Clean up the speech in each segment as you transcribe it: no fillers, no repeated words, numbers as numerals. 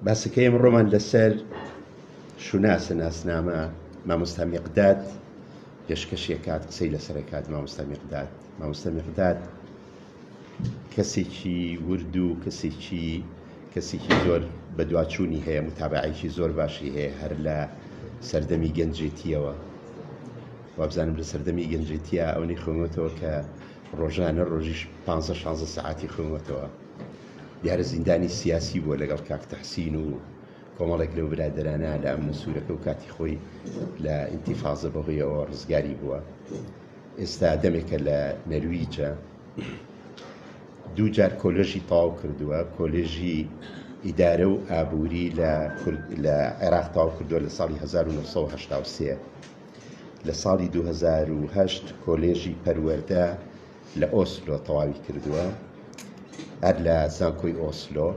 باسەکەی ئەمڕۆمان لەسەر شوناسە ناسنامە مامۆستا میقداد پێشکەشێکات قسەی لەسەرەکات. مامۆستا میقداد کەسێکی ورد و کەسێکی زۆر بەدواچوونی هەیە، متابعەیەکی زۆر باشی هەیە هەر لە سەردەمی گەنجێتیەوە. وابزانم لە سەردەمی گەنجێتیە ئەوەی خوێنوەتەوە کە ڕۆژانە ڕۆژیش 15-16 ساعتی خوێنوەتەوە. دیارە زیندانی سیاسی بووە لەگەڵ کاک تەحسین و کۆمەڵێک لەو برادەرانە لە ئەمنە سوورەکە و کاتی خۆی لە ئینتیفاضە بەهۆی ئەوە ڕزگاری بووە. ئێستا دەمێکە لە نەرویجە دوو جار کۆلێژی تەواو کردووە، کۆلێژی ئیدارە و ئابووری لە عێراق تەواو کردووە لە ساڵی 1983. لە ساڵی 2008 کۆلێژی پەروەردە لە ئۆسلۆ تەواوی کردووە، هەر لە زانکۆی ئۆسلۆ،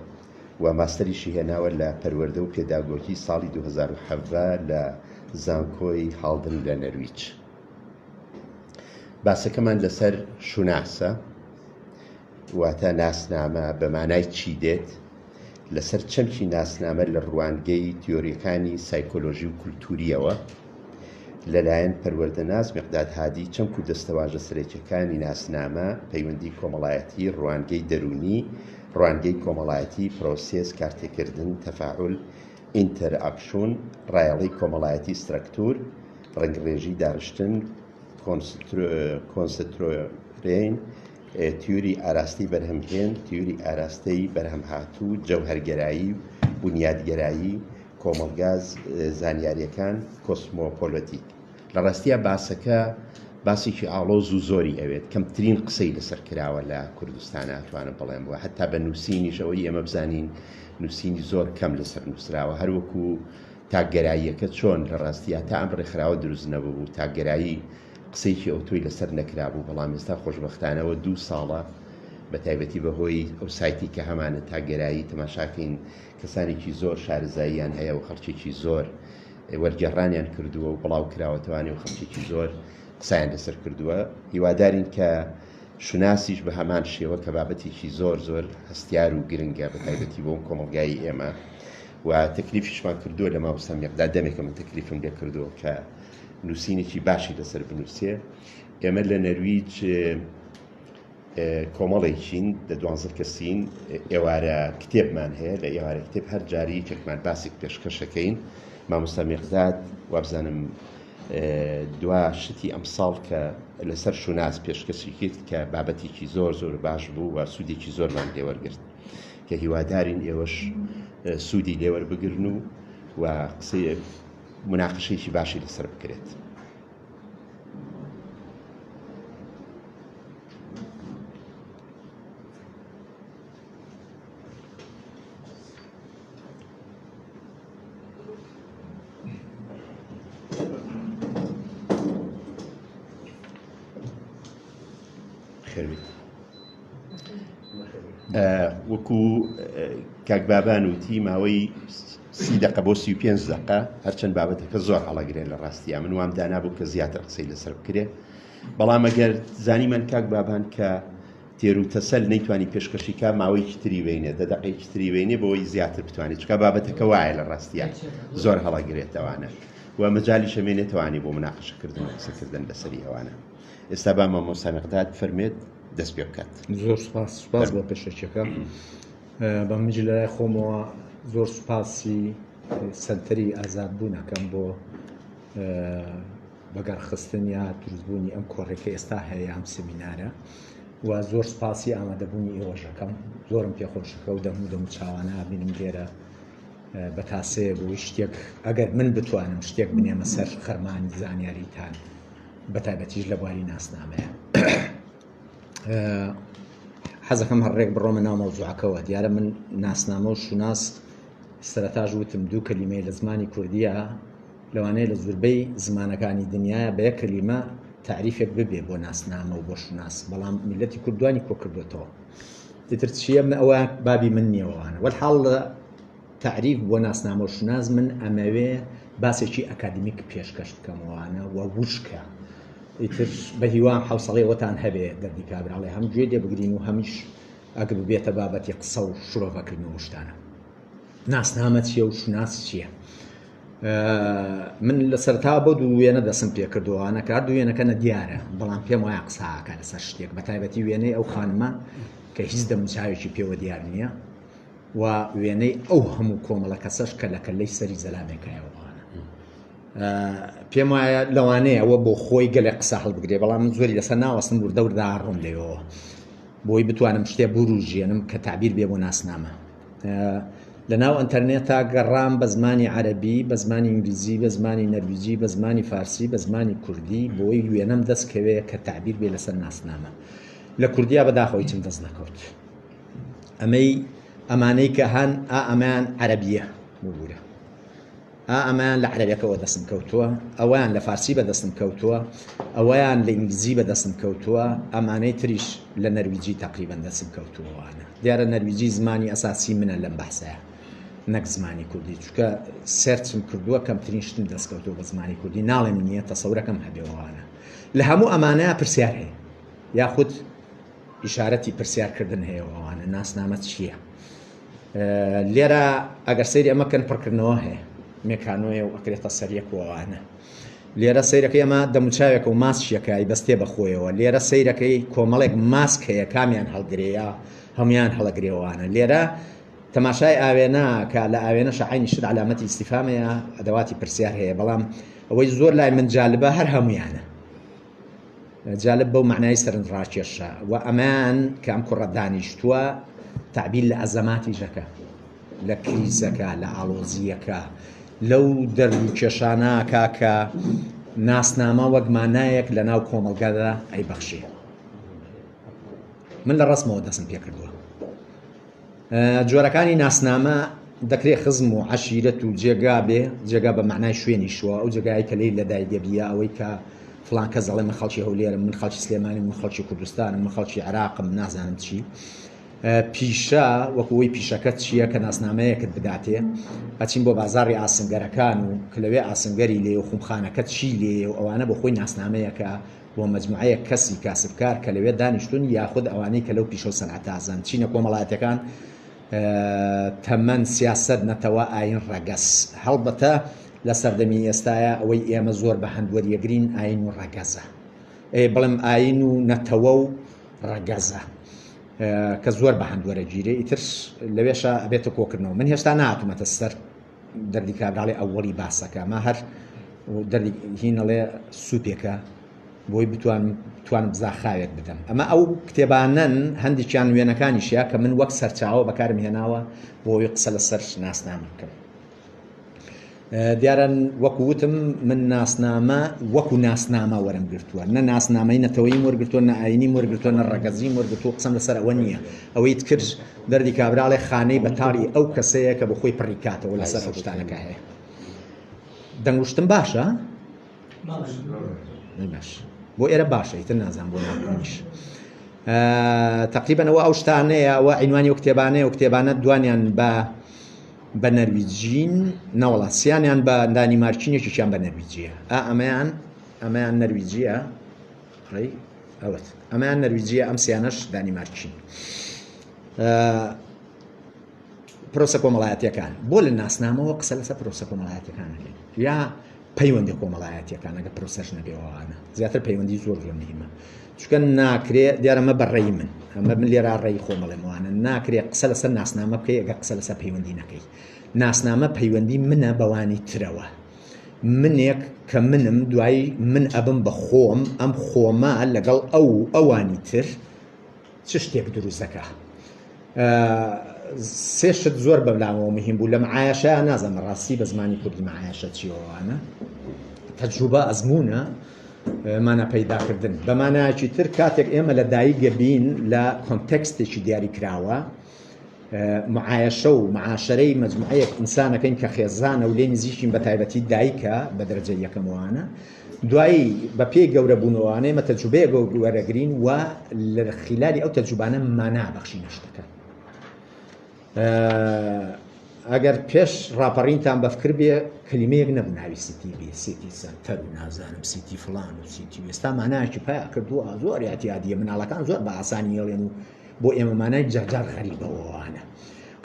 و ماستەریشی هێناوە لە پەروەردە و پێداگۆکی ساڵی 2017 لە زانکۆی هاڵدن لە نەرویج. باسەکەمان لەسەر شوناسە، واتە ناسنامە بە مانای چی دێت، لەسەر چەمکی ناسنامە لە ڕوانگەی تیۆریەکانی سایکۆلۆژی و کولتوریەوە لەلایەن پەروەردەناس میقداد هادی چەمک و دەستەواژە سەرەکیەکانی ناسنامە، پەیوەندی کۆمەڵایەتی، ڕوانگەی دەرونی، ڕوانگەی کۆمەڵایەتی، پرۆسێس، کارتێکردن، تەفاعول، ئینتەرئاکشن، ڕایەڵی کۆمەڵایەتی، سترەکتور، ڕنگڕێژی دارشتن، کۆنسەترۆرین، تیوری ئاراستی بەرهەمهێن، تیوری ئاراستەی بەرهەمهاتوو، جەوهەرگەرایی، بونیادگەرایی، کۆمەڵگاز، زانیاریەکان، کۆسمۆپۆلۆتیک. لە ڕاستیە باسەکە باسێکی ئاڵۆز و زۆری ئەوێت، کەمترین قسەی لەسەر کراوە لە کوردستانە ئەتوانم بڵێم وە، هەتا بە نووسینیشەوەی ئێمە بزانین نووسینی زۆر کەم لەسەر نووسراوە، هەروەکو تاگەراییەکە چۆن لە ڕاستیە تا ئەم ڕێکخراوە دروست نەبوو، تاگەرایی قسەیکی ئەوتۆی لەسەر نەکرابوو، بەڵام ئێستا خۆشبەختانەوە 2 ساڵە بە تایبەتی بەهۆی ئەو سایتی کە هەمانە تاگەرایی تەماشاکەین کەسانێکی زۆر شارەزاییان هەیە و خەڵکێکی زۆر وەرگێڕانیان کردووە و بڵاو کراوەتەوانی و خەڵکێکی زۆر قسەیان لەسەر کردووە. هیوادارین کە شوناسیش بە هەمان شێوە کە بابەتێکی زۆر هەستیار و گرنگە بە تایبەتی بۆ کۆمەڵگای ئێمە، و تەکلیفیشمان کردووە لە مامۆستا میقداد دەمێکە من تەکلیفم لێ کردووە کە نووسینێکی باشی لەسەر بنووسێ. ئێمە لە نەرویج کۆمەڵێکین لە 12 کەسین، ئێوارە کتێبمان هەیە، لە ئێوارە کتێب هەر جاری یەکێکمان باسێک پێشکەشەکەین. مامۆستا میقداد وابزانم دوا شتی ئەمساڵ کە لەسەر شوناس پێشکەشی کرد کە بابەتێکی زۆر باش بوو و سوودێکی زۆرمان لێوەرگرت، کە هیوادارین ئێوەش سوودی لێوەربگرن و قسەی مناقشەیەکی باشی لەسەر بکرێت. وەکو کاک بابان وتی ماوەی 30 دقە بۆ 35 دقە هەرچەند بابەتەکە زۆر هەڵەگرێت لە ڕاستیە، من وام دانابوو کە زیاتر قسەی لەسەر بکرێت، بەڵام ئەگەر زانیمان کاک بابان کە تێر و تەسەل نەیتوانی پێشکەشیکە ماوەیەکی تری بینێ، 10 دقەیەکی تری بینێ بۆەوەی زیاتر بتوانێت، چکە بابەتەکە وایە لە ڕاستیە زۆر هەڵەگرێتەوانە و مەجالی شەمێنێتوانی بۆ مناقشەکردن و قسەکردن لەسەری ئەوانە. ئێستا با مامۆستا میقداد فەرمێت دەست پێ بکات. زۆر سوپاس بۆ پێشکەشەکە. بە منجی لە لای خۆمەوە زۆر سوپاسی سەنتەری ئازادبوونەکەم بۆ بەگەڕخستن یا دروستبوونی ئەم کۆڕێکە ئێستا هەیە ئەم سمینارە، و زۆر سوپاسی ئامادەبوونی ئێوەژەکەم. زۆرم پێخۆشەکە و دەم چاوانە بینم لێرە بە تاسەیە بۆی شتێک ئەگەر من بتوانم شتێک بنێمە سەر خەرمانی زانیاریتان بە تایبەتیش لە بواری ناسنامەیە. حەزەکەم هەڕێک بڕۆمە ناو مەوزوعەکەەوە. دیارە من ناسنامە و شوناس سەرەتاژ وتم 2 کەلیمەی لە زمانی کوردیە، لەوانەیە لە زۆربەی زمانەکانی دنیاە بە 1 کەلیمە تعریفێک ببێ بۆ ناسنامە و بۆ شوناس، بەڵام میلەتی کوردوانی کۆ کردوێتەوە. دیتر چیە من ئەوە بابی من نییەوەوانە وەلحاڵ لە تعریف بۆ ناسنامە و شوناس من ئەمەوێ باسێکی ئەکادمیک پێشکەش بکەمەوەوانە و وشکە ئیتر بە هیوام حوسەڵێوەتان هەبێ دەردی کابراڵێ هەم گوێ دێ بگرین و هەمیش ئەگەر بێتە بابەتی قسە و شڕۆڤەکردنەوە شتانە. ناسنامە چییە و شوناس چییە. من لە سەرتا بۆ دوو وێنە دەسم پێ کردووانە کار دوو وێنەکەنە دیارە، بەڵام پێم وایە قساکە لەسەر شتێک بە تایبەتی وێنەی ئەو خانمە کە هیچ دەموچاوێکی پێوە دیار نییە و وێنەی ئەو هەموو کۆمەڵە کەسەش کە لە کەلەی سەری زەلامێکایەوەوانە. پێم وایە لەوانەیە ئەوە بۆ خۆی گەلێ قسە هەڵبگرێ، بەڵام من زۆری لەسەر ناوەستم وردەوردا ڕۆم لێەوە بۆی بتوانم شتێ بروژێنم کە تعبیر بێ بۆ ناسنامە. لە ناو ئەنتەرنێتا گەڕام بە زمانی عەرەبی، بە زمانی ئینگلیزی، بە زمانی نەرویجی، بە زمانی فارسی، بە زمانی کوردی بۆی وێنەم دەستکەوێ کە تعبیر بێ لەسەر ناسنامە. لە کوردیا بەداخەوەی چم دەست نەکەوت. ئەمانەی کە هەن ئەمان عەرەبیە ببوورە، ئەمان لە عەرەبیەکەوە دەستم کەوتووە، ئەویان لە فارسی بەدەستم کەوتووە، ئەویان لە ئینگلیزی بەدەستم کەوتووە، ئەمانەی تریش لە نەرویجی تقریبەن دەستم کەوتووەوانە. دیارە نەرویجی زمانی ئەساسی منە لەم بەحسەیە، نەک زمانی کوردی، چونکە سێرچم کردووە کەمترین شتم دەستکەوتووە بە زمانی کوردی، ناڵێم نییە تەسەورەکەم هەبێەوەوانە. لە هەموو ئەمانەیە پرسیار هەیە یاخود ئیشارەتی پرسیارکردن هەیەەوەوانە. ناسنامە چییە؟ لێرە ئەگەر سەیری ئەمەکەن پڕکردنەوە هەیە، مێکانۆیە و ئەکرێتە سەریەکەوەوانە. لێرە سەیرەکەی ئەمە دەموچاوێکە و ماسچیەکەی بەستێ بەخۆیەوە. لێرە سەیرەکەی کۆمەڵێک ماسک هەیە، کامیان هەڵگرەیە هەمویان هەڵەگرێەوەوانە. لێرە تەماشای ئاوێنە کە لە ئاوێنە شەعینی شت علامەتی ئیستیفامەیە، ئەدەواتی پرسیار هەیە، بەڵام ئەوەی زۆر لای من جالبە هەر هەمویانە جالب بەو معنای سەرنجڕاکێشە و ئەمان کە ئەم کوڕە دانیشتووە تعبیر لە ئەزەماتی ژەکە، لە کریزەکە، لە ئاڵۆزیەکە، لەو دەروکێشانەکە کە ناسنامە وەک مانایەک لە ناو کۆمەلگادا ئەیبەخشێ. من لە ڕستمەوە دەستم پێ کردووە. جۆرەکانی ناسنامە دەکرێت خزم و عەشیرەت و جێگا بێ، جێگا بە معنای شوێنی شووە، ئەو جێگای کە لێی لەدای دەبیە، ئەوەی کە فڵان کەس دەڵێ من خەڵکی هەولێرم، من خەڵکی سلێمانی، من خەڵکی کوردستانم، من خەڵکی عێراقم، نازانم چی. پیشە وەکوەوەی پیشەکەت چییە کە ناسنامەیەکت بداتێ، ئەچین بۆ بازاڕی ئاسنگەرەکان و کە لەوێ ئاسنگەری لێ و خومخانەکەت چی لێ و ئەوانە بۆ خۆی ناسنامەیەکە بۆ مەجموعەیە کەسی کاسبکار کە لەوێ دانیشتون یاخود ئەوانەی کە لەو پیشە و سەنعەتازان. چینە کۆمەڵایەتەکان تەمەەن سیاسەت نەتەوە ئاین ڕەگەس. هەڵبەتە لە سەردەمی ئێستاە ئەوەی ئێمە زۆر بە هەندوەریەگرین ئاین و ڕەگەزە، بڵم ئاین و نەتەوە و ڕەگەزە کە زۆر بە هەندوەرە گیرێ، ئیتر لەوێشە ئەبێتە کۆکردنەوە. من هێشتا نهاتوومەتە سەر دەردی کابراڵی ئەوەڵی باسەکە، ما هەر دەردی هینەڵێ سوپێکە بۆی بتوانم بزاخاوێک بدەم. ئەمە ئەو کتێبانەن هەندێکیان وێنەکانیشیە کە من وەک سەرچاوە بەکارم هێناوە بۆی قسە لەسەر ناسنامە بکەم. دیارە وەکووتم من ناسنامە وەکو ناسنامە وەرم گرتووە، نە ناسنامەی نەتەوەیم وەرگرتووە، نە ئاینیم وەرگرتووە، نە ڕەگەزیم وەرگرتووە. قسەم لەسەر ئەوە نییە. ئەوەی کرد دەردی کابراڵێ خانەی بەتاڵی ئەو کەسەیە کە بە خۆی پڕیکاتەوە لەسەر ئەو شتانەکە هەیە. دەنگوشتم باشە؟ باش بۆ ئێرە باشە، ئیتر نازان بۆ ناکۆنیش. تقریبەن ئەوە ئەو شتانەیە، ئەوە عینوانی و کتێبانەیە و کتێبانە دوانیان بە نەرویجین نەوەڵا سییانیان بە دانیمارچینێکیان بە نەرویجیە. ئەمەیان نەرویجیە، ئەوەت ئەمەیان نەرویجیە، ئەم سییانەش دانیمارچین. پرۆسە کۆمەڵایەتیەکان بۆ لە ناسنامەوە قسە لەسەر پرۆسە کۆمەڵایەتیەکانەکەین یا پەیوەندی کۆمەڵایەتیەکان ئەگە پرۆسەش نەبێەوەوانە زیاتر پەیوەندی زۆر مهمە، چونکە ناکرێت دیارەمە بەڕێی من لێرە ڕێی خۆمەڵێمەوانە ناکرێت قسە لەسەر ناسنامە بکەی ئەگە قسە لەسەر پەیوەندی نەکەی. ناسنامە پەیوەندی منە بەوانی ترەوە، منێک کە منم دوایی من ئەبم بە خۆم، ئەم خۆمە لەگەڵ ئەوانی تر چ شتێک دروست دەکا. سێ شت زۆر بەلاوەوە مهم بوو لە معایەشە، نازانم ڕاستی بە زمانی کوردی معایەشە چیەوەوانە، تەجروبە ئەزمونە مانە پەیداکردن. بە مانایەکی تر کاتێک ئێمە لە دایکە بین لە کۆنتێکستێکی دیاری کراوە، معایەشە و معاشەرەی مەجموعەیەک ئینسانەکەین کە خێزانە و لێ نزیکین بە تایبەتی دایکە بە دەرەجە یەکەمەوانە، دوایی بە پێی گەورە بوونەوەوانەی مە تەجروبەیە وەرەگرین و لە خلالی ئەو تەجروبانە مانا بەخشینە شتەکە. ئەگەر پێش ڕاپەڕینتان بەفکر بێ کللیمەیەک نەبوو ناوی سیتی بێ، سیتی سەنتەر و نازانم سیتی فڵان و سیتی ئێستا مانایەکی پیا کردووە زۆر یاتیادیە، مناڵەکان زۆر بە ئاسانی هێڵێن و بۆ ئێمە مانای جارجار غەریبەوەوانە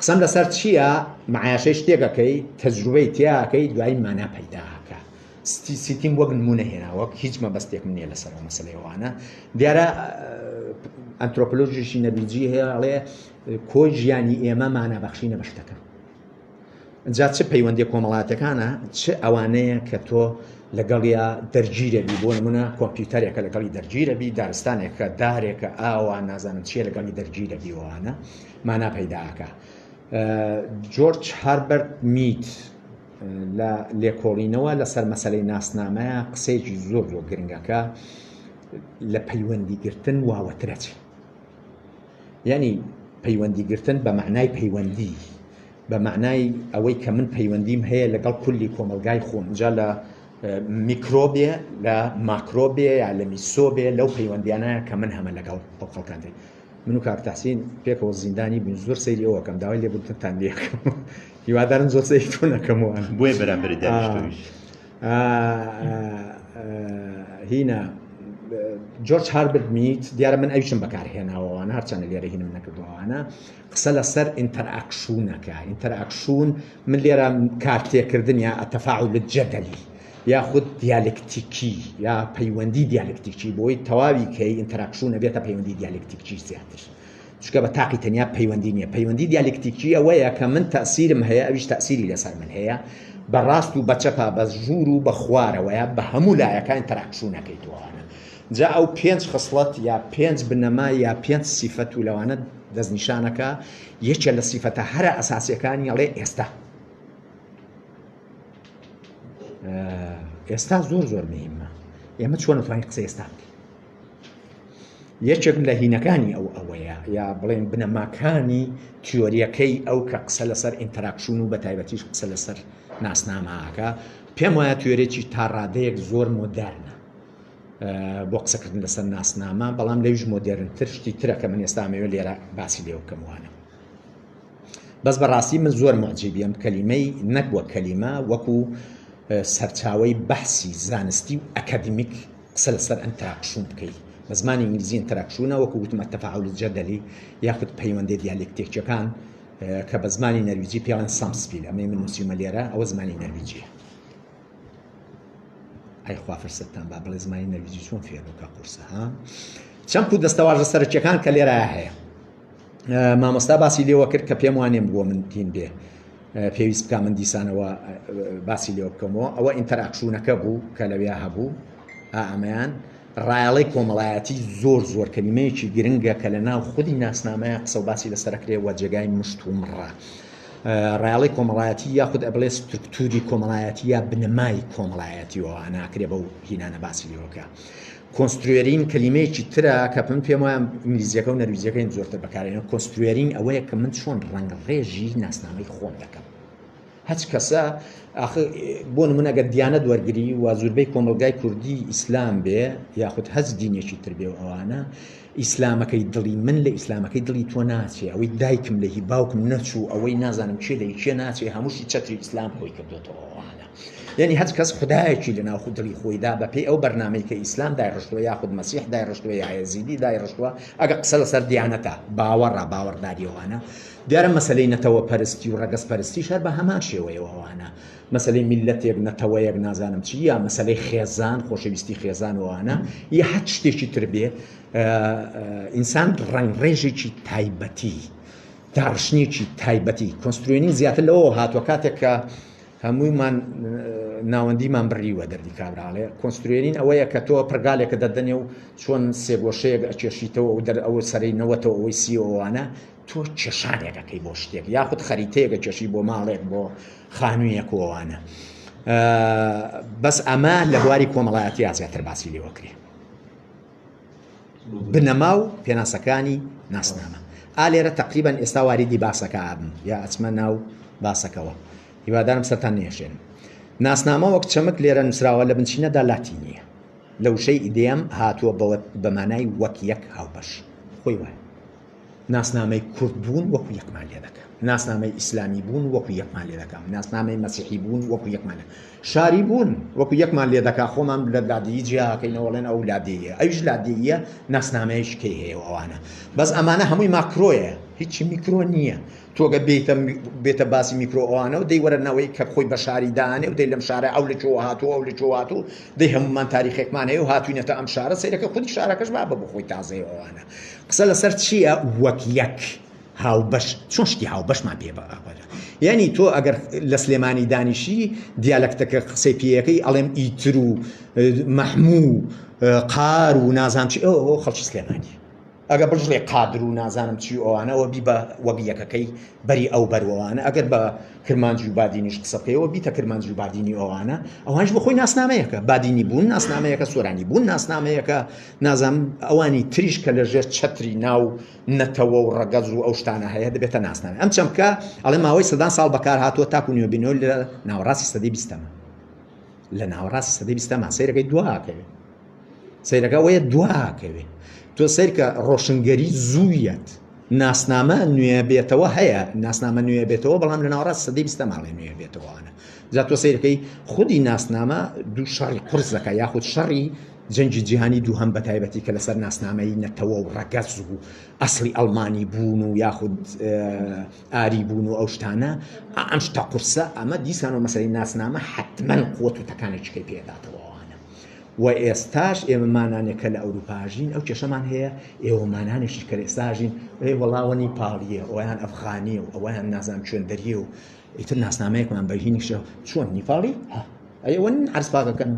قسەم لەسەر چییە؟ معایشەی شتێکەکەی تەجروبەی تیاکەی دوای مانا پەیداکە. سیتیم وەک نمونە هێنا وەک هیچ مەبەستێکم نییە لەسەرەوە مەسەلەیەوانە. دیارە ئەنترۆپۆلۆژیشی نەرویجی هەیە ئەڵێ کۆی ژیانی ئێمە مانابەخشینە بە شتەکە. اینجا چه پەیوەندی کۆمەڵاتەکانە چ ئەوانەیە کە تۆ لەگەڵیا دەرگیرەبی بۆ نمونە کۆمپیوتەرێکە لەگەڵی دەرگیرەبی، دارستانێکە دارێکە ئاوا نازانم چیە لەگەڵی دەرگیرەبی وانە مانا پەیداکە. جۆرج هاربەرت میت لە لێکۆڵینەوە لەسەر مەسەلەی ناسنامەیە قسەیەکی زۆر زۆر گرنگەکە لە پەیوەندیگرتن واوەترە چی؟ یعنی پەیوەندیگرتن بە معنای پەیوەندی، بە معنای ئەوەی کە من پەیوەندیم هەیە لەگەڵ کولی کۆمەلگای خۆم، جا لە میکرۆبێ لە ماکرۆبێ یا لە میسۆبێ لەو پەیوەندیانەیە کە من هەمە لەگەڵ ئەو خەڵکاندێ. من و کاک تەحسین پێکەوە زیندانی بووین، زۆر سەیری ئەوەکەم داوای لێبوردنتان لێکەم، هیوادارم زۆر سەیری تۆ نەکەمەوە بۆیە بەرامبەری دانیشتۆیش. هینە جۆرج هاربەرت میت دیارە من ئەویشم بەکارهێناوەوانە هەرچەندە لێرە هینم نەکردووانە قسە لەسەر ئینتەرئاکشونەکە. ئینتەرئاکشون من لێرە کارتێکردن یا ئەتەفاعول جەدەلی یاخود دیالکتیکی یا پەیوەندی دیالکتیکی بۆی تەواوی کەی ئینتەرئاکشونە بێتە پەیوەندی دیالکتیکی زیاتر، چونکە بە تاقی تەنیا پەیوەندی نییە. پەیوەندی دیالکتیکی ئەوەیە کە من تەئسیرم هەیە ئەویش تەئسیری لەسەر من هەیە، بە ڕاست و بە چەپا بە ژوور و بە خوارەوەیە بە هەموو لایەکە ئینتەرئاکشونەکەی توانە. جا ئەو 5 خصلەت یا 5 بنەما یا 5 سیفەت و لەوانە دەستنیشانەکە یەکێ لە سیفەتە هەرە ئەساسیەکانی ئەڵێ ئێستا. ئێستا زۆر زۆر مهمە. ئێمە چۆن نتوانین قسە ئێستا بکەین؟ یەکێک لە هینەکانی ئەوەیە یا بڵێن بنەماکانی تیۆریەکەی ئەو کە قسە لەسەر ئینتەراکشن و بە تایبەتیش قسە لەسەر ناسنامەکە. پێم وایە تیۆرێکی تا ڕادەیەک زۆر مۆدەرنە بۆ قسەکردن لەسەر ناسنامە، بەڵام لەویش مۆدێرنتر شتی ترە کە من ئێستا ئەمەوێت لێرە باسی لێ بکەموانە. بەس بەڕاستی من زۆر معجبیم کەلیمەی نەک وەک کەلیمە وەکو سەرچاوەی بەحسی زانستی و ئەکادمیک قسە لەسەر ئینتەراکشن بکەیت. بە زمانی ئینگلیزی ئینتەراکشنە وەکو وتمە تەفاعول جەدەلی یاخود پەیوەندی دیالکتیکیەکان کە بە زمانی نەرویجی پێیان سامسپیل، ئەمەی من نووسیمە لێرە ئەوە زمانی نەرویجیە. ئەی خوا فەرسەتتان با بڵێ زمانی نەرویجی چۆن فێر بکە قورسە ها. چەند و دەستەواژە سەرەکیەکان کە لێرە هەیە مامۆستا باسی لێوە کرد کە پێم وانێم بۆ من تین بێ پێویست بکە من دیسانەوە باسی لێوە بکەمەوە. ئەوە ئینتەراکشنەکە بوو کە لەوێ هەبوو ئەمەیان ڕایەڵی کۆمەڵایەتی زۆر زۆر کەلیمەیەکی گرنگە کە لە ناو خودی ناسنامەیە قسە و باسی لەسەرکرێ وە جێگای مشت و مڕە. ڕایەڵی کۆمەڵایەتی یاخود ئەبڵێ سترکتوری کۆمەڵایەتی یا بنەمای کۆمەڵایەتیەوە ناکرێ بەو هینانە باسی لێوەکە. کۆنستروێرین کەلیمەیەکی ترە کە من پێم وایە ئینگلیزیەکە و نەرویجیەکەی زۆرتر بەکارێنێ. کۆنستروێرین ئەوەیە کە من چۆن ڕەنگڕێژی ناسنامەی خۆم دەکەم. هەچ کەسە بۆ نمونە ئەگەر دیانەت وەرگری و زۆربەی کۆمەلگای کوردی ئیسلام بێ یاخود هەز دینێکی تر بێ و ئەوانە ئیسلامەکەی دڵی من لە ئیسلامەکەی دڵی تۆ ناچێ، ئەوەی دایکم لە هی باوکم نەچوو، ئەوەی نازانم چێ لە چێ ناچێ، هەمووشی چەتری ئیسلام خۆی کردوێتەوە ئەوانە. یعنی هەچ کەس خدایەکی لە ناو دڵی خۆیدا بەپێی ئەو بەرنامەی کە ئیسلام دایڕشتووە یاخود مەسیح دایڕشتووە یا یەزیدی دایڕشتووە ئەگەر قسە لەسەر دیانەتە باوەڕە باوەڕداریەوانە. دیارە مەسەلەی نەتەوە پەرستی و ڕەگەز پەرستیش هەر بە هەمان شێوەیەوەوانە. مەسەلەی میلەتێک نەتەوەیەک نازانم چی یا مەسەلەی خێزان خۆشەویستی خێزانەوەوانە یە هەچ شتێکی تر بێ ئینسان ڕەنگڕێژێکی تایبەتی داڕشنێکی تایبەتی. کۆنستروێنین زیاتر لەوە هاتووە کاتێک کە هەموویمان ناوەندیمان بڕیوە دەردی کابراڵێ. کۆنستروێنین ئەوەیە کە تۆ پرگالێکە دەدەنێ و چۆن سێگۆشەیەک ئەکێشیتەوە و ئەوە سەرەی نەوەتەوە ئەوەی سیەوەوانە تۆ کێشانێکەکەی بۆ شتێک یاخود خەریتەیەکە کێشی بۆ ماڵێک بۆ خانوویەکەوەوانە. بەس ئەمە لە بواری کۆمەڵایەتی زیاتر باسی لێوەکرێ بنەما و پێناسەکانی ناسنامە. ئالێرە تقریبان ئێستا واریدی باسەکە ئابم یا ئەچمە ناو باسەکەەوە. هیوادارم سەرتان نێشێنم. ناسنامە وەک چەمک لێرە نووسراوە لە بنچینەدا لاتینیە. لە وشەی ئیدێم هاتووە بە مانای وەک یەک هاوبەش. خۆی وایە ناسنامەی کورد بوون وەکو یەکمان لێ دەکە. ناسنامەی ئیسلامی بوون وەکو یەکمان لێ دەکەم، ناسنامەی مەسیحی بوون وەکو یەکمانە، شاری بوون وەکو یەکمان لێ دەکا، خۆمان لە لادەیی جیاکەینەوەڵێن ئەو لادەیە، ئەویش لادەیە ناسنامەیەش کەی هەیە ئەوانە، بەس ئەمانە هەمووی ماکرۆیە، هیچی میکرۆ نییە. تۆگە بێتە باسی میکرۆ ئەوانە و دەی وەرەنەوەی کە خۆی بە شاری دانێ و دەی لەم شارە ئەو لە چۆ هاتووە ئەو لە چۆ هاتوو، دەی هەمومان تاریخێکمان هەیە و هاتوینەتە ئەم شارە سەیرەکە خودی شارەکەش با بە خۆی تازەی ئەوانە. قسە لەسەر چییە؟ وەک یەک هاوبەش، چۆن شتی هاوبەشمان پێ بەڕێ. یعنی تۆ ئەگەر لە سلێمانی دانیشی دیالەکتەکە قسەی پێیەکەی ئەڵێم ئیتر و مەحموو قار و نازانم چی ئەو خەڵکی سلێمانی، ئەگەر بژڵێ قادر و نازانم چی ئەوانەوە بی بە وەبیەکەکەی بەری ئەو بەروەوانە، ئەگەر بە کرمانجی و بادینیش قسە بکەیەوە بیتە کرمانجی و بادینی ئەوانە، ئەوانش بە خۆی ناسنامەیەکە، بادینی بوون ناسنامەیەکە، سۆرانی بوون ناسنامەیەکە، نازانم ئەوانی تریش کە لەژێر چەتری ناو نەتەوە و ڕەگەز و ئەو شتانە هەیە دەبێتە ناسنامە. ئەم چەمکە ئەڵێ ماوەی سەدان ساڵ بەکار هاتووە تاکو نوێبینەوە لە ناوەڕاستی سەدەی بیستەمە، لە ناوەڕاستی سەدەی بیستەمە سەیرەکەی دواکەوێ، سەیرەکە وەیە دواکەوێ. تۆ سەیرکە ڕۆشنگەری زوویەت ناسنامە نوێ بێتەوە هەیە، ناسنامە نوێ بێتەوە، بەڵام لە ناوەڕاست سەدەی بیستەماڵێ نوێ بێتەوەوانە. جا تۆ سەیرەکەی خودی ناسنامە دوو شەڕی قورس دەکە، یاخود شەڕی جەنگی جیهانی دووهەم بە تایبەتی کە لەسەر ناسنامەی نەتەوە و ڕەگەز و ئەسڵی ئەڵمانی بوون و یاخود ئاری بوون و ئەو شتانە، ئەم شتە قورسە ئەمە دیسانەوە مەسەلەی ناسنامە حتمەن قووەت و تەکانێکیکەی پێداتەوە. و ئێستاش ئێمەمانانێک کە لە ئەوروپاژین ئەو کێشەمان هەیە، ئێوەمانانێکی کە ئێستاژین وەڵاوە نیپاڵیە، ئەویان ئەفغانیە و ئەویان نازانم چۆن دەریە و ئیتر ناسنامەیەکمان بەرهینیشە چۆن نیپاڵی ئەوە عەرزپاکەکەن،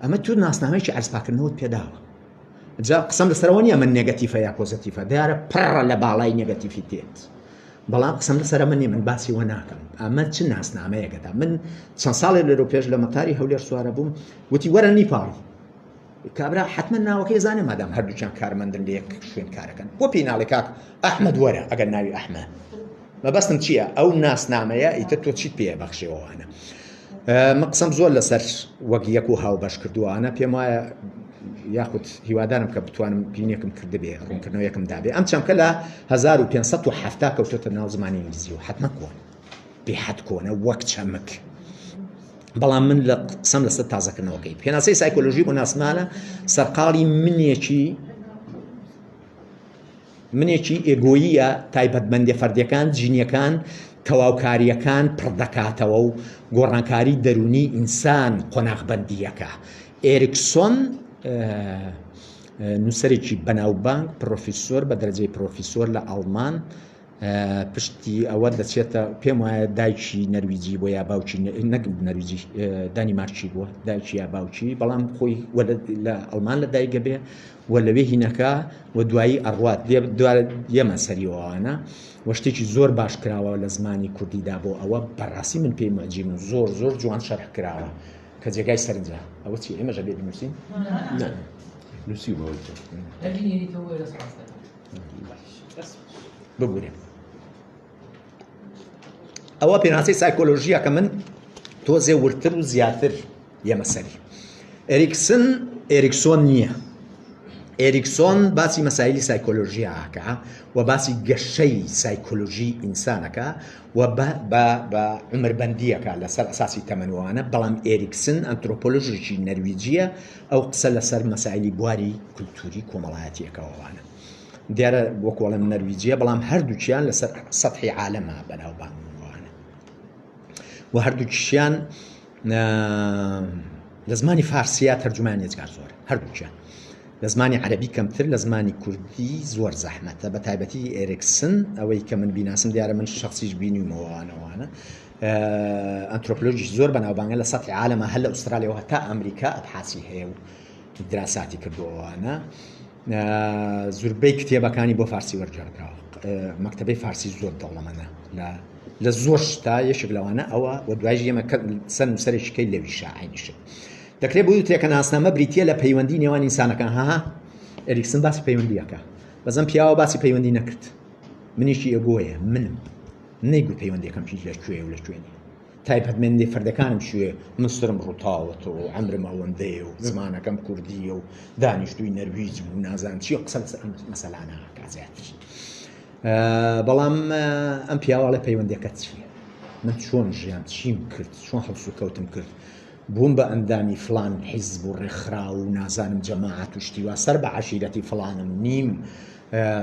ئەمە تو ناسنامەیەکی عەرزپاکردنەوەت پێداوە. جا قسەم لەسەرەوە نییە من نێگەتیفە یا پۆزتیفە، دیارە پڕە لە باڵای نێگەتیفیتێت، بەڵام قسەم لەسەرە من نیە، من باسی وە ناکەم. ئەمە چ ناسنامەیەکەدا من چەند ساڵێک لەرەو پێش لە مەتاری هەولێر سوارە بووم، وتی وەرە نیپاڵی، کابرا حتمما ناوەکەی زانێ مادام هەردووچیان کارمەندن لە یەک شوێن کارەکەن، بۆ پێی ناڵێ کاک ئەحمەد وەرە ئەگەر ناوی ئەحمەد، مەبەستم چییە؟ ئەو ناسنامەیە ئیتر تۆ چیت پێ بەخشێەوەوانە. من قسەم زۆر لەسەر وەک یەک و هاوبەش کردووانە، پێم وایە یاخود هیوادارم کە بتوانم بینێکم کردبێ ڕوونکردنەوە یەکم دابێ. ئەم چەمکە لە 1570 کەوتۆتە ناو زمانی ئینگلیزی و حتممە کۆن بێحەد کۆنە وەک چەمک. بەڵام من لە قسەم لەسەر تازەکردنەوەکەی پێناسەی سایکۆلۆژی بۆ ناسمانە سەرقاڵی منێکی ئێگۆییە تایبەتمەندی فەردیەکان جینیەکان تەواوکاریەکان پڕدەکاتەوە و گۆڕانکاری دەرونی ئینسان قۆناغبەندیەکە. ئێریکسۆن نووسەرێکی بەناوبانگ پرۆفیسۆر بە دەرەجەی پرۆفیسۆر لە ئەڵمان، پشتی ئەوە دەچێتە پێم وایە دایکی نەرویجی بۆ یا باوکی نەک نەرویجی دانیمارکی بووە، دایکی یا باوکی، بەڵام خۆی لە ئەڵمان لە دایکە بێ و لەوێ هینەکە و دوایی ئەڕوات یەمە سەریەوەوانە و شتێکی زۆر باش کراوە لە زمانی کوردیدا بۆ ئەوە بەڕاستی من پێی مەجیم و زۆر زۆر جوان شەرح کراوە کە جێگای سەرنجە. ئەوە چی ئێمەژە بێ بنووسین؟ نووسی ببوورێ. ئەوە پێناسەی سایکۆلۆژیە کە من تۆزێ ورتر و زیاتر یەمە سەری. ئێریکسۆن نییە. ئێریکسۆن باسی مەسایلی سایکۆلۆژیاکە و باسی گەشەی سایکۆلۆژی ئینسانەکە و بە عمربەندیەکە لەسەر ئەساسی تەمەنوانە، بەڵام ئێریکسن ئەنترۆپۆلۆژێکی نەرویجیە، ئەو قسە لەسەر مەسایلی بواری کولتوری کۆمەڵایەتیەکەوەوانە. دیارە وەکوڵم نەرویجیە، بەڵام هەردووچیان لەسەر سەطحی عالەمە بەناوبانگوانە و هەردووکیشیان لە زمانی فارسیە تەرجمانیەتکار زۆر، هەردووچیان لە زمانی عەرەبی کەمتر، لە زمانی کوردی زۆر زەحمەتە، بە تایبەتی ئێریکسن ئەوەی کە من بیناسم دیارە من شخصیش بینیمەوەوانەوانە ئەنترۆپۆلۆژی زۆر بەناوبانگە لە سەطحی عالەمە، هەر لە ئوسترالیاەوە هەتا ئەمریکا ئەبحاسی هەیە و دراساتی کردووەوانە. زۆربەی کتێبەکانی بۆ فارسی وەرجێڕراوە، مەکتەبەی فارسی زۆر دەوڵەمەندە لە زۆر شتا، یەشێک لەوانە ئەوە و دوایش ئێمە سەر نووسەرێکیکەی لەویشە عینیشە دەکرێت بۆ تێکە ناسنامە بریتە لە پەیوەندی نێوان ئینسانەکان. ها ئێریکسن باسی پەیوەندیەکە، بەزەم پیاوە باسی پەیوەندی نەکرد، منیشی ئێگۆیە، منم نەیگوت پەیوەندیەکەم هیچ لە کوێ و لە کوێنی، تایبەتمەندی فەردەکانم شوێ، مسرم ڕووتاوەتەوە و عەمرم ئەوەندەیە و زمانەکەم کوردیە و دانیشتووی نەرویج بوو، نازانم چی قسە لەسەر ئەم مەسەلانە کازیاتر. بەڵام ئەم پیاوەڵە پەیوەندەکە چییە؟ من چۆن ژیان چیم کرد چۆن هەڵس و کەوتم کرد بووم بە ئەندامی فلان حیزب و ڕێکخرا و نازانم جەماعەت و شتیوا سەر بە عەشیرەتی فلانم نیم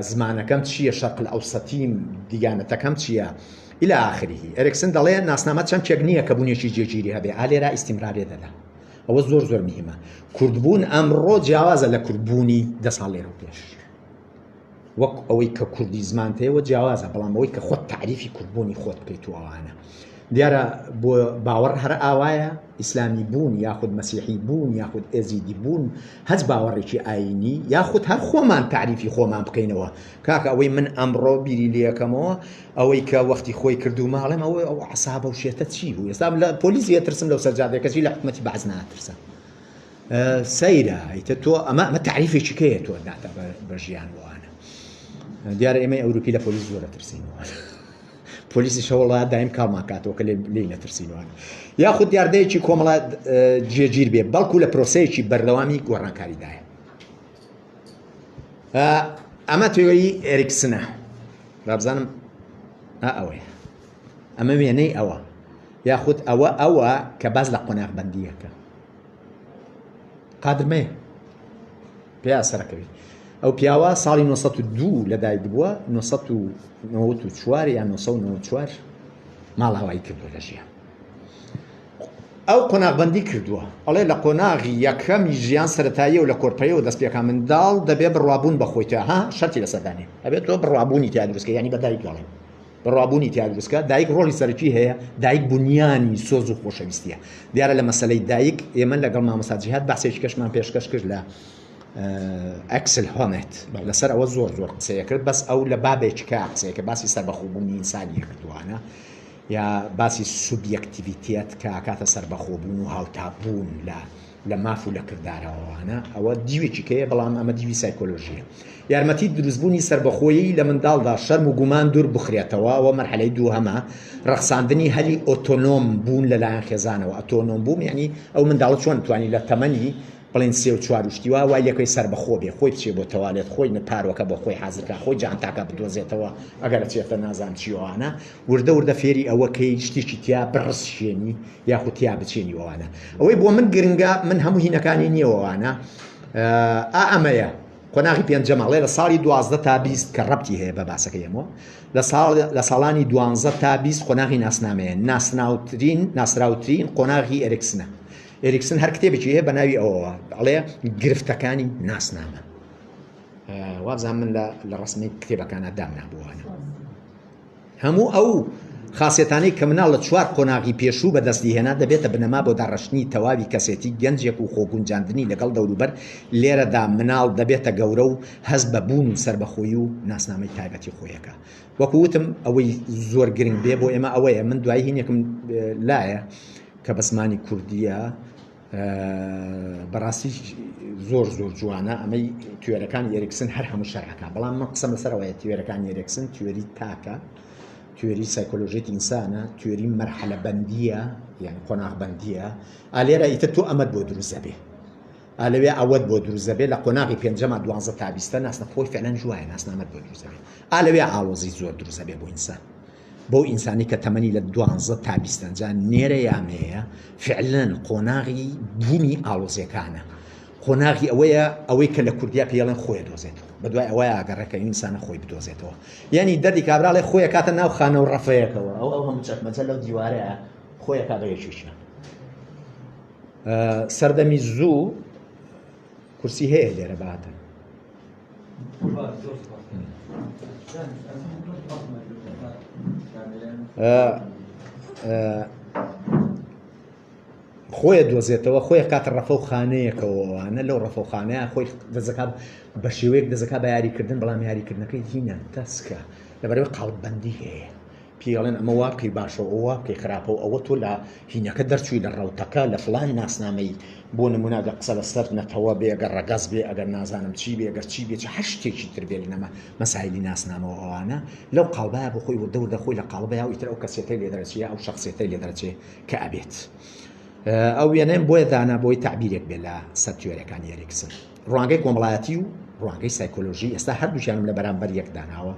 زمانەکەم چییە شەرقل ئەوسەتیم دیانەتەکەم چییە إلى آخره. ئەرێکسن دەڵێ ناسنامە چەند چێک نییە کە بوونیێکی جێگیری هەبێ ئالێرا ئیستیمرارێ دەدا ئەوە زۆر زۆر میهمە. کوردبوون ئەمڕۆ جیاوازە لە کوردبوونی 10 ساڵ لێرە پێش وەک ئەوەی کە کوردی زمانتەیەوە جیاوازە بەڵام ئەوەی کە خۆت تعریفی کوردبوونی خۆت بکەیت و ئەوانە دیارە بۆ باوەڕ هەر ئاوایە ئیسلامی بوون یاخود مەسیحی بوون یاخود ئێزیدی بوون هەچ باوەڕێکی ئاینی یاخود هەر خۆمان تعریفی خۆمان بکەینەوە کاکە ئەوەی من ئەمڕۆ بیری لەکەمەوە ئەوەی کە وەختی خۆی کردو ماڵێم ئەو عسابە و شێتە چی بوو ئێستا لە پۆلیسی ئەترسم لەو سەرجادێک کەسی لە حکومەتی بەعز ناترسە سەیرە ئیتە تۆ ئەمە تعریفێکی کەیە تۆ داتە بە ژیان وانە دیارە ئێمە ئەوروپی لە پۆلیس زۆرە ترسینەوە پۆلیسی شەوڵات دایم کاڵمان کاتەوە کە لێی نەترسینەوەن یاخود دیاردەیەکی کۆمەڵات جێگیر بێ بەڵکو لە پرۆسەیەکی بەردەوامی گۆڕانکاریدایە. ئەمە تێوەری ئێریکسنە بابزانم ئەوەیە ئەمە وێنەی ئەوە یاخود ئەوە کە باز لە قۆناغبەندیەکە قادرمەیە پێیا سەرەکەوی ئەو پیاوە ساڵی 1992 لەدایک بووە 1994 یان 1994 ماڵاوایی کردووە لە ژیان ئەو قۆناغبەندی کردووە ئەڵێ لە قۆناغی یەکەمی ژیان سەرەتاییە و لە کۆرپەیە و دەستپێکان منداڵ دەبێ بڕوابوون بەخۆیتە ها شەرتی لەسەردانێ ئەبێت تۆ بڕوابوونی تیا دروستکە ینی بە دایک گەڵێ بڕوابوونی تیا دروستکە دایک ڕۆڵی سەرکی هەیە دایک بنیانی سۆز و خۆشەویستیە دیارە لە مەسەلەی دایک ئێمە لەگەڵ مامۆستا جیهاد بەحسێکی کەشمان پێشکەش کرد لە ئەکسل هۆنێت لەسەر ئەوە زۆر زۆر قسەیە کرد بەس ئەو لە بابێکی کا قسەیەکە باسی سەربەخۆبوونی ئینسانی کردوانە یا باسی سوبیەکتیڤیتێت کە کاتە سەربەخۆبوون و هاوتابوون لە ماف و لە کردارەوەوانە ئەوە دیوێکی کەیە بەڵام ئەمە دیوی سایکۆلۆژیە یارمەتی دروستبوونی سەربەخۆیی لە منداڵدا شەرم و گومان دوور بخرێتەوە ئەوە مەرحەلەی دوو هەمە ڕەخساندنی هەلی ئۆتۆنۆم بوون لەلایەن خێزانەوە ئۆتۆنۆم بووم یعنی ئەو منداڵە چۆن توانی لە تەمەنی بڵێن 34 وشتیوا وای لەکەی سەربەخۆ بێ خۆی بچێ بۆ تەوالێت خۆی نەپارۆکە بۆ خۆی حازرکە خۆی جانتاکە بدۆزێتەوە ئەگەر چێتە نازان چیوانە وردە وردە فێری ئەوەکەی شتێکی تیا بڕسشێنی یاخود تیا بچێنی ئەوانە ئەوەی بۆ من گرنگە من هەموو هینەکانی نییەوەوانە ئەمەیە قۆناغی پێنجەماڵێ لە ساڵی 12 تا 20 کە ڕەبتی هەیە بە باسەکە ئێمە لە ساڵانی 12 تا 20 قۆناغی ناسنامەیە ناسراوترین قۆناغی ئێریکسنە ئێریکسن هەر کتێبێکی هەیە بە ناوی ئەوەوە ئەڵێ گرفتەکانی ناسنامە وابزان من لە ڕسمی کتێبەکانە دامنابووانە هەموو ئەو خاصیەتانەی کە مناڵ لە 4 قۆناغی پێشوو بەدەستی هێنا دەبێتە بنەما بۆ داڕشتنی تەواوی کەسێتی گەنجێک و خۆگونجاندنی لەگەڵ دەوروبەر لێرەدا مناڵ دەبێتە گەورە و هەز بە بوون و سەربەخۆیی و ناسنامەی تایبەتی خۆیەکە وەکووتم ئەوەی زۆر گرنگ بێ بۆ ئێمە ئەوەیە من دوایی هینێکم لایە کە بە زمانی کوردیە بەڕاستی زۆر زۆر جوانە ئەمەی توێرەکانی ئێریکسن هەر هەموو شەرعەکە بەڵام من قسەم لەسەرەوەیە توێرەکانی ئێریکسن توێری تاکە توێری سایکۆلۆژیەتی ئینسانە توێری مەرحەلە بەندیە یعنی قۆناغبەندیە ئالێرە ئیتر تۆ ئەمەت بۆ دروست دەبێ ئالەوێ ئەوەت بۆ دروست دەبێ لە قۆناغی پێنجەمە 12 تا 20 ناسنە خۆی فعلەن جوایە ناسنامەت بۆ دروست دەبێ ئالەوێ ئاڵۆزی زۆر دروست دەبێ بۆ ئینسان بۆ ئینسانی کە تەمەنی لە 12 تا 20 جا نێرە یامەیە فعلەن قۆناغی بوونی ئاڵۆزیەکانە قۆناغی ئەوەیە ئەوەی کە لە کوردیا پێڵێن خۆی دۆزێتەوە بەدوای ئەوەیە ئاگەڕەکە ئینسانە خۆی بدۆزێتەوە یعنی دەردی کابراڵێ خۆیە کاتە ناو خانە و ڕەفەیەکەوە ئەو هەموو چەکمەجە لەو دیوارەیە خۆیە کابەیەکیشە سەردەمی زوو کورسی هەیە لێرە باتە خۆیە دۆزێتەوە خۆیە کاتە ڕەفە و خانەیەکەوەوانە لەو ڕەفە و خانەیە خۆی دەزەکە بە شێوەیەک دەزەکە بە یاریکردن بەڵام یاریکردنەکەی هینە تەسکە لەبەرەوەی قاڵبەندی هەیە پیاڵێن ئەمە وا بکەی باشە ئەوە بکەی خراپە و ئەوە تۆ لە هینەکە دەرچووی لە ڕەوتەکە لە فڵان ناسنامەی بۆ نمونە ئەگەر قسە لەسەر نەتەوە بێ ئەگەر ڕەگەز بێ ئەگەر نازانم چی بێ ئەگەر چی بێ هەر شتێکی تر بێ لەمە مەسایلی ناسنامەوە ئەوانە لەو قاڵبایە بۆ خۆی وردە وردە خۆی لە قاڵبەیە و ئیتر ئەو کەسێتەی لێ دەرەچێ ئەو شەخسێتەی لێ دەرەچێ کە ئەبێت ئەو وێنەیەم بۆیە دانا بۆی تعبیرێک بێ لە سەر توێرەکانی ئێریکسن ڕوانگەی کۆمەڵایەتی و ڕوانگەی سایکۆلۆژی ئێستا هەردووشیانم لە بەرامبەر یەک داناوە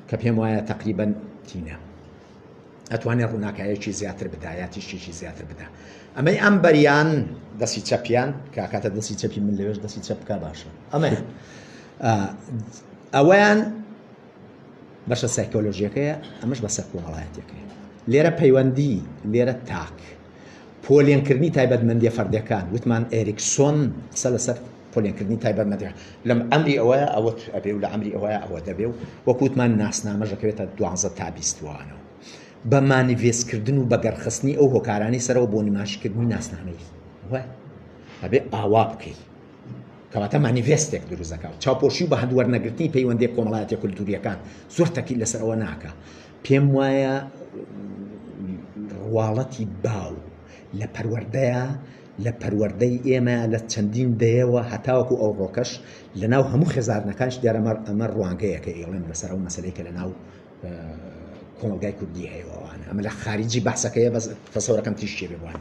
کە پێم وایە تقریبەن تینە ئەتوانێت ڕووناکایەکی زیاتر بدا یا تیشتێکی زیاتر بدا. ئەمەی ئەم بەریان دەستی چەپیان کە کاتە دەستی چەپی من لەوێش دەستی چەپ بکە باشە ئەمە ئەوەیان بەشە سایکۆلۆژیەکەیە ئەمەش بەسەر کۆمەڵایەتەکەی لێرە پەیوەندی لێرە تاک پۆلێنکردنی تایبەتمەندیە فەردەکان وتمان ئێریکسۆن قسە لەسەر پۆلێنکردنی تایبەتمەندی لەم ئەمری ئەوەیە ئەوە ئەبێ و لە ئەمری ئەوەیە ئەوە دەبێ و وەکوتمان ناسنامەژ دەکەوێتە 12 تا 20وانەوە بە مانیڤێستکردن و بەگەڕخستنی ئەو هۆکارانی سەرەوە بۆ نمایشکردنی ناسنامەی وای ئەبێ ئاوا بکەیت کەواتە مانیڤێستێک دروست دەکات چاوپۆشی و بە هەندوەرنەگرتنی پەیوەندی کۆمەڵایەتی کولتوریەکان زۆر تەکیل لەسەر ئەوە ناکە پێم وایە ڕواڵەتی باو لە پەروەردەیە لە پەروەردەی ئێمە لە چەندین دەیەوە هەتاوەکو ئەو ڕۆکەش لە ناو هەموو خێزارنەکانش دیارە ئەمە ڕوانگەیەکە ئێڵێن لەسەر ئەو مەسەلەی کە لە ناو کۆمەلگای کوردی هەیەوانە ئەمە لە خارجی بەحسەکەیە بەس تەسەورەکەم تیشتێ بێوان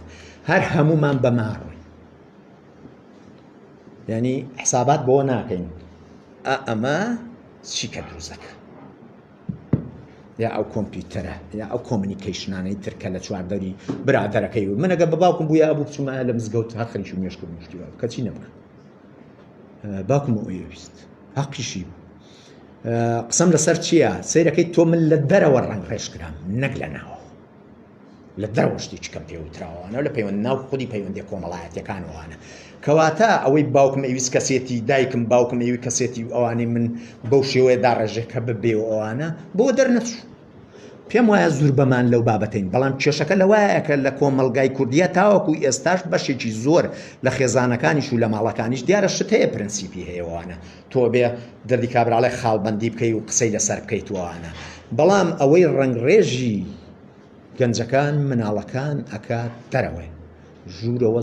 هەر هەمومان بەماڕۆی یعنی حسابات بۆ ناکەین ئەمە چی کە دروستەکە یا ئەو کۆمپیوتەرە یا ئەو کۆمنیکیشنانەی ترکە لە چواردەری برادەرەکەی و من ئەگە بە باوکم بووە بوو بچمە لە مزگەوت هەر خەریکی و مێشک و مشتی کەچی نەبوو باوکم ئەوەویست حەقیشی بوو قسەم لەسەر چییە سەیرەکەی تۆ من لە دەرەوە ڕەنگڕێژ کرام نەک لە ناوە لە دەرەوە شتێکی کەم پێوتراوانە لە پەیوەند ناو خودی پەیوەندی کۆمەڵایەتیەکانەوەوانە کەواتە ئەوەی باوکم ئەویست کەسێتی دایکم باوکم ئەوی کەسێتی ئەوانەی من بەو شێوەیە داڕێژێکە ببێ و ئەوانە بۆ دەرنەچوو پێم وایە زۆر بەمان لەو بابەتین بەڵام کێشەکە لەوایەکە لە کۆمەلگای کوردیە تاوەکو ئێستاش بەشێکی زۆر لە خێزانەکانیش و لە ماڵەکانیش دیارە شت هەیە پرەنسیپی هەیەوانە تۆ بێ دەردی کابراڵێ خاڵبەندی بکەی و قسەی لەسەر بکەیتوانە بەڵام ئەوەی ڕنگڕێژی گەنجەکان مناڵەکان ئەکات دەرەوەی ژوورەوە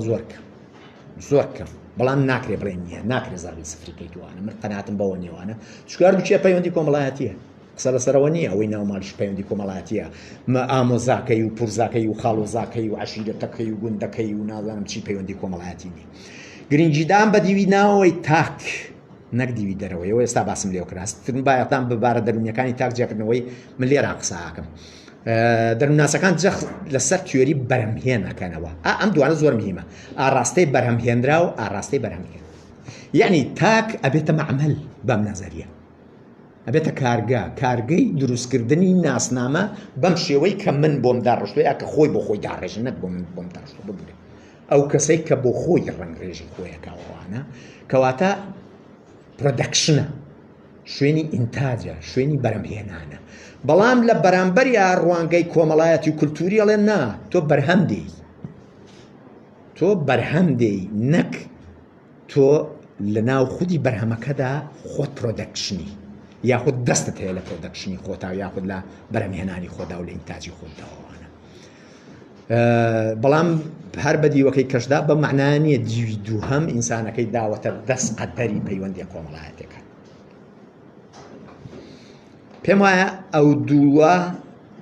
زۆر کەم بەڵام ناکرێ بڵێ نییە ناکرێ زەڕی سفریکەیتوانە من قەناتم بەوە نێوانە چکار بچێ پەیوەندی کۆمەڵایەتیە قسە لەسەرەوە نییە ئەوەی ناوماڵیش پەیوەندی کۆمەڵایەتیە ئامۆزاکەی و پورزاکەی و خاڵۆزاکەی و عەشیرەتەکەی و گوندەکەی و نازانم چی پەیوەندی کۆمەڵایەتی نی گرنگیدان بە دیوی ناوەوەی تاک نەک دیوی دەرەوەی ئێستا باسم لێو کراستترن بایەتان ببارە دەرونیەکانی تاک جێکردنەوەی من لێرا قساکەم دەروناسەکان جەخ لەسەر تیۆری بەرهەمهێنەکەنەوە ئەم دوانە زۆر مهمە ئاڕاستەی بەرهەمهێنرا و ئاڕاستەی بەرهەمهێن یعنی تاک ئەبێتە مەعمەل بەم نەزەریە ئەبێتە کارگەی دروستکردنی ناسنامە بەم شێوەی کە من بۆم داڕشتوی ئەکە خۆی بۆ خۆی داڕێژن نەک بۆ من بۆم داڕشتو ببورێ ئەو کەسەی کە بۆ خۆی ڕەنگڕێژی خۆیەکەوانە کەواتە پرۆدەکشنە شوێنی ئینتاجە شوێنی بەرهەمهێنانە بەڵام لە بەرامبەری ڕوانگەی کۆمەڵایەتی و کولتوری ئەڵێن نا تۆ بەرهەم دێی نەک تۆ لە ناو خودی بەرهەمەکەدا خۆت پرۆدەکشنی یاخود دەستت هەیە لە پرۆدەکشنی خۆتا یاخود لە بەرهەمهێنانی خۆدا و لە ئینتاجی خۆتاوانە بەڵام هەر بەدیوەکەی کەشدا بە معنای نییە دیوی دووهەم ئینسانەکەی داوەتە دەست قەدەری پەیوەندی کۆمەڵایەتەکە پێم وایە ئەو دووە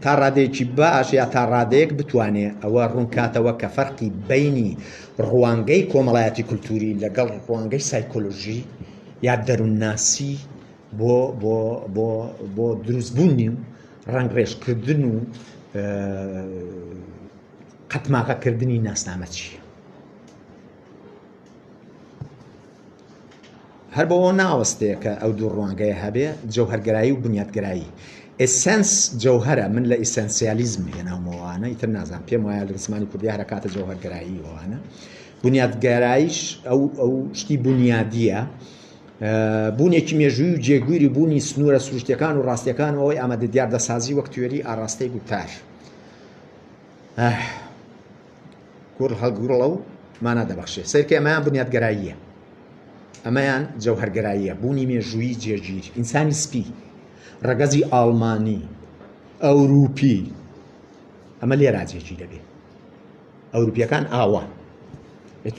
تا ڕادەیەکی باش یا تا ڕادەیەک بتوانێت ئەوە ڕوونکاتەوە کە فەرقی بینی ڕوانگەی کۆمەڵایەتی کولتوری لەگەڵ ڕوانگەی سایکۆلۆژی یا دەروونناسی بۆ دروستبوونی و ڕەنگڕێژکردن و قەتماغەکردنی ناسنامە چییە هەر بەوە ناوەستەیە کە ئەو دوو ڕوانگەیە هەبێ جەوهەرگەرایی و بنیادگەرایی ئسەنس جەوهەرە من لە ئیسەنسیالیزم هێناومەوانە ئیتر نازان پێم وایە لە زمانی کوردی هەرکاتە جەوهەرگەرایی ئەوانە بنیادگەراییش ئەو شتی بنیادیە بوونێکی مێژووی و جێگویری بوونی سنوورە سروشتیەکان و ڕاستیەکان ئەوەی ئامادە دیاردەسازی وەک توێری ئاڕاستەی گوتار کوڕ هەڵگوڕڵە و مانە دەبەخشێ سەرکە ئەمەیان بنیادگەراییە ئەمەیان جەوهەرگەراییە بوونی مێژووی جێگیر ئینسانی سپی ڕەگەزی ئاڵمانی ئەوروپی ئەمە لێراجێکی دەبێت ئەوروپیەکان ئاوە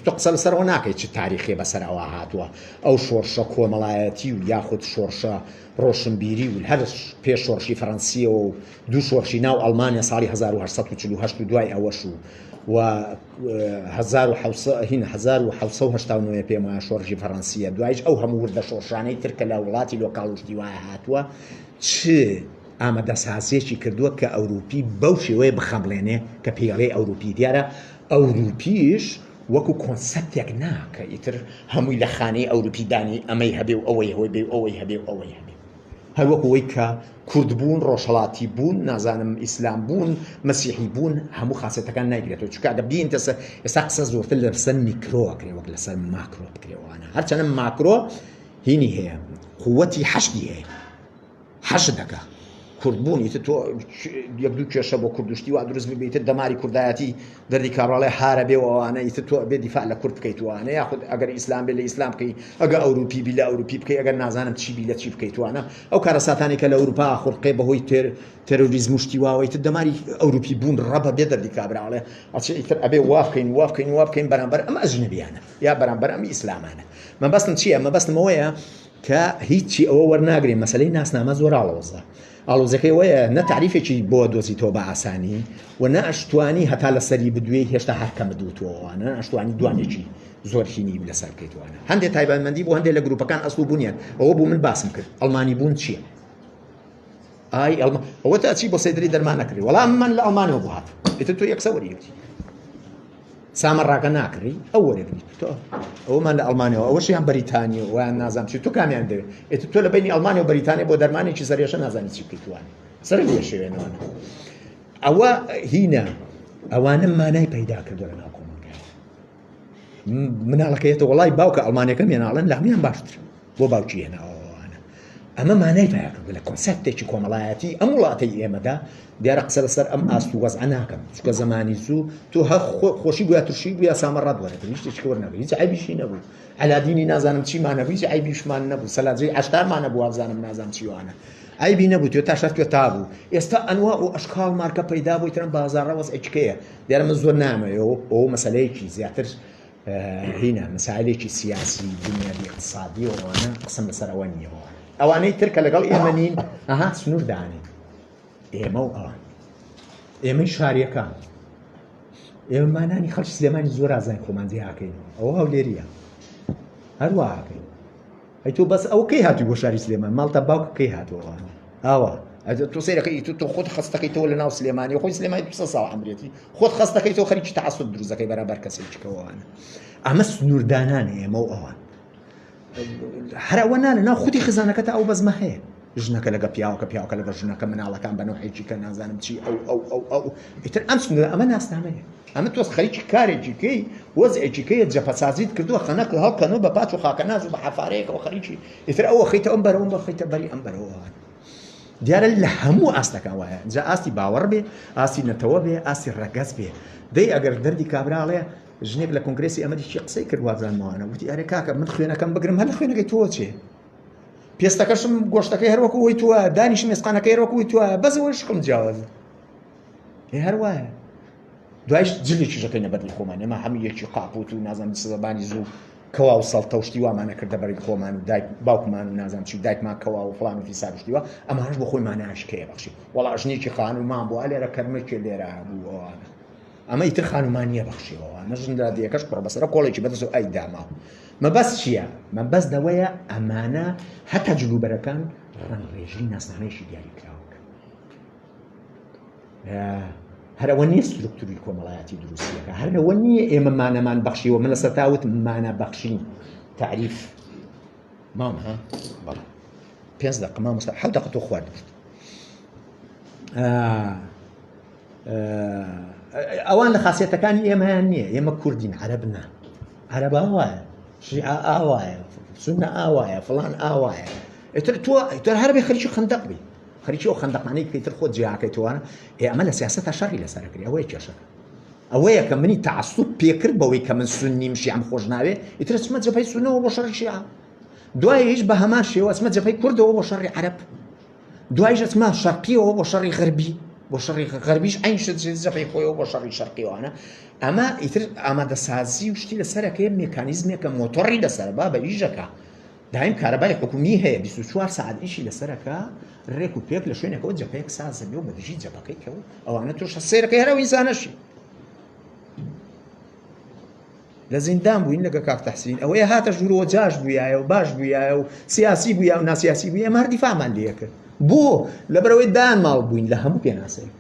تۆ قسە لەسەرەوە ناکەیت چ تاریخێ بەسەر ئەوە هاتووە ئەو شۆڕشە کۆمەڵایەتی و یاخود شۆڕشە ڕۆشنبیری و هەر پێش شۆڕشی فەڕەنسیەوە و دوو شۆڕشی ناو ئەڵمانیا ساڵی 1940 و دوای ئەوەش و 1970 پێم وایە شۆڕژی فەڕەنسیە دوایش ئەو هەموو وردە شۆڕشانەی ترکە لە وڵاتی لۆکاڵ وشتی وایە هاتووە چ ئامادەسازیێکی کردووە کە ئەوروپی بەو شێوەیە بخەمڵێنێ کە پێڵێ ئەوروپی دیارە ئەوروپیش وەکو کۆنسەپتێک ناکە ئیتر هەمووی لە خانەی ئەوروپی دانی ئەمەی هەبێ و ئەوەی هەوەی بێ ئەوەی هەبێ و ئەوەی هەبێ هەروەکوەوەی کە کورد بوون ڕۆژهەڵاتی بوون نازانم ئیسلام بوون مەسیحی بوون هەموو خاسەتەکان نایگرێتەوە چونکە ئەگە بین ئێستا قسە زۆرتر لەسەر میکرۆ ئەکرێ وەک لەسەر ماکرۆ بکرێوانە هەرچەنە ماکرۆ هینی هەیە قووەتی حەشتی هەیە حەشت دەکا کوردبوون ئیتر تۆ یەک دوو کێشە بۆ کوردشتی وا دروست ببیتر دەماری کوردایەتی دەردی کابراڵێ هارە بێ ئەوانە ئیتر تۆ بێ دیفاع لە کورد بکەیتوانە یاخود ئەگەر ئیسلام بێ لە ئیسلام بکەی ئەگە ئەوروپی بی لە ئەوروپی بکەی ئەگەر نازانم چی بی لە چی بکەیتوانە ئەو کارە ساتانی کە لە ئەوروپا خوڕقێ بەهۆی تێرۆریزم شتیواوە ئیتر دەماری ئەوروپی بوون ڕەبە بێ دەردی کابراڵێ ئەچێ ئیتر ئەبێ وا بکەین بەرامبەر ئەم ئەژنەبیانە یا بەرامبەر ئەم ئیسلامانە مەبەستم چییە مەبەستم ئەوەیە کە هیچی ئەوە وەرناگرێن مەسەلەی ناسنامە زۆر ئاڵۆزە ئاڵۆزەکەی وەیە نە تعریفێکی بۆ دۆزیتەوە بە ئاسانی و نە ئەشتوانی هەتا لە سەری بدوێ هێشتا هەرکەم بدوتەوەوانە ئەشتوانی دوانێکی زۆر هینی لەسەر بکەیتوانە هەندێک تایبەتمەندی بۆ هەندێک لە گروپەکان ئەسڵ بوونیان ئەوە بوو من باسم کرد ئەڵمانی بوون چییە ئەوە تا چی بۆ سەیدری دەرمان نەکردی وەڵام من لە ئەڵمانیەوە بوو هات ئیتر تۆ یەکسە وەریوتی سامەڕاکە ناکڕی ئەو وەرەگریت تۆ ئەومان لە ئەڵمانیەوە ئەوەشیان بەریتانیا ویان نازانم چی تۆ کامیان دەوێت ئێتر تۆ لە بینی ئەڵمانیا و بەریتانیا بۆ دەرمانێکی سەرێشە نازانی چی بکەیتوانێ سەر لێ شێوێنەوەنە ئەوە هینە ئەوانە مانای پەیدا کردووە لە ناو کۆمەلگای مناڵەکەیەتە وەڵای باوکە ئەڵمانیەکەم هێناڵێن لە هەمویان باشتر بۆ باوکی هێناوەوانە ئەمە مانای پەیدا کردووە لە کۆنسەپتێکی کۆمەڵایەتی ئەم وڵاتەی ئێمەدا دیارە قسە لەسەر ئەم ئاست و وەزع ناکەم چکە زمانی زوو تۆ هە خۆشی بووە تووشی بووە سامەڕات وەرەگری هیچ شتێکی وەرنەگری هیچ عیبیشی نەبوو علادینی نازانم چیمان نەبوو هیچ عیبیشمان نەبوو سەلاجەی عەشتارمان نەبوو وابزانم نازانم چیوانە عیبی نەبوو تۆ تا شەرتوێ تا بوو ئێستا ئەنوا و ئەشکاڵ مارکە پەیدا بووی ترم بازاڕە وەزعێکەیە دیارە من زۆر نامەوێەوە ئەو مەسەلەیەکی زیاتر هینە مەسائلێکی سیاسی بنیادی اقتصادی ئەوانە قسم لەسەر ئەوە نییەوە ئەوانەی تر کە لەگەڵ ئێمە نین ئەها سنوور دانین ئێمە و ئەوان ئێمەی شاریەکان ئێمە مانانی خەڵکی سلێمانی زۆر ئازای خۆماندی هاکەین ئەوە هەولێریە هەروە هاکەین ئەی تۆ بەس ئەو کەی هاتووی بۆ شاری سلێمان ماڵتە باوکە کەی هاتووەوانە ئاوا تۆ سیرەکەی تۆ خۆت خەستەکەیتەوە لە ناو سلێمانی خۆی سلێمانی 200 ساڵ عەمرێتی خۆت خەستەکەیتەوە خەریکی تەعەسوب دروستەکەی بەرامبەر کەسێکەوەوانە ئەمە سنووردانانە ئێمە و ئەوان هەر ئەوە نانە ناو خودی خزانەکەتە ئەو بەزمە هەیە ژنەکە لەگە پیاوەکە پیاوەکە لەگە ژنەکە مناڵەکان بە نەوعێکی کە نازانم چی ئەو ئیتر ئەم سنوورە ئەمە ناسنامەیە ئەمە تۆ خەریکی کارێکی کەی وەزعێکی کەیە جەپەسازیت کردووە خەنەک هەڵکەنەوە بە پاچ و خاکەناز و بە حەفارەیەکەوە خەریکی ئیتر ئەوە خەیتە ئەم بەرەوە بە خەیتە بەری ئەم بەرەوە دیارە لە هەموو ئاستەکان وایە جا ئاستی باوەڕ بێ ئاستی نەتەوە بێ ئاستی ڕەگەز بێ دەی ئەگەر دەردی کابراڵێ ژنێک لە کۆنگرێسی ئەمریکی قسەی کرد وابزانمەوانە وتی ئەرێ کاکە من خوێنەکەم بگرم هەر لە خوێنەکەی تۆ چێ پێستەکەشم گۆشتەکەی هەروەکو وەی تووە دانیشم ێسقانەکەی هەروەکو وەی تووە بەزەوەی شقم جیاوازە هەروایە دوایش جلێکی ژەکەی نەبەری خۆمان ئێمە هەموو یەکی قاپوت و نازانم سەبانی زوو کەوا و سەڵتە و شتی وامانە کردە بەری خۆمان و دایک باوکمان و نازانم چی دایکمان کەوا و فڵان و فیسار شتیوە ئەمانش بۆ خۆی مانایشکەیە بەخشی وەڵا ژنێکی خانومان بووە لێرە کەرمێکی لێرە بوو ئەوانە ئەمە ئیتر خانومانیە بەخشیەوە نەژندا دیەکەش پڕ بەسەرە کۆڵێکی بەدەست و ئەی داماوە مەبەست چییە؟ مەبەست دەوەیە ئەمانە هەتا جلوبەرەکان ڕەنڕێژی ناسنامەیەکی دیاری کراوەکە هەرەوە نییە ستروکتوری کۆمەڵایەتی دروستیەکە هەرەوە نییە ئێمە مانەمان بەخشیوە من لەسەر تاوت مانە بەخشین تعریف مام ها بەڵێ 5 دقیقە مام 7 دقیقە تۆ خوارد ئەوان لە خاسیەتەکانی ئێمەیان نییە ئێمە کوردین عەرەبنا عەرەب ئاوایە شیعە ئاوایە سونە ئاوایە فڵان ئاوایە ئیتر تۆ هەر بێ خەریکی خەندەق بی خەریکی ئەو خەندەقانەی کەیتر خۆت جیاکەیتوانە ئەمە لە سیاسەتە شەڕی لەسەرەکری ئەوەیە کێشەکە ئەوەیە کە منی تەعەسسوب پێکرد بەوەی کە من سوننیم شیعەم خۆش ناوێ ئیتر چمە جەبهەی سونەوە بۆ شەڕی شیعە دوای هیچ بە هەمان شێوە ئەچمە جەبهەی کوردەوە بۆ شەڕی عەرەب دوایش ئەچمە شەرقیەوە بۆ شەڕی غەربی بۆ شەڕی غەربیش ئەین شت جەبهەی خۆیەوە بۆ شەڕی شەرقیەوانە ئەمە ئیتر ئامادەسازی و شتی لەسەرەکەی مێکانیزمێکە مۆتۆڕی لەسەر با بە ئیژەکە دایم کارەبای حکومی هەیە 24 ساعت ئیشی لەسەرەکە ڕێک و پێک لە شوێنێکەوە جەبهەیەک سازە بێ و بەدژی جەبهەکەیکەوە ئەوانە تووشە سێرەکەی هەرەوە ئینسانەشی لە زیندان بووین لەگە کاک تەحسین ئەوەیە هاتە ژوورەوە جاش بوویایە و باش بوویایە و سیاسی بوویە و ناسیاسی بوویە ئێمە هەر دیفاعمان لێ کرد بۆ لەبەرەوەی دان ماڵ بووین لە هەموو پێناسەیە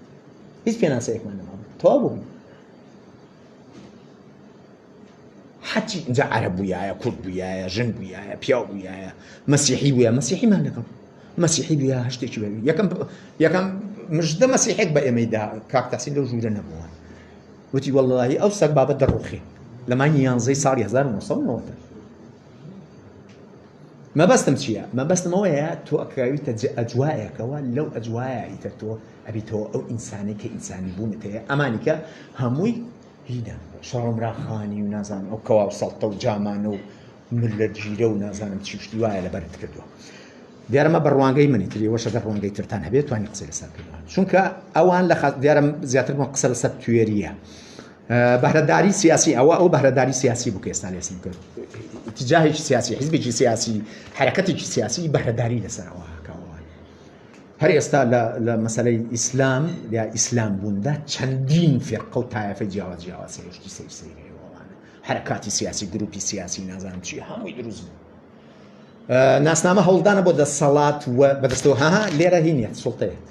هیچ پێناسەیەکمان نەماڵ تەوا بووین حەچی اینجا عەرەب بوویایە کورد بوویایە ژن بوویایە پیاو بوویایە مەسیحی بوویە مەسیحیمان لەگەڵ مەسیحی بوویە هەشتێکی بەوی یەکەم مژدە مەسیحێک بە ئێمەیدا کاک تاسین لەو ژوورە نەبووە وتی وەڵڵاهی ئەو سەگ بابەت دەڕوخێ لە مانگی 11 ساڵی 1990 مەبەستم چییە؟ مەبەستم ئەوەیە تۆ ئەکراویتە ئەجوایەکەوە لەو ئەجوایە ئیتر تۆ ئەبیتەوە ئەو ئینسانی کە ئینسانی بوونت هەیە ئەمانی کە هەمووی هیدا شەڕۆمراخانی و نازانم ئەو کەوا و سەڵتە و جامانە و ملت ژیرە و نازانم چی شتی وایە لەبەرت کردووە دیارەمە بە ڕوانگەی منی تریوەشە دە ڕوانگەی ترتان هەبێت توانی قسەی لەسەر کردوان چونکە ئەوان لە دیارم زیاترمان قسە لەسەر توێریە بەهرەداری سیاسی ئەو بەهرەداری سیاسی بوو کە ئێستا لێسم کرد اتجاهێکی سیاسی حیزبێکی سیاسی حرەکەتێکی سیاسی بەهرەداری لەسەرەوە هاکاوان هەر ئێستا لە مەسەلەی ئیسلام یا ئیسلام بووندا چەندین فێرقە و تایەفەی جیاواز هێشتی سەیرەوەوانە حرەکاتی سیاسی گروپی سیاسی نازانم چی هەمووی دروست بوو ناسنامە هەوڵدانە بۆ دەسەڵات بەدەستەوە ها لێرە هینێت سوڵتەیەت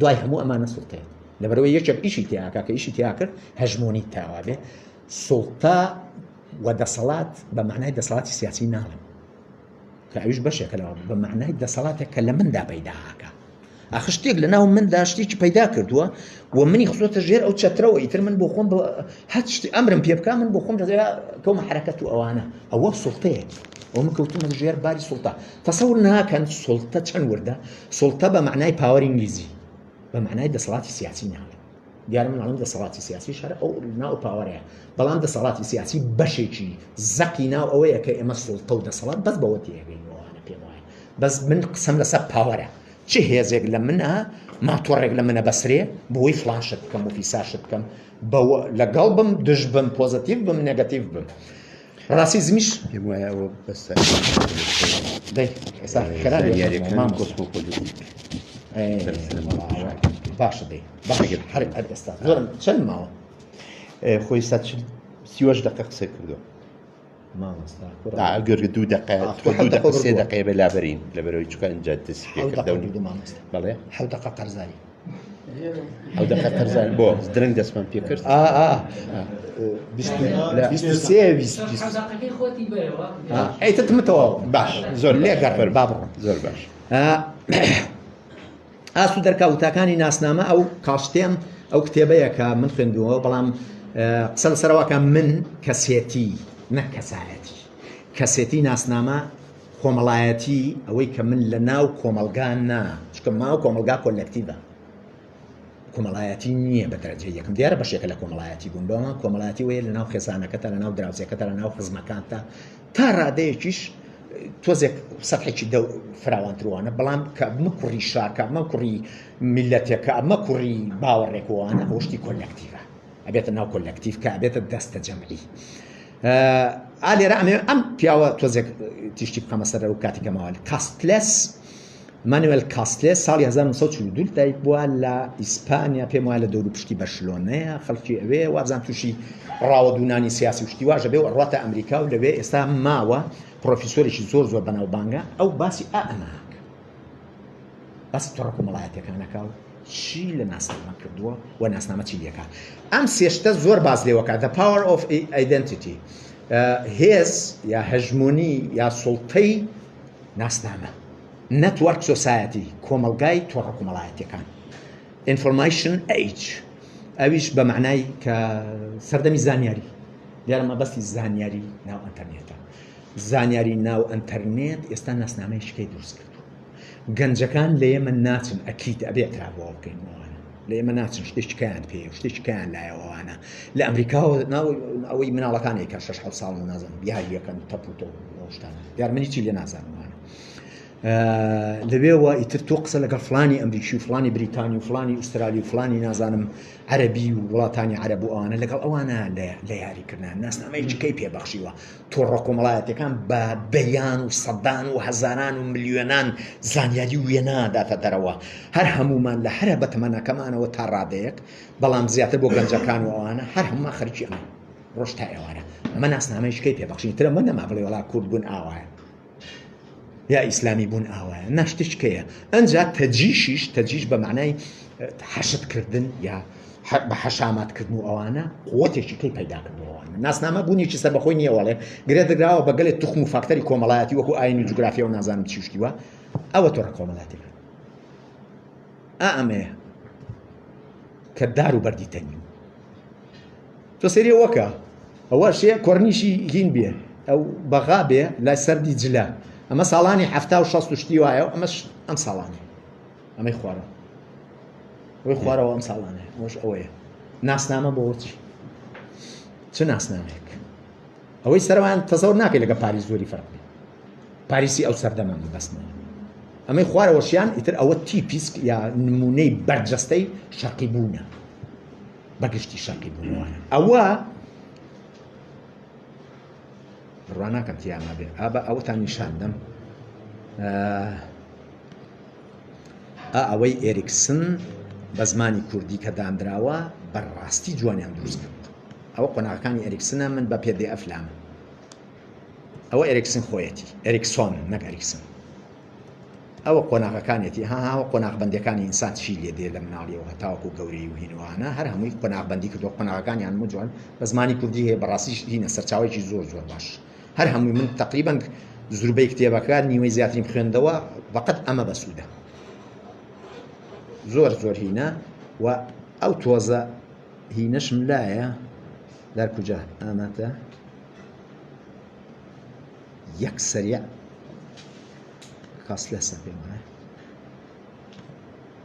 دوای هەموو ئەمانە سوڵتەیەت لەبەرەوەی یەکێک ئیشی تیاکە کە ئیشی تیا کرد هەژمۆنی تاوا بێ سوڵتە و دەسەڵات بە معنای دەسەڵاتی سیاسی ناڵم کە ئەویش بەشێکەوە بە معنای دەسەڵاتێک کە لە مندا پەیداکە ئاخر شتێک لە ناو مندا شتێکی پەیدا کردووە و منی خزۆتە ژێر ئەو چەترەوە ئیتر من بۆ خۆم هەت شتی ئەمرم پێ بکە من بۆ خۆم کەومە حرەکەت و ئەوانە ئەوە سوڵتەیە ئەو من کەوتمە ژێر باری سوڵتە تەسەور ناکەن سوڵتە چەند وردە سوڵتە بە معنای پاوەری ئینگلیزی بە معنای دەسەڵاتی سیاسی ناڵێ دیارە من ئەڵم دەسەڵاتی سیاسی شارە ئەو ناو پاوەڕەیە بەڵام دەسەڵاتی سیاسی بەشێکی زەقی ناو ئەوەیە کە ئێمە سوڵتە و دەسەڵات بەس بەوە تێگەینەوەوانە پێم وایە بەس من قسەم لەسەر پاوەرە چه هێزێک لە منە ماتۆڕێک لە منە بەسرێ بۆی فلاشت بکەم و فیساشت بکەم لەگەڵ بم دژ بم پۆزتیڤ بم نێگەتیڤ بم ڕاسیزمیش پێم وایە ئەوە بەسە خێرایەکەمان کۆسمۆپۆلیتیک باشە دەی باشگەر هەر ئەستا زۆرم چەند ماوە خۆی سا 30 دقیقە قسە کردو گەر 2 دقیقە 3 دقیقە بەلابەرین لەبەرەوەی چکە ئەنجا دەستی پێکردەوە بەڵێ 7 دقیقە قەرزایی 7 دقیقە قەرزان بۆ درەنگ دەستمان پێ کرد ئەیتتمتەوە باش زۆر لێگەڕ با بڕۆم زۆر باش ئاسو دەرکەوتەکانی ناسنامە ئەو کاشتێم ئەو کتێبەیە کە من خوێندووە بەڵام قسە لەسەرەوەکە من کەسێتی نەک کەسێتی ناسنامە کۆمەڵایەتی ئەوەی کە من لە ناو کۆمەلگان نا چکە ماو کۆمەلگا کۆلەکتیڤە کۆمەڵایەتی نییە بە دەرەجەی یەکەم دیارە بەشێکە لە کۆمەڵایەتی بوون بەڵام کۆمەڵایەتی وەیە لە ناو خێزانەکەتە لە ناو دراوسێکەتە لە ناو خزمەکانتە تا ڕادەیەکیش تۆزێک سەحێکی فراوانتروانە بەڵام کە ئەمە کوڕی شارکە ئەمە کوڕی میلەتێکە ئەمە کوڕی باوەڕێکوانە ئەو شتی کۆلەکتیڤە ئەبێتە ناو کۆلەکتیڤ کە ئەبێتە دەستە جەمعی ئالێرە ئەم پیاوە تۆزێک تیشتی بخەمە سەر و کاتێکە ماوەلی کاستلس مانوێل کاستلس ساڵی 1942 دایک بووە لە ئیسپانیا پێم وایە لە دەور پشتی بەرشلۆنەیە خەڵکی ئەوێ وابزان تووشی ڕاوەدوونانی سیاسی وشتی واژە بێ و ڕاتە ئەمریکا و لەوێ ئێستا ماوە پرۆفیسۆرێکی زۆر بەناوبانگە ئەو باسی ئەماک باسی تۆڕە کۆمەڵایەتەکانەکە و چی لە ناسنامە کردووە و ناسنامە چی یەکە ئەم سێشتە زۆر باز لێوەکە the power of identity هێز یا هەژمۆنی یا سوڵتەی ناسنامە network society کۆمەلگای تۆڕە کۆمەڵایەتەکان information age ئەویش بە معنای کە سەردەمی زانیاری دیارە مەبەستی زانیاری ناو ئەنتەرنێتە زانیاری ناو ئەنتەرنێت ئێستا ناسنامەیەشکەی دروست کردو گەنجەکان لە ئێمە ناچن ئەکیت ئەبێترا بۆ بکەینەوەوانە لە ئێمە ناچن شتێکیان پێ شتێکیان لایەوەوانە لە ئەمریکاوە ئەوەی مناڵەکانی کە 6 ساڵ و نازانم بیاریەکەن تەپوتە شتانە دیارمەنی چی لێ نازانوانە لەوێەوە ئیتر تۆ قسە لەگەڵ فلانی ئەمریکی و فلانی بریتانی و فلانی ئوسترالی و فلانی نازانم عەرەبی و وڵاتانی عەرەب و ئەوانە لەگەڵ ئەوانە لە یاریکردن ناسنامەیەکەی پێبەخشیوە تۆڕە کۆمەڵایەتەکان بە بەیان و سەدان و هەزاران و ملیۆنان زانیاری وێناداتە دەرەوە هەر هەمومان لە هەرە بەتەمەنەکەمانەوە تا ڕادەیەک بەڵام زیاتر بۆ گەنجەکان و ئەوانە هەر هەمومان خەرجی ئەمە ڕۆژ تا ئێوارە ئەمە ناسنامەیەکەی پێبەخشین ترە من نەما بڵێ وڵا کورد بوون ئاوایە یا ئیسلامی بوون ئاوایە ناشتشکەیە ئەنجا تەجیش بە معنای حەشتکردن یا بە حەشاماتکردن و ئەوانە قووەتێکی کەی پەیداکردنەوەوانە ناسنامە بوونیی سەر بەخۆی نییەوەڵێ گرێ دەگراوە بەگەلێت توخم و فاکتەری کۆمەڵایەتی وەکو ئاینی جوگرافیا و نازانم چیشتیوە ئەوە تۆڕە کۆمەڵاتی ئەمەیە کە دار و بەردی تەنیم تۆ سەری وەکە ئەوە شێ کۆرنیشی هین بێ ئەو بەغا بێ لای سەردی جلا ئەمە ساڵانی 60 شتی وایە ئەمەش ئەم ساڵانێ ئەمەی خوارە ئەوەی خوارەوە ئەم ساڵانێ ئەوش ئەوەیە ناسنامە بۆچی چ ناسنامێک ئەوەی سەروان تەسەور ناکەی لەگە پاریس زۆری فەرق بێ پاریسی ئەو سەردەمان بەسمە ئەمەی خوارەوەشیان ئیتر ئەوە تیپیسک یا نمونەی بەرجەستەی شەرقی بوونە بەگشتی شەرقی بوونەوەیە ئەوە ڕوا ناکەم تیامە بێ ئابە ئەوەتان نیشاندەم ئەوەی ئێریکسن بە زمانی کوردی کە دانراوە بەڕاستی جوانیان دروست کرد ئەوە قۆناغەکانی ئێریکسنە من بە PDF لامە ئەوە ئێریکسن خۆیەتی ئێریکسۆن نەک ئێریکسن ئەوە قۆناغەکانێتی هاوە قۆناغبەندەکانی ئینسان چی لێ دێ لە مناڵیەوە تاوەکو گەورەی و هینوانە هەر هەمووی قۆناغبەندی کردو قۆناغەکانیان جوان بە زمانی کوردی هەیە بەڕاستیش هینە سەرچاوێکی زۆر باش هەر هەمووی من تقریبا زوربەی کتێبەکان نیوەی زیاترین خوێندەوە فقط ئەمە بەسوودە زۆر هینە و ئەو تۆزە هینەشم لایە لار کوجا ئاماتە یەک سەریع کاسلەسە پێم وایە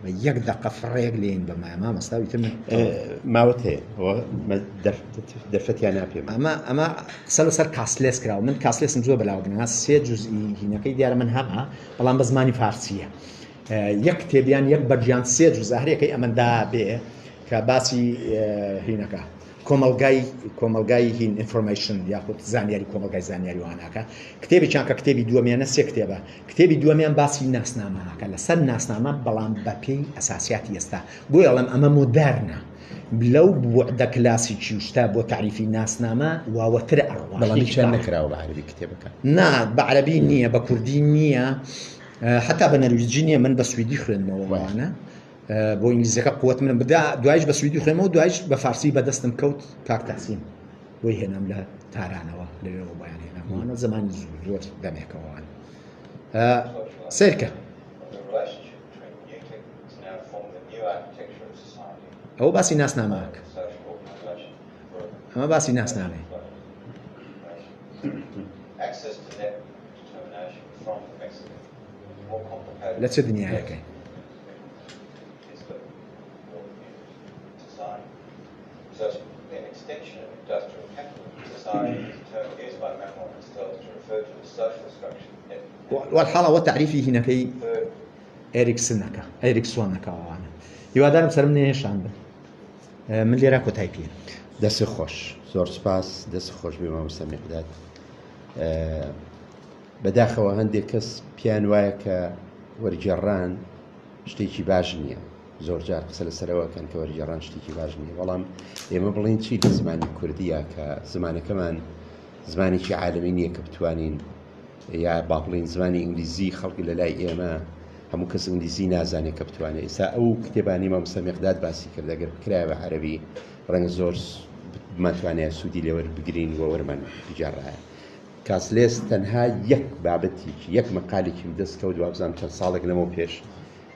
بە یەک دەقە فڕێک لێن بەمایە مامەستاوی تر ماوەت هەیە دەرفەتیان ناپێم ئەمە قسە لەسەر کاسلێس کراوە من کاسلێسم زۆر بەلاو بنەوە 3 جوزئی هینەکەی دیارە من هەمە بەڵام بە زمانی فارسیە یەک کتێبیان یەک بەرجیان 3 جوزە هەرێکەی ئەمەدا بێ کە باسی هینەکە کۆمەلگای هین ئینفۆرمیشن یاخود زانیاری کۆمەلگای زانیاری واناکە کتێبێکیان کە کتێبی دووەمیانە 3 کتێبە کتێبی دووەمیان باسی ناسنامەکە لەسەر ناسنامە بەڵام بە پێی ئەساسیاتی ئێستا بۆی ئەڵێم ئەمە مۆدەرنە لەو بوعدە کلاسیکی شتا بۆ تعریفی ناسنامە واوەتر ئەڕوا بەڵامیان نەکراوە بە عەربی کتێبەکە نا بە عەربی نییە بە کوردی نییە حتا بە نەرویجی نییە من بە سویدی خوێندمەوە وانە بۆ ئینگلیزیەکە قوت منم بدا دوایش بە سویدی خوێنمەوە دوایش بە فارسی بەدەستم کەوت کاکتاسیم بۆی هێنام لە تارانەوە لەوێەوە بەیان هێنامەوەوە زمانی زۆر دەمێکەوەوان سیرکە ئەوە باسی ناسنامەکە ئەمە باسی ناسنامێ لە چه دنیایەکەی والحاڵەوە تعریفی هینەکەی ئێریکسۆنەکەوانە هیوادارم سەرم نێشان بن من لێرە کۆتای پێ دەست خۆش زۆر سپاس دەست خۆش بێ مامۆستا میقداد بەداخەوە هەندێک کەس پیان وایە کە وەرگێڕان شتێکی باش نییە زۆر جار قسە لەسەرەوەکەن کە وەرگێڕان شتێکی باش نییە بەڵام ئێمە بڵین چی لە زمانی کوردیە کە زمانەکەمان زمانێکی عالەمی نییە کە بتوانین یا با بڵین زمانی ئینگلیزی خەڵکی لە لای ئێمە هەموو کەس ئینگلیزی نازانێت کە بتوانێت ئێستا ئەو کتێبانی مامۆستا میقداد باسی کرد ئەگەر بکرایە بە عەرەبی ڕەنگە زۆر بماتوانێت سوودی لێوە بگرین و وەرمان بجارڕایە کاسلێس تەنها یەک بابەتێکی یەک مەقالێکی دەست کەوت وابزانم چەند ساڵێک لەمەوە پێش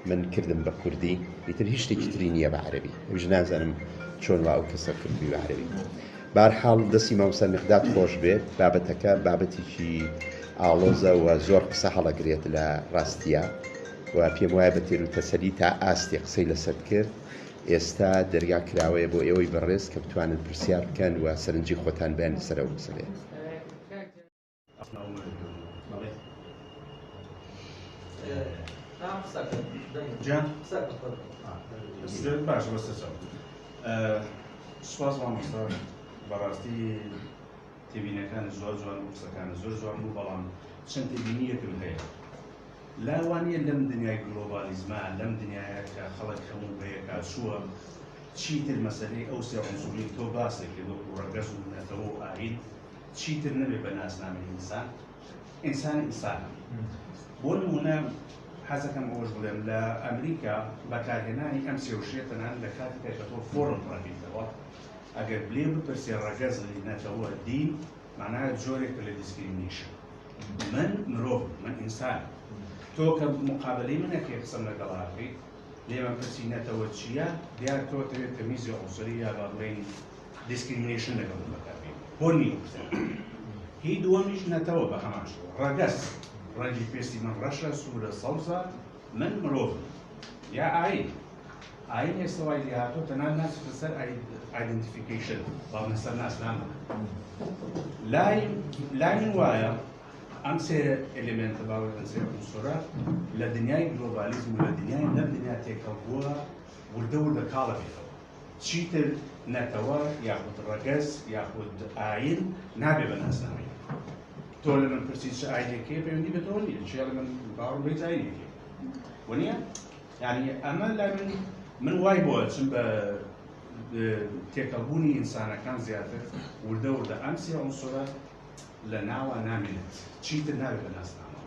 من کردم بە کوردی ئیتر هیچ شتێکی تری نییە بە عەرەبی ئەویش نازانم چۆن وا ئەو کەسە کردبی بە عەرەبی بەهەرحاڵ دەستی مامۆستا میقداد خۆش بێت بابەتەکە بابەتێکی ئاڵۆزە و زۆر قسە هەڵەگرێت لە ڕاستیە و پێم وایە بە تێر و تەسەلی تا ئاستی قسەی لەسەر کرد ئێستا دەرگا کراوەیە بۆ ئێوەی بەڕێز کە بتوانن پرسیار بکەن و سەرنجی خۆتان بیان لەسەر ئەو قسە بێت سوپاس مامۆستا بەڕاستی تێبینەکان زۆر جوان و قسەکان زۆر جوان بوو بەڵام چەند تێبینیەکم هەیە لاوانیە لەم دنیای گلۆبالیزمە لەم دنیاە کە خەڵک هەموو بەیەکا چووە چیتر مەسەلەی ئەو سێ عنسوری تۆ باسێک کردو ڕەگەز و نەتەوە و ئاید چیتر نەبێ بە ناسنامەی ئینسان ئینسان ئینسانە بۆ نمونە حەزەکەم ئەوەش بڵێم لە ئەمریکا بەکارهێنانی ئەم سێوشێ تەنان لە کاتێکە کە تۆ فۆرم ڕەبیتەوە ئەگەر بلێ بپرسێ ڕەگەز لێنێتەوە دین معناها جۆرێکە لە دیسکریمینیشن من مرۆڤ من ئینسان تۆ کە مقابلەی منەکێ قسەم لەگەڵاکەی لێمە پرسیینەتەوە چییە دیار تۆ دەوێت تەمیزی عوسری یا با بڵێن دیسکریمینیشن لەگەڵ بەکاربێت بۆ نیوە هی دووەمیش نەتەوە بە هەمان شێوە ڕەگەز ڕەنگی پێستی من ڕەشە سوورە سەوزە من مرۆڤ یا ئاین ئاین ئێستا وای لێ هاتۆ تەنان ناچێتە سەر ئایدنتیفیکیشن باڵنە سەر ناسنامە لای من وایە ئەم سێ ئێلێمنتە باوەی ئەم سێ عنسوورە لە دنیای گلۆبالیزم و لە دنیای لەم دنیا تێکەڵبووە وردە وردە کاڵە بێتەوە چیتر نەتەوە یاخود ڕەگەز یاخود ئاین نابێ بە ناسنامەی تۆ لە من پرسی چه ئاینێکێ پەیوەندی بێتەوە نییە چێ لە من باوەڕ بێت ئاینێکێ وەنیە یعنی ئەمە لای من وای بۆ چم بە تێکەڵبوونی ئینسانەکان زیاتر وردە وردە ئەم سێ عنسوورە لە ناوە نامێنێت چیتر نابێت بە ناسنامە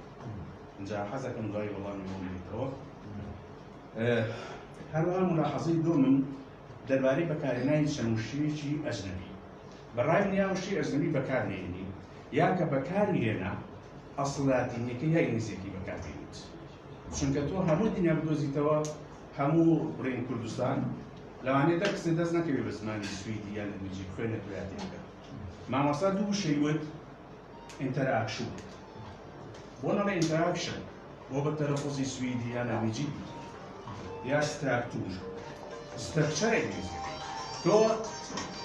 اینجا حەزەکەم دوای وەڵامی بۆ بێتەوە هەروەها ملاحەزەی دوومم دەربارەی بەکارهێنانی چەند وشەیەکی ئەجنەبی بەڕای من یا وشەی ئەجنەبی بەکارهێنی یا کە بەکارهێنا ئەسڵاتینیەکە یا ئینگلیزیەکی بەکارهێنیت چونکە تۆ هەموو دنیا بدۆزیتەوە هەموو بڕین کوردستان لەوانەیە دەکسێ دەست نەکەوێت بە زمانی سویدی یان نەرویجی خوێنە دوایاتێکە مامۆستا دوو وشەی وت ئینتەراکشن بۆ نەڵێ ئینتەراکشن بۆ بە تەلەفۆزی سویدی یان نەرویجی یا ستراکتور سترکچەر ئینگلیزی تۆ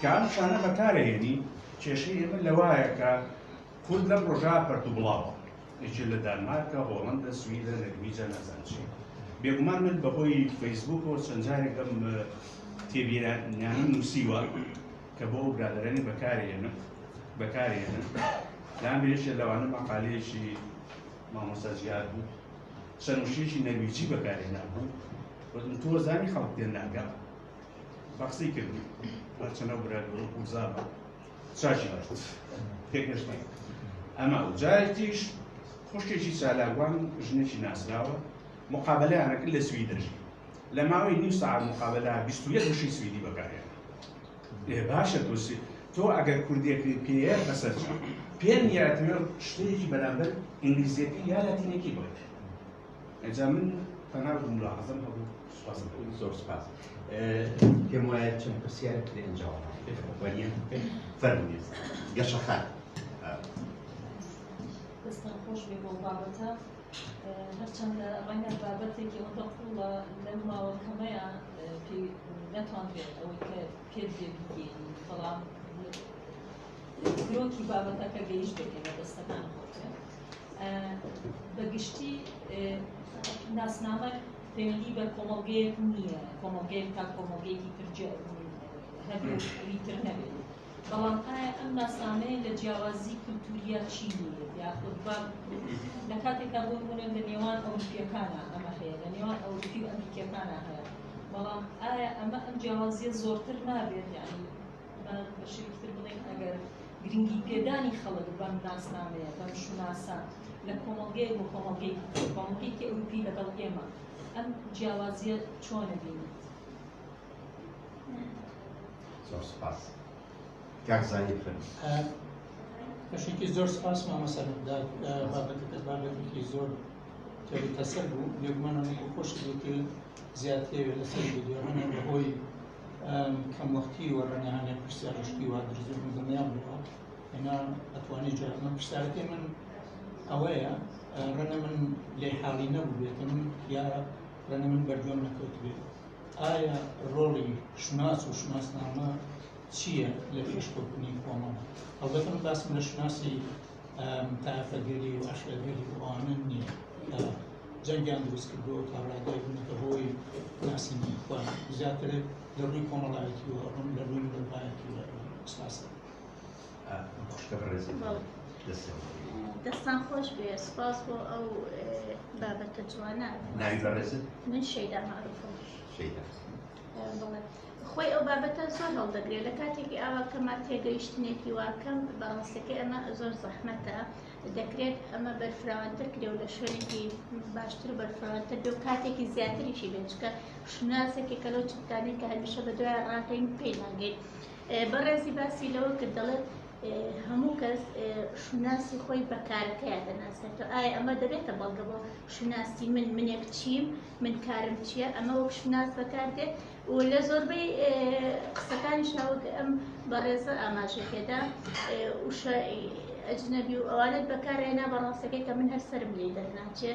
کە ئەم شانە بەکارهێنی کێشەی ئێمە لەوایە کە کورد لەم ڕۆژا پەرت و بڵاوە یەکێ لە دانمارکە هۆڵەندە سویدە نەرویجە نەزان چی بێگومان من بەهۆی فەیسبووکەوە چەند جارێک ئەم تێبیرانیانە نووسیوە کە بۆ برادەرانی بەکارهێنن لام بێشێ لەوانە مەقالەیەکی مامۆستا جیاد بوو چەند وشەیەکی نەرویجی بەکارهێنا بوو وتم تۆ زانی خەڵک پێ ناگا بەقسەی کردی هەرچەنە برادەر و قوزابە چاچی هەست پێکەشتێک ئەمە و جارێکیش خوشکێکی چالاکوان ژنێکی ناسراوە مقابلەیانەکرد لە سویدەژی لە ماوەی نیو سەعات مقابلە 21 وشەی سویدی بەکارهێنا باشە تۆ ئەگەر کوردیەکەی پێیە بەسەرچە پێم یاتوێ شتێکی بەرامبەر ئینگلیزیەکە یا لاتینێکی بڵێت ئەجا من تەنها ملاحەزەم هەبوو زۆر سپاس پێم وایە چەند پرسیارێک لێ ئەنجاوە وەریە فەرموویێت گەشەخان دەستان خۆش بێ بۆ بابەتە هەرچەندە ڕەنگە بابەتێکی ئەوەندە قوڵە لەم ماوەکەمەیە نەتوانرێت ئەوەی کە پێت بێ بگەینی بەڵام گرۆکی بابەتەکە گەیشت بێتێنە دەستەکان خۆتێ بەگشتی ناسنامە پەیوەندی بە کۆمەڵگەیەک نییە کۆمەڵگەیەک تا کۆمەڵگەیەکی تر هەبێتتر نەبێت بەڵام ئایا ئەم ناسنامەیە لە جیاوازی کولتوریە چی نیە یاخود لە کاتێکا بۆ نمونە لە نێوان ئەوروپیەکانە ئەمە هەیە لە نێوان ئەوروپی و ئەمریکیەکانە هەیە بەڵام ئایا ئەمە ئەم جیاوازیە زۆرتر نابێت یعنی بە شێوەیەکتر بڵێن ئەگەر گرنگی پێدانی خەڵک بەم ناسنامەیە بەم شوناسە لە کۆمەڵگەیەک بۆ کۆمەڵگەیەکی ئەوروپی لەگەڵ ئێمە ئەم جیاوازیە چۆنە بینیت؟ زۆر سپاس کاکزانی فەرمووی بەشێکی زۆر سپاس مامەسەردا بابەتەکە بابەتێکی زۆر تێری تەسەر بوو بێگومانەوەی خۆش بوو زیاتر لەسەر ویدیۆانە بەهۆی کەم وەختی و ڕەنیهانێ پرسیارشتی وا درزوو دڵنیام بووە هێنا ئەتوانی جارمە پرسیارەتی من ئەوەیە ڕەنە من لێ حاڵی نەبوو بێتە من یا ڕەنە من بەردوام نەکەوت بێت ئایا ڕۆڵی شناس و شناسنامە چییە لە پێشکەوتنی کۆمەڵ ئەڵبەتە من باسم لە شناسی تافەگەری و ئاشێگەری و ئەوانە نییە جەنگیان دروست کردووە تا ڕادای بوونەکە هۆی ناسینی خوان زیاتر لە ڕووی کۆمەڵایەتی و لە ڕووی ملۆڤایەتی و سپاسە خوشکە بەڕێزی دەستان خۆش بێ سپاس بۆ ئەو بابەتە جوانە ناوی بەڕێزت من شەیدا مەعروفم شەیدا بڵێ خۆی ئەو بابەتە زۆر هەڵدەگرێت لە کاتێکی ئاوا کەما تێگەیشتنێکی واکەم بەڕاستەکەی ئەمە زۆر زەحمەتە دەکرێت ئەمە بەرفراوانتر کرێ و لە شوێنێکی باشتر بەرفراوانتر بێ و کاتێکی زیاتریشی بێت چکە شوناسێکی کە لەو چتانەی کە هەمیشە بە دوای ڕاکەین پێی ناگەین بەڕێزی باسی لەوە کرد دەڵێت هەموو کەس شوناسی خۆی بەکارەکەیان دەناسێتەوە ئایا ئەمە دەبێتە بەڵگە بۆ شوناسی منێک چیم من کارم چییە ئەمە وەک شوناس بەکاردێت و لە زۆربەی قسەکانی شاوەکە ئەم بەڕێزە ئاماژەکێدا وشە ئەجنەبی و ئەوانت بەکارێنا بەڕاستەکەی کە من هەر سرم لێ دەرناچێ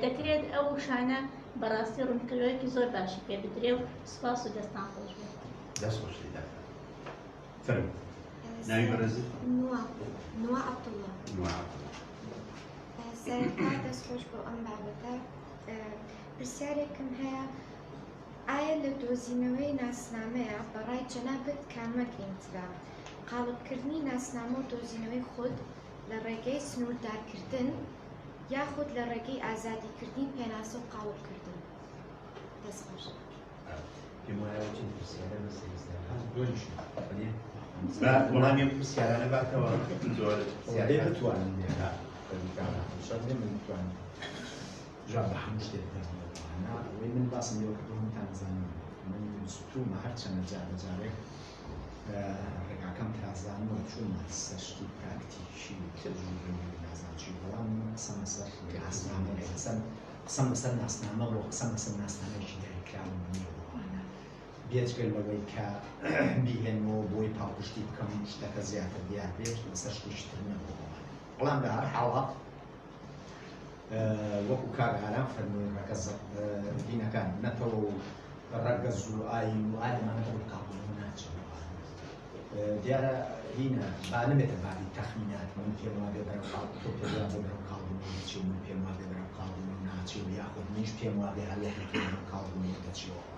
دەکرێت ئەو شانە بەڕاستی ڕوونکردنەوەیەکی زۆر باشی پێ بدرێ و سوپاس و دەستان خۆش بێت دەست خۆش فەرمو ناوی بەڕێزت نوا عەبدوڵڵا سەرەتا دەستخۆش بۆ ئەم بابەتە پرسیارێکم هەیە ئایا لە دۆزینەوەی ناسنامەیە بەڕای جەنابەت کامەگەینترا قاڵبکردنی ناسنامە و دۆزینەوەی خۆت لە ڕێگەی سنووردارکردن یاخود لە ڕێگەی ئازادیکردنی پێناسە و قاڵبکردن دەستخۆش پێم وایە چەند پرسیارە وەڵامی پرسیارانە باتەوە زۆر بتوانین بتوانین جا بە هەموو شتێک وی من باسم لێوە کردومتان زانم من سوتومە هەرچەندە جارێک ڕێگاکەم تازانەوە چوونە سەرشتی پراکتیکی تەجروبەی نازانچی بەڵام قسەم لەسەر ناسنامە قسەم لەسەر ناسنامە بۆ قسەم لەسەر ناسنامەیەکی دیاریکراوم نییەوانە بێجگەل لەوەی کە بیهێنەوە بۆی پاڵپشتی بکەم شتەکە زیاتر دیار بێت لەسەر شتیشتر نەبووەوە بەڵام لە هەر حاڵات وەکو کارگاران فەرموویەکە دینەکان نەتەوە و ڕەگەز و ئاین و ئالمانە بۆ کاڵبوون ناچێت دیارە هینە با نبێتە بابی تەخمینات من پێم وا بێ بەرەو تۆ پێ وا بێ بەرەو کاڵبوون ناچێ من پێم وا بێ بەرەو کاڵبوون ناچێ و یاخود منیش پێم وا بێ هەر یەکێکی بەرەو کاڵبوون دەچێەوەوانە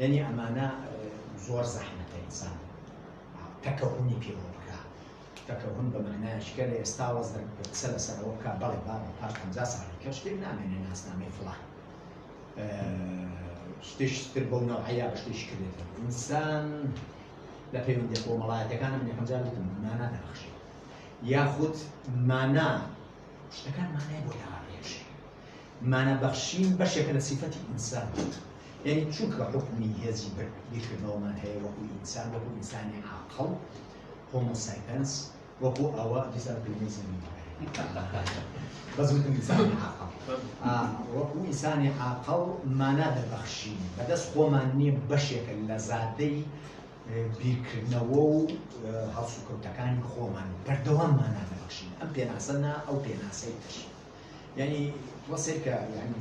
یعنی ئەمانە زۆر زەحمەتە ئینسان تەکەهونی پێوە بکە تەکەهون بە مەعنایشکە لە ئێستا وەز قسە لەسەرەوە بکە بەڵێ پاش 50 ساڵی کە شتێک نامێنێ ناسنامەی فڵان شتێشتر بەو نەوعەیە بە شتێکی کردێتەوە ئینسان لە پەیوەندی کۆمەڵایەتەکانە من یەکەم جار وتم مانا دەبەخشێ یاخود مانا شتەکان مانای بۆ داڕێژێ مانە بەخشین بەشێکە لە سیفەتی ئینسان یعنی چونکە حکمی هێزی بیرکردنەوەمان هەیە وەکو ئینسان وەکو ئینسانی عاقڵ هۆمۆ سایپەنس وەکو ئەوە دیسان پێی زەمین بەزوتم ئینسانی عاقڵ وەکو ئینسانی عاقڵ مانا دەبەخشین بەدەست خۆمان نییە بەشێکە لە زادەی بیرکردنەوە و هەڵسوکەوتەکانی خۆمان بەردەوام مانا دەبەخشین ئەم پێناسەنا ئەو پێناسەی تر یعنی وەسێکە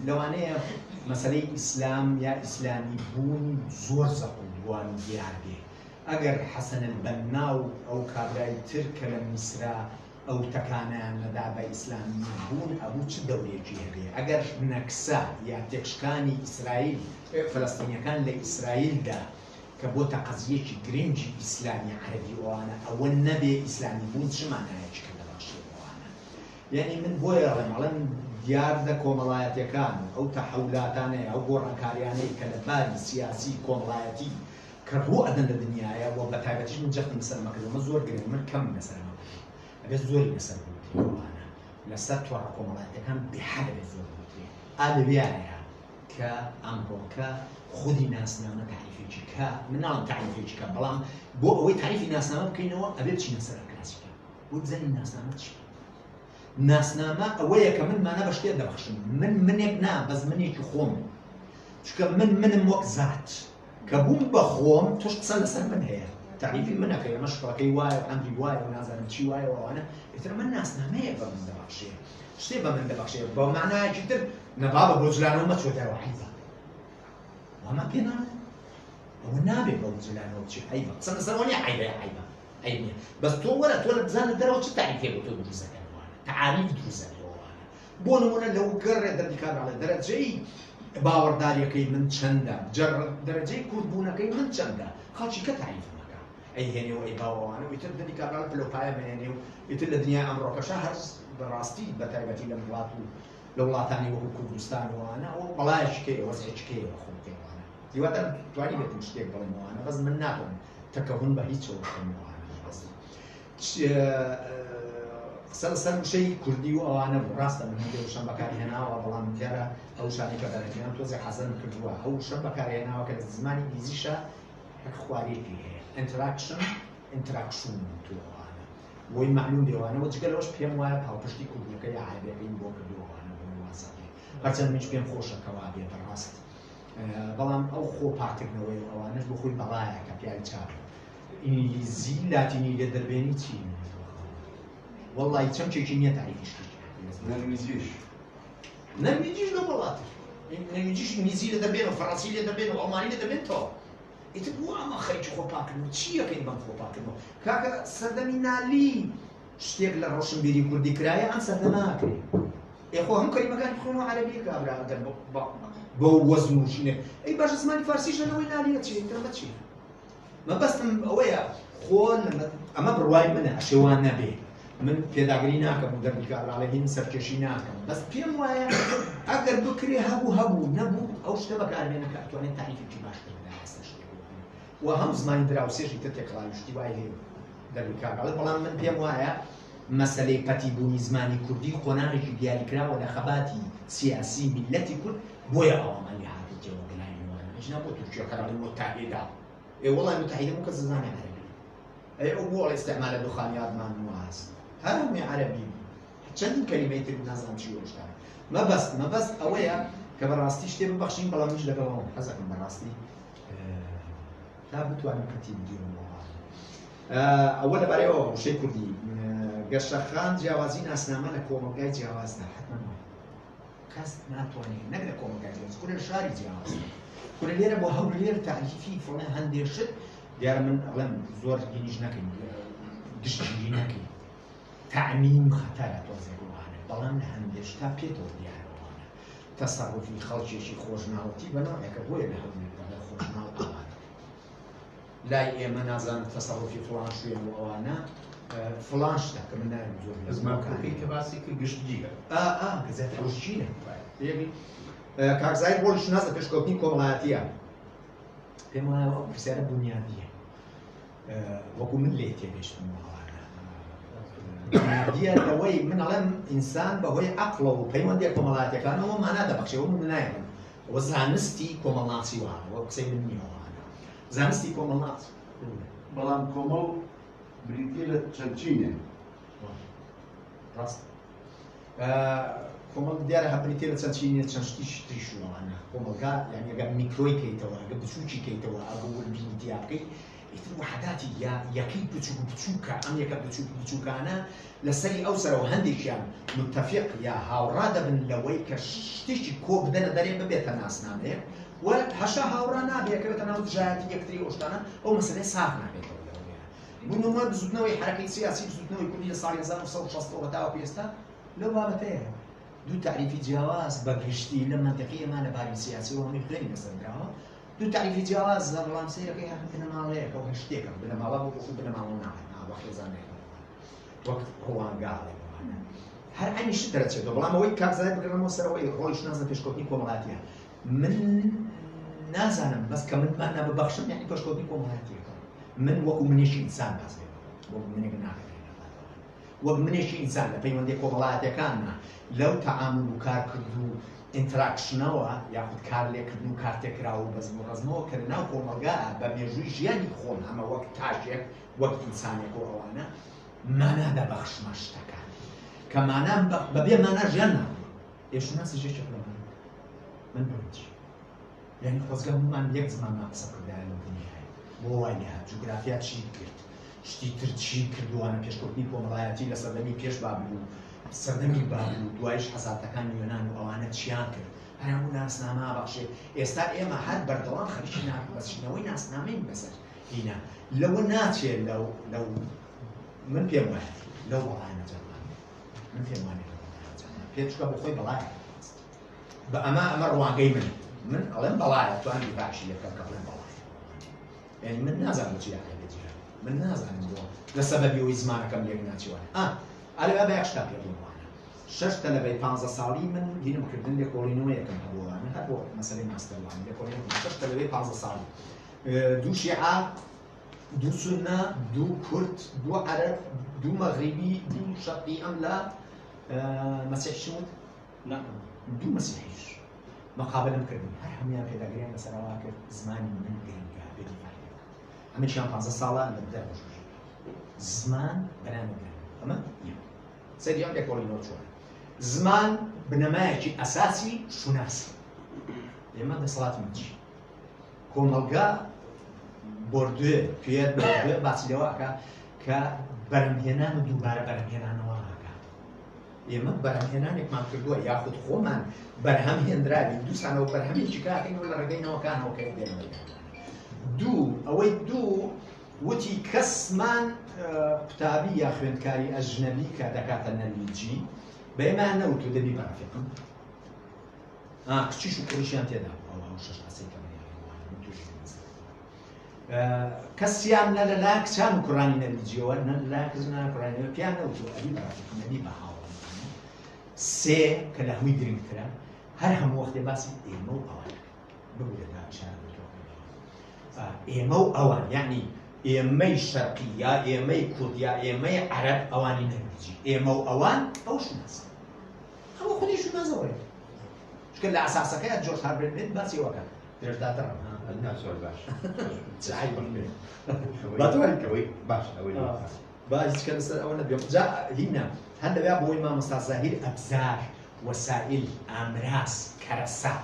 لەوانەیە مەسەلەی ئیسلام یا ئیسلامی بوون زۆر زەقوڵوان و دیار بێ ئەگەر حەسەن البەنا و ئەو کابرای تر کە لە میسرا ئەو تەکانیان نەدا بە ئیسلامی بوون ئەبوو چ دەورێکی هەبێ ئەگەر نەکسا یا تێکشکانی ئیسرائیل فەلەستینیەکان لە ئیسرائیلدا کە بۆتە قەزیەکی گرنگی ئیسلامی عەرەبی ئەوانە ئەوە نەبێ ئیسلامی بوون چ مانایەکی کە دەبەخشێت ئەوانە یعنی من بۆیە ڕێمەڵێن دیار دە کۆمەڵایەتیەکان ئەو تەحەولاتانەیە ئەو گۆڕانکاریانەی کە لە باری سیاسی کۆمەڵایەتی کە ڕوو ئەدەن لە دنیاە بۆ بە تایبەتیش من جەختم سەرمە کردەوە زۆر گرنگ من کەم لەسەرمە ئەبێت زۆری لەسەر بووتێوانە لەسەر تۆڕە کۆمەڵایەتەکان بێحەدە بێت زۆر بووتێ ئادەبیانەیە کە ئەمڕۆکە خودی ناسنامە تعریفێکی کە من ناڵم تعریفێکی کە بەڵام بۆ ئەوەی تعریفی ناسنامە بکەینەوە ئەبێت بچینە سەر کلاسیکە بۆ بزانین ناسنامە چی ناسنامە ئەوەیە کە من مانە بە شتێک دەبەخشم من منێک نا بەس منێکی خۆم چکە منم وەک زات کە بووم بە خۆم تۆش قسە لەسەر من هەیە تعریفی منەکە ئەمە شفاکەی وایە ئەمری وایە و نازانم چی وایە ئەوانە ئێتر من ناسنامەیە بە من دەبەخشێ شتێ بە من دەبەخشێ بە معنایەکی تر نەبا بە بۆجلانەوە مەچۆ دەرەوە عیبە وەما پێ ناڵێ ئەوە نابێت بە بۆجلانەوە بچێ عیبە قسە لەسەرەوە نیە عیبەیە عیبە عیب نییە بەس تۆ وەرە تۆ لە بزانە دەرەوە چ تعریفێ بۆ تۆ دروستەکەن تعریف دروستەکەوانە بۆ نمونە لەو گەڕێ دەردیکارڵێ دەرەجەی باوەڕداریەکەی من چەندە دەرەجەی کورتبوونەکەی من چەندە خاچی کە تعریفمەکە ئەی هێنێەوە ئەی باوەوانە و ئیتر دەردیکارڵ پلۆپایە بهێنێ و ئیتر لە دنیا ئەمڕۆکەشە هەر بەڕاستی بە تایبەتی لە وڵات و لە وڵاتانی وەکو کوردستان وانە ئەو بەڵایشکەیە وەزعێچکەیە خۆتێوانە دیواتە توانی بێتم شتێک بڵێمەوانە بەس من ناتوانم تەکەون بە هیچ بخەمەوانە قسە لەسەر وشەی کوردی و ئەوانە بوو ڕاستە من هەندێک وشەم بەکاری هێناوە بەڵام دیارە ئەو شانەی کە دەرەکەیان تۆزێ حەزم کردووە ئەو وشەم بەکاری هێناوە کە لە زمانی ئینگلیزیشە هەک خواریەکی هەیە ئینتراکشن تو ئەوانە بۆی معلوم دێوانەوە جگە لەوەش پێم وایە پاڵپشتی کوردیەکە یا عەرەبیەکەی بۆ کردووەوانە بۆ واسەکەی هەرچەند منیش پێم خۆشە کەوا بێتە ڕاست بەڵام ئەو خۆ پاکردنەوەی ئەوانەش بۆ خۆی بەڵایە کە پیاوی چاپ ئینگلیزی لاتینی لێ دەربێنی چی والله چەمچێکی نییە تاریخیشتی نەرمیجیش لە وڵاتە نەرمیجیش ئینگلیزی لێ دەبێن و فەڕەنسی لێ دەبێن و ئەڵمانی لێ دەبێتەوە ئیتر بۆ ئەمە خەریکی خۆپاکردنەوە چی یەکەین بەم خۆپاکردنەوە کاکە سەردەمی نالی شتێک لە ڕۆشنبیری کوردی کرایە ئەم سەردەمە ناکرێ ئێخۆ هەموو کەلیمەکانی بخوێنەوە عەرەبیە کابرا ئەگەر بۆ وەزن و ژینێ ئەی باشە زمانی فارسیش لەنەوەی نالیە چی ترمە چی مەبەستم ئەوەیە خۆ ئەمە بڕوای منە ئەشێوان نەبێ من پێداگری ناکەم و دەبی کابراڵێنین سەرکێشی ناکەم بەس پێم وایە ئەگەر بکرێ هەبوو نەبوو ئەو شتە بەکاربێنە کە ئەتوانێت تاریفێکی باشتر بدا هەستە شتێک و هەموو زمانی دراوسێژی تر تێکڵاوی شتی وای هەیە دەبی کابراڵێ بەڵام من پێم وایە مەسەلەی پەتیبوونی زمانی کوردی قۆناغێکی دیاریکراوە لە خەباتی سیاسی میلەتی کورد بۆیە ئەوەمانی هاتووەوە بەلایەوەوانە هیچ نابۆ تورکیا کەراڵی متحیدا وڵای متحیدە بوو کە زمانی عەرەبی ئەی ئەو بۆ ئێستعمالە دخانیاتمان هەست هەرمی عەرەبی چەندین کەلیمەی تر نازانم چی وەشتا مەبەست ئەوەیە کە بەڕاستی شتێ ببەخشین بەڵام هیچ لەگەڵەوە حەزەکەم بەڕاستی تا بتوانین پەتی بدیرەوە ئەوە لەبارەیەوە وشەی کوردی گەشەخان جیاوازی ناسنامە لە کۆمەلگای جیاوازدا حتمما کەس ناتوانێت نەک لە کۆمەلگای جیاواز کورە لە شاری جیاواز کورە لێرە بۆ هەولێر تاریفی فڵێ هەندێک شت دیارە من ئەڵێم زۆر گینیش نەکەین گشتگیری نەکەین تعمیم خەتەرە تۆزێکوانە بەڵام لە هەندێک شتا پێتەوە دیارەوانە تەسەڕوفی خەڵکێکی خۆشناوەتی بەناوێکە بۆیە لە هەولێردا لە خۆشناو ئەوانە لای ئێمە نازانم تەسەڕوفی فڵان شوێن و ئەوانە فڵان شتە کە من ناوێت زۆر زمانەکەی کە باسی کرد گشتگیرە گەزێت ڕۆژچینە کاکزای ڕۆژ شناس لە پێشکەوتنی کۆمەڵایەتیە پێم وایە ئەو پرسیارە بنیادیە وەکو من لێ تێگەیشتم بنیادیە لەوەی من ئەڵێم ئینسان بەهۆی عەقڵە و پەیوەندی کۆمەڵایەتیەکانەوە مانا دەبەخشێەوە من نایڵم ئەوە زانستی کۆمەڵناسی وانە وەک قسەی من نییەوانە زانستی کۆمەڵناس بەڵام کۆمەڵ بریتیە لە چەندچینێ ڕاست کۆمەڵ دیارە هەبریتێ لە چەندچینێ چەند شتیش تریشوانە کۆمەڵگا یعنی ئەگەر میکرۆی کەیتەوە ئەگەر بچووکی کەیتەوە ئەگەر وەربینیتیا بکەیت ئیتر وحداتی یەکەی بچووک بچووکە ئەم یەکە بچووک بچووکانە لەسەری ئەو سەرەوە هەندێکیان متتەفق یا هاوڕا دەبن لەوەی کە شتێکی کۆ بدەنە دەرێ ببێتە ناسنامەیە و هەشا هاوڕا نابێتەوە ناو دژایەتی یەکتری ئەوشتانە ئەو مەسەلەی ساغ نابێتەوە بوونەوە بزوتنەوەی حرەکەی سیاسی بزوتنەوەی کوردی لە ساڵی 1960 تاوە پێستا لەو بابەتەیە دوو تعریفی جیاواز بەگشتی لە منطقی ئەمان لەباری سیاسیەوە هەمووی خوێنی لەسەردراوە دوو تعریفی جیاواز لە وەڵام سەیرەکەی بنەماڵەیەکە و شتێکە بنەماڵە بۆ خۆ بنەماڵە ناڵێ ناوەخێزانێک وەک ڕۆوانگاڵێکوانە هەر ئەنی شت دەرەچێتەوە بەڵام ئەوەی کاکزای بگەڕەمەوە سەرەوەی ڕۆڵی شناس لە پێشکەوتنی کۆمەڵایەتیە من نازانم بەس کە منمان ناببەخشم یعنی پێشکەوتنی کۆمەڵایەتیەکە من وەکو منێکی ئینسان باس وەک منێک ناکەین وەک منێکی ئینسان لە پەیوەندی کۆمەڵایەتیەکانە لەو تەعامل و کارکرد و ئینتراکشنەوە یاخود کار لێکردن و کارتێکراوە و بەزم و ڕزمەوە کە لەناو کۆمەلگا بە مێژووی ژیانی خۆم ئەمە وەک تاژێک وەک ئینسانێک و ئەوانە مانا دەبەخشمە شتەکان کە مانام بەبێ مانا ژیان نابوو ئێشناسی ژێکی من بچ یعنی خۆزگە هەموومان یەک زمانمان قسە کردایە لەو دنیایە بۆ وای لێ هات جوگرافیا چی کرد شتی تر چی کردووانە پێشکەوتنی کۆمەڵایەتی لە سەردەمی پێش بابل و سەردەمی بابل و دوایش حەزاتەکانی یۆنان و ئەوانە چیان کرد هەموو ناسنامە بەخشێ ئێستا ئێمە هەر بەردەوام خەریکی بەچینەوەی ناسنامەین بەسەر هینە لەوە ناچێت لەو من پێم وایە لەو وەڵایە جەڵان من پێم وانێ پێچکە بۆ خۆی بەڵایە بە ئەمە ڕوانگەی من ئەڵێم بەڵایە توانی باشی لەکەم کە بڵێم بەڵایە یعنی من نازانم چی یاقێجیرە من نازانم بۆ لە سەبەبی ئەوی زمانەکەم لێک ناچیوانە ئەلێ بە یەک شتا پێ بڵێم وانە 6 تەلەبەی 15 ساڵی من گیرمکردن لێکۆڵینەوە یەکەم هەبووانە هەر بۆ مەسەلەی ماستەرڵانی لێکۆڵینەوە 6 تەلەبەی 15 ساڵی 2 شیعە 2 سونە 2 کورد 2 عەرەب 2 مەغریبی 2 شەرقی ئەم لە مەسیح شوت 2 مەسیحیش مەقابلم کردن هەر هەمویان پێداگریان لەسەرەوە کرد زمانی من گرنگە بێتی فارێک ئەمەشیان 15 ساڵە لە بدە زمان بەنامەگرن ئەمە سەریان لێکۆڵینەوە چۆن زمان بنەمایەکی ئەساسی شوناسی ئێمە دەسەڵاتمان چی کۆمەڵگا بردوێ پێت بردوێ باسی لەوەکە کە بەرهەمهێنان و دووبارە بەرهەمهێنانەوە هاکە ئێمە بەرهەمهێنانێکمان کردووە یاخود خۆمان بەرهەم هێنراوی دووسانەوە بەرهەمێکی کاکەینەوە لە ڕێگەی نەوەکانەوە کە دێنەوە دوو ئەوەی دوو وتی کەسمان قوتابی یا خوێندکاری ئەژنەبی کە دەکاتە نەرویجی بەێمان نەوت و دەبی بەرافێقم کچیش و کوڕیشیان تێدا شش کەسیان نە لەلا کچان و کوڕانی نەرویجیەوە نە لەلا کەسنا کوڕانیەوە پیان نەوت و ئەبی بەرافێقم نەبی بە هاوڵ سێ کە لە هەمووی گرنگترە هەر هەموو وەختێ باسی ئێمە و ئەوان بگورێدا شار ئێمە و ئەوان یعنی ئێمەی شەرقی یا ئێمەی کورد یا ئێمەی عەرەب ئەوانی نەرویجی ئێمە و ئەوان ئەو شوناسە ئەوە خودی شونازەوەی چکە لە ئەساسەکەی جۆرج هاربرد بێت باسی ئەوەکە درێژداتر زۆر باش باتوانکەوەی باش ئەوەی باش کە لەسەر ئەوە نەبێم جا هینە هەر لەوێ بۆی مامۆستا زاهیر ئەبزار وەسائل ئامراس کەرەسا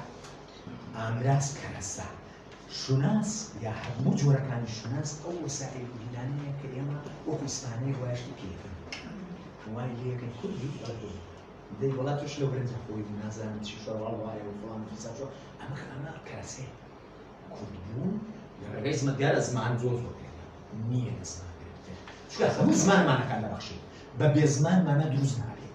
ئامراس کەرەسا شوناس یا هەموو جۆرەکانی شوناس ئەو وەسائل وجدانەیە کە ئێمە وەکو ئیسپانیای وایشتی پێکەن وای لێکەن خودی دەی وڵات توش لەو برنجە خۆی نازانم چی شەڕواڵ وایە و فڵان فیساچۆ ئەمە کەرەسەیە کوردبوون لە ڕێگەی زمەتگارە زمان زۆر نییە لە زمان چکە هەموو زمانمانەکان دەبەخشێت بە بێ زمانمانە دروست نابێت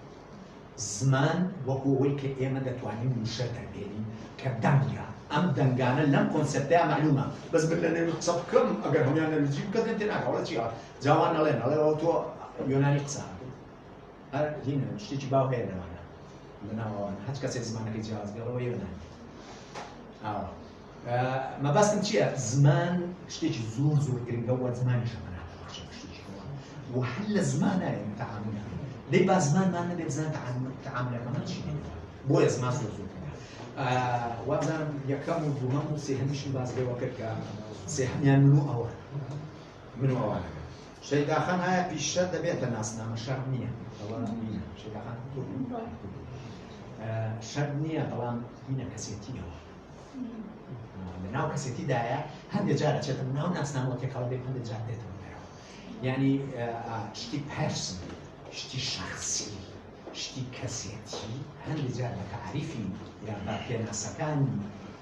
زمان وەکو ئەوەی کە ئێمە دەتوانین وشە دەربێنین کە دەنگە ئەم دەنگانە لەم کۆنسەپتەیە معلومە بەس بر لە نێو قسە بکەم ئەگەر هەمویان نەرویجی بکەن تێناکەوە چیە جاوان نەڵێن ئەڵێەوە تۆ یۆنانی قسە هەر هینە شتێکی باو هەیە لەوانە لەناوەوانە هەچ کەسێک زمانەکەی جیاوازگەڕەوە یۆنانی مەباستم چییە زمان شتێکی زۆر زۆر گرنگە وە زمانیشە مەنابەخشە شتێکەوە و هەر لە زمانایە تەعاملە لێی با زمانمان نەبێ بزان تەعاملەکەمان چی بۆیە زمان زۆر زۆر وابزانم یەکەم و دووهەم و سێهەمیشم باس لێوە کرد کە سێهەمیان من و ئەوانەکە شەیداخان هەیە پیشتر دەبێتە ناسنامە شەڕ نییە ئەوە بینە شەیداخان شەڕ نییە بەڵام بینە کەسێتیەوە لەناو کەسێتیدایە هەندێک جار ئەچێتە ناو ناسنامەوە تێکەڵ بێت هەندێک جار دێتەوە دەرەوە یعنی شتی پەرسن شتی شەخسی شتی کەسێتی هەندێک جار بە تعریفی یا بە پێناسەکانی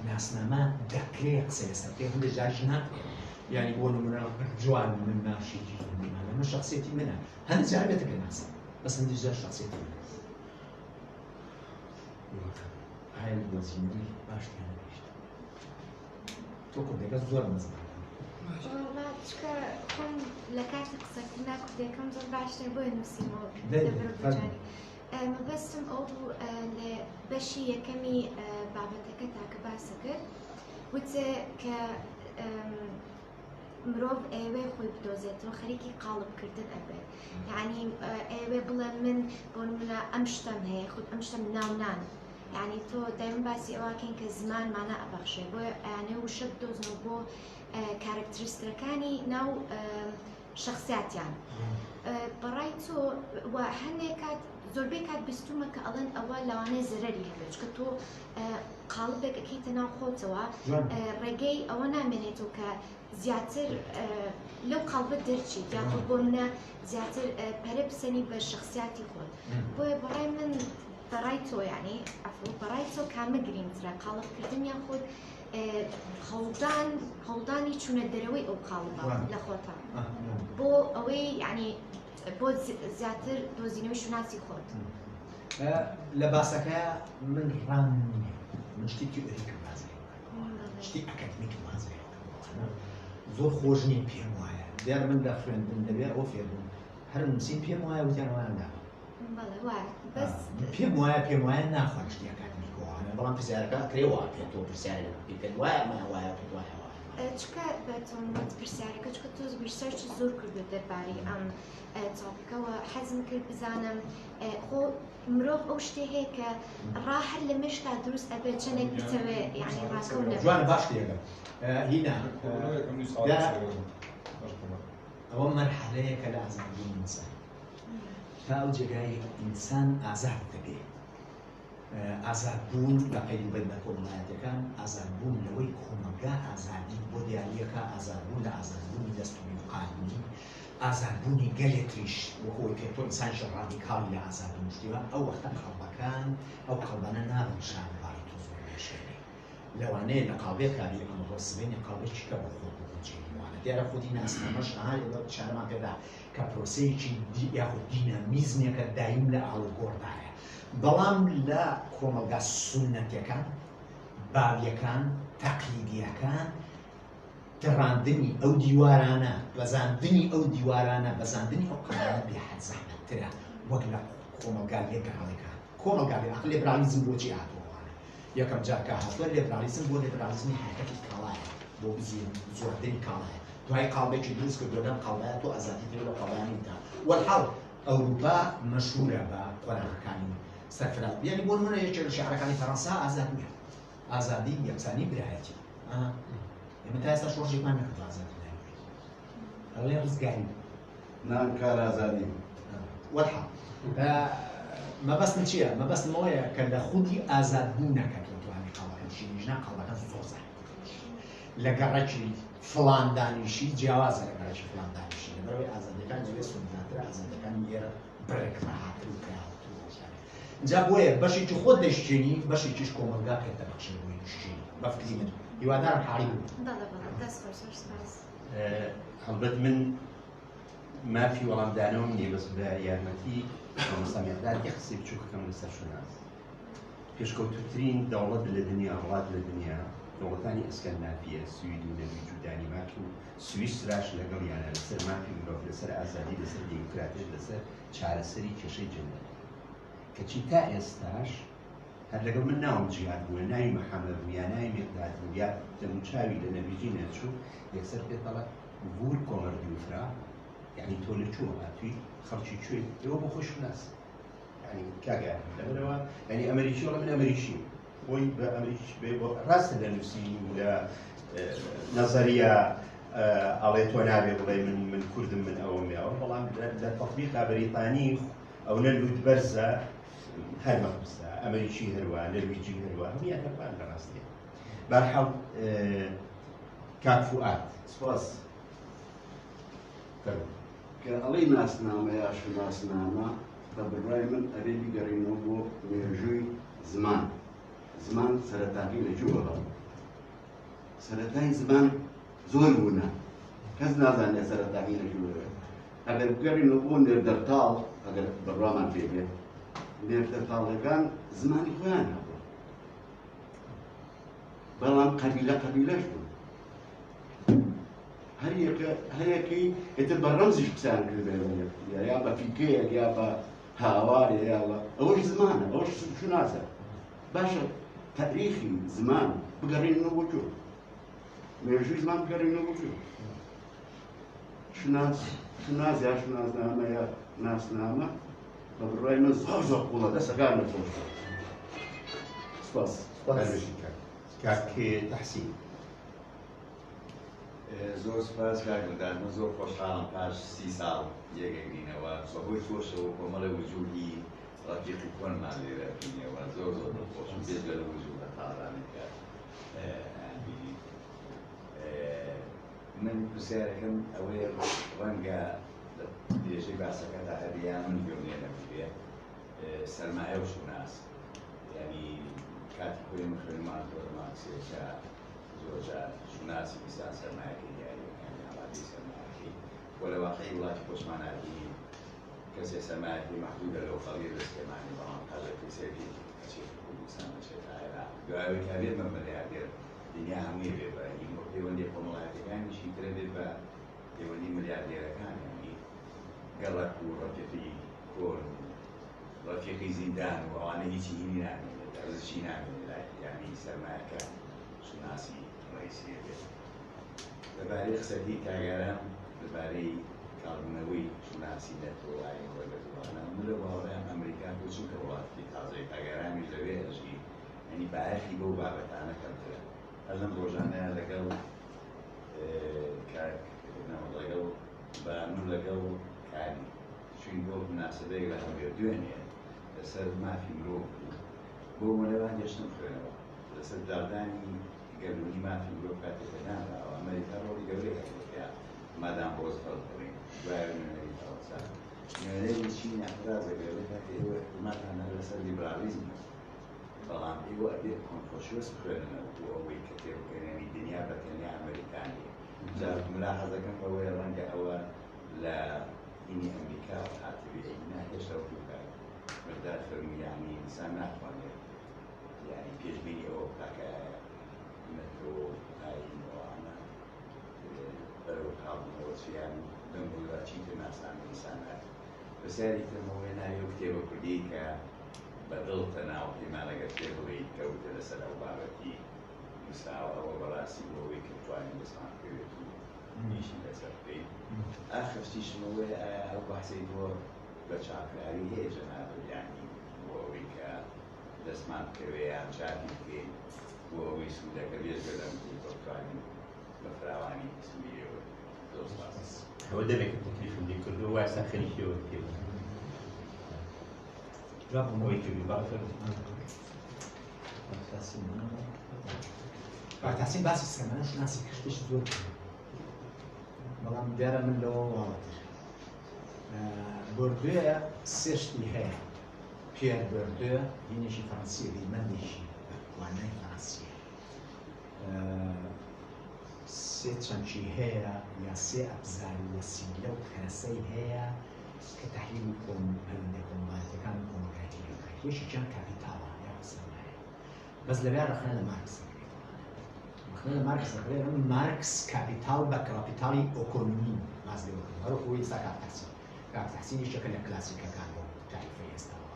ناسنامە دەکرێت قسە لەسەر پێ هەندێک جاریش ناکرێت یعنی بۆ نمونە جوان من ناشێکی من شخصیەتی منە هەندێک جار بێتە پێناسە بەس هەندێک جار شخصیەتی منە هاي الوزيني باش كان يشت توكل ديك زور مزبوط والله تشكا كون لكات قصتنا كنت كم زور باش تبوي نسيمو مبستم او لبشي كمي بابتك تاك باسكر وت ك مرۆڤ ئێوێ خۆی بدۆزێتەوە خەریکی قاڵب کردن ئەبێت یعنی ئێوێ بڵێ من بۆ نمونە ئەم شتم هەیە خود ئەم شتم ناونان یعنی تۆ دایما باسی ئەوەکەین کە زمان مانە ئەبەخشێ بۆ یانێ وشە بدۆزنەوە بۆ کارکتریستەکانی ناو شخصیاتیان بەڕای تۆ هەندێک کات زۆربەی کات بیستومە کە ئەڵێن ئەوە لەوانەیە زەرەری هەبێت چکە تۆ قاڵبێک ئەکەیتە ناو خۆتەوە ڕێگەی ئەوە نامێنێتەوە کە زیاتر لەو قاڵبەت دەرچیت یا تۆ بۆ منە زیاتر پەرە بسەنی بە شخصیاتی خۆت بۆیە بەڕای من بەڕای تۆ یعنی بەڕای تۆ کامە گرنگترە قاڵبکردن یان خۆت هەوڵدانی چوونە دەرەوەی ئەو قاڵبە لە خۆتە بۆ ئەوەی یعنی بۆ زیاتر دۆزینەوەی شوناسی خۆت لە باسەکە من ڕان نییە من شتێکی ئەریکم بازێ شتی ئەکادمیکم بازێ زۆر خۆش نیە پێم وایە دیار من لە خوێندن دەبێت ئەوە فێربوون هەر نووسین پێم وایە وتیان وایاندا بەڵێ وایە بەس پێم وایە ناخوان شتێکات میکۆوانە بەڵام پرسیارەکە کرێوە پێ تۆ پرسیارە پێ وایە وایە چکە بەتۆم پرسیارەکە چکە تۆ ریسەرچ زۆر کردو دەربارەی ئەم تۆپیکەوە حەزم کرد بزانم خۆ مرۆڤ ئەو شتێ هەیە کە ڕاهەر لە مشتا دروست ئەبێت چەندێک بتەوێ یعنی ڕاستەوە جوانە باش شتێکە هینا ئەوە مەرحەلەیەکە لە ئازادبوونی ئینسان تا ئەو جێگای ئینسان ئازاد دەبێت ئازادبوون لە قەیدوبەت بە کۆمەڵایەتەکان ئازادبوون لەوەی کۆمەلگا ئازادی بۆ دیاریەکە ئازادبوون لە ئازادبوونی دەستوری و قانونی ئازادبوونی گەلێکیش وەکەوەی پێ تۆ ئینسانیش ڕادیکاڵی لە ئازادبوون شتیوە ئەو وەختە قەڵبەکان ئەو قەڵبانە نابن شانەواری تۆ زۆر بێشێنێ لەوانەیە لە قاڵبێک کاری ئەمە ڕۆسبێنی قاڵبێکی کە بۆ خۆ بۆجێنیوانە دیارە خودی ناسنامەش ئاهای ئەوە چارەمان پێدا کە پرۆسەیەکی یاخود دینامیزمێکە دایم لە ئاڵگۆڕدایە بەڵام لە کۆمەلگا سونەتەکان باویەکان تەقلیدیەکان تڕاندنی ئەو دیوارانە بەزاندنی ئەو دیوارانە بەزاندنی ئەو قەڵانە بێحەد زەحمەتترە وەک لە کۆمەلگا لێبراڵیەکان کۆمەلگا لێبرالیزم بۆچی هاتووەوانە یەکەم جارکە هاتووە لێبرالیزم بۆ لێبرالیزمی حرەکەتی کاڵایە بۆ بزیێن زۆردەی کاڵایە دوای قاڵبێکی دروست کردووە لەم قاڵایە تۆ ئازادی دێ لە قاڵایانی دا وەڵحاڵ ئەوروپا مەشهورە بە قۆناغەکانی سەرفراز یعنی بۆ نمونە یەکێک لە شیعرەکانی فەڕەنسا ئازاد نییە ئازادی یەکسانی برایەتی ئێمە تا ئێستا شۆڕژێکمان نەکردو ئازادی ناوێت ئەڵێ ڕزگاری نانکار ئازادی وەڵحاڵ مەبەستم چییە؟ مەبەستم ئەوەیە کە لە خودی ئازادبوونەکە دەتوانێت قەڵەکەم شینیژنا قەڵەکە زۆر زانێت لە گەڕەکی فڵاندانیشی جیاوازە لە گەڕەکی فڵاندانیشی لەبەرەوەی ئازادەکان جوێ سوناترە ئازادەکانی لێرە بڕێک ڕاهاتر و اینجا بۆیە بەشێکی خۆت دەشتێنی بەشێکیش کۆمەلگا پێتە بەخشێ بۆی شتێنی بەفکری من هیوادارم حاڵی بوو هەڵبەت من مافی وەڵامدانەوەم نییە بەس بە یارمەتی مەسەمیقدار یە قسەی بچووکەکەم لەسەر شوناس پێشکەوتوترین دەوڵەت لە دنیا وڵات لە دنیا دەوڵەتانی ئەسکەندینافیە سوید و نەرویج و دانیمارک و سویسراش لەگەڵیانە لەسەر مافی مرۆڤ لەسەر ئازادی لەسەر دیموکراتیە لەسەر چارەسەری کێشەی جەنگەڵ کەچی تا ئێستاش هەر لەگەڵ من ناوم جیهاد بووە ناوی محەممەد بوو یا ناوی مێقداد بوو یا دەموچاوی لە نەبیجی نەچوو یەکسەر پێتەڵە ور کۆمەردی وفرا یعنی تۆ لە چووە هاتووی خەڵکی کوێ ئێوە بۆ خۆشناس ینی کاگیان لەبەرەوە ینی ئەمریکی وڵە من ئەمریکی بۆی بە ئەمریکی بێ بۆ ڕاستە لە نووسی و لە نەزەریە ئەڵێ تۆ نابێ بڵێ من کوردم من ئەوە میاوە بەڵام لە تەطبیقا بەریتانی ئەو نە لوودبەرزە هەر مەخصوصە ئەمریکی هەروە نەرویجی هەروە هەمیان هەروان لە ڕاستیە بەرحەڵ کاک فوئاد سپاس کە ئەڵەی ناسنامە یا شوناسنامە بە بڕای من ئەبێ بیگەڕینەوە بۆ مێژووی زمان زمان سەرەتاقی لەکوێوە سەرەتای زمان زۆر بوونە کەس نازانێت سەرەتاقی لەکوێوە ئەگەر بگەڕینەوە بۆ نێردەرتاڵ ئەگەر بەڕوامان پێ بێت نێردەرتاڵەکان زمانی خۆیان هەبوو بەڵام قەبیلەش بوو هەر هەیەکی ئێتر بە ڕەمزیش قسەیان کردێت یا بە فیکەیەک یا بە هاوارێ یا ئەوەش زمانە ئەوەش شوناسە باشە تاریخی زمان بگەڕێنەوە بۆ کوێ مێژووی زمان بگەڕێنەوە بۆ کوێ شوناس یا شوناسنامە یا ناسنامە بە بڕای من زۆر قوڵە دەسەکان لەخۆش سپاس کاکێ تەحسین زۆر سپاس کاکدان من زۆر خۆشحاڵم پاش 30 ساڵ یەکێکبینەوە بەهۆی تۆشەوە کۆمەڵە وجودی ڕەفیقی کۆنمان لێرە بینەوە زۆر دڵخۆشم بێجگە لە وجودە تاڕانێکە من پرسیارەکەم ئەوەیە ڕەنگە درێژەی باسەکەدا هەبیان من گوێنێنە بێ سەرمایە و شوناس یعنی کاتی خۆی من خوێنمان زۆرمان سێکە زۆرجار شوناسی بیسان سەرمایەکەی دیاریەکانی ئاڵاتی سەرمایەکەی بۆ لە واقعی وڵاتی خۆشماناتی کەسێ سەرمایەکەی مەحدودە لەو خەڵکی دەستێمانی بەڵام قەزەکەی سێکی ئەچێت کوردستان بەچێت ئایرا دوایەوەی کابێت من مەلیاردێر دنیا هەمووی بێ بە پەیوەندی کۆمەڵایەتەکانیشی ترە بێت بە پەیوەندی ملیاردێرەکان یعنی گەڵک و ڕۆکێتی کۆن ڕفیقی زیندان و ئەوانە هیچی هینی نامێنێت ئەرزشی نامێنێت یعنی سەرمایەکە شناسی ڕئیسی بێت لەبارەی قسەکەی کاگەران لەبارەی کاڵبوونەوەی شناسی نەتۆوایەوە لە دوانە من لە باوەڕیان ئەمریکا بچووکە وڵاتی تازەی کاگەرانی لەوێ ئەژی ینی باەخی بەو بابەتانە کەمترە هەر لەم ڕۆژانەیە لەگەڵ لەگەڵ بانوو لەگەڵ کاری چوین بۆ مناسبەیەک لە هەولێر دوێنێ لەسەر مافی مرۆڤ بۆ مۆلەوان گەشتم خوێنەوە لەسەر داردانی گەلوونی مافی مرۆڤ کاتێکە نامراوە ئەمریکا ڕۆڵی گەورەی هەیە مادام ڕۆزڤەلت دەڵێن دوایە نوێنەری تاوەسا نوێنەری چین ئەفرازەگەرە کاتێ ئێوە حکومەتانە لەسەر لیبرالیزم بەڵام ئێوە ئەبێت کۆنفۆشیۆس بخوێننەوە بۆ ئەوەی کە تێبگەێنی دنیا بەتەنیا ئەمریکانی ملاحەزەکەم بەوەی ڕەنگە ئەوە لە ئینی ئەمریکا هاتووی هێشتا وکار بەردار فەرمی یعنی ئینسان ناتوانێت یعنی پێشبینی ئەوە بکاکە مەترۆ ئاینەوانە بەرەو کاڵبوونەوە چیان دەنگوڵا چیتر ناسانی ئینسانات بەسیاری ترمەوەی ناوی و کتێبە کوردی کە بەدڵتە ناو پێمانەگەر پێ بڵێیت کەوتە لەسەر ئەو بابەتی مساوە ئەوە بەڕاستی بۆەوەی کە بتوانین دەستمان پێوێت و نیشی لەسەر بکەین ئاخرتیشمەوەی ئایا ئەو بەحسەی بۆ بە چاکراری هەیە جەناب یانی بۆ ئەوەی کە دەستمان بکەوێ یان چاکی بکەین بۆ ئەوەی سوودەکە بێژگە لەم بتوانین بە فراوانی سوودیەوە زۆر سپاس ئەوە دەبێت کە تەکلیفم لێ کردووە وایسا خەریکیەوە تێوە ئەوەی کردی باشە بەتاسین باسی سەرمایە شناسی کشتش زۆر بەڵام دیارە من لەوە واڵەتر بۆردوێ سێشتی هەیە پێر بۆردوێ هینێکی فەڕەنسیە هیلمەندێکی وانای فەڕەنسیە سێ چەمچی هەیە یا سێ ئەبزار وەسیلە و کەسەی هەیە کە تەحلیل و پەیوەندی کۆمەڵایەتەکان و کۆمەڵایەتی دەکات یەکێکیان کاپیتاڵە یا سەرمایە بەس لەوێ ڕەخنە لە مارکس خلال مارکس دەکرێت مارکس کاپیتال بە کاپیتالی ئۆکۆنۆمی باز لێ وەکرد هەرو خۆی ئێستا کاپتەحسین یەکێکە لە کلاسیکەکان بۆ تاریفەی ئێستاوە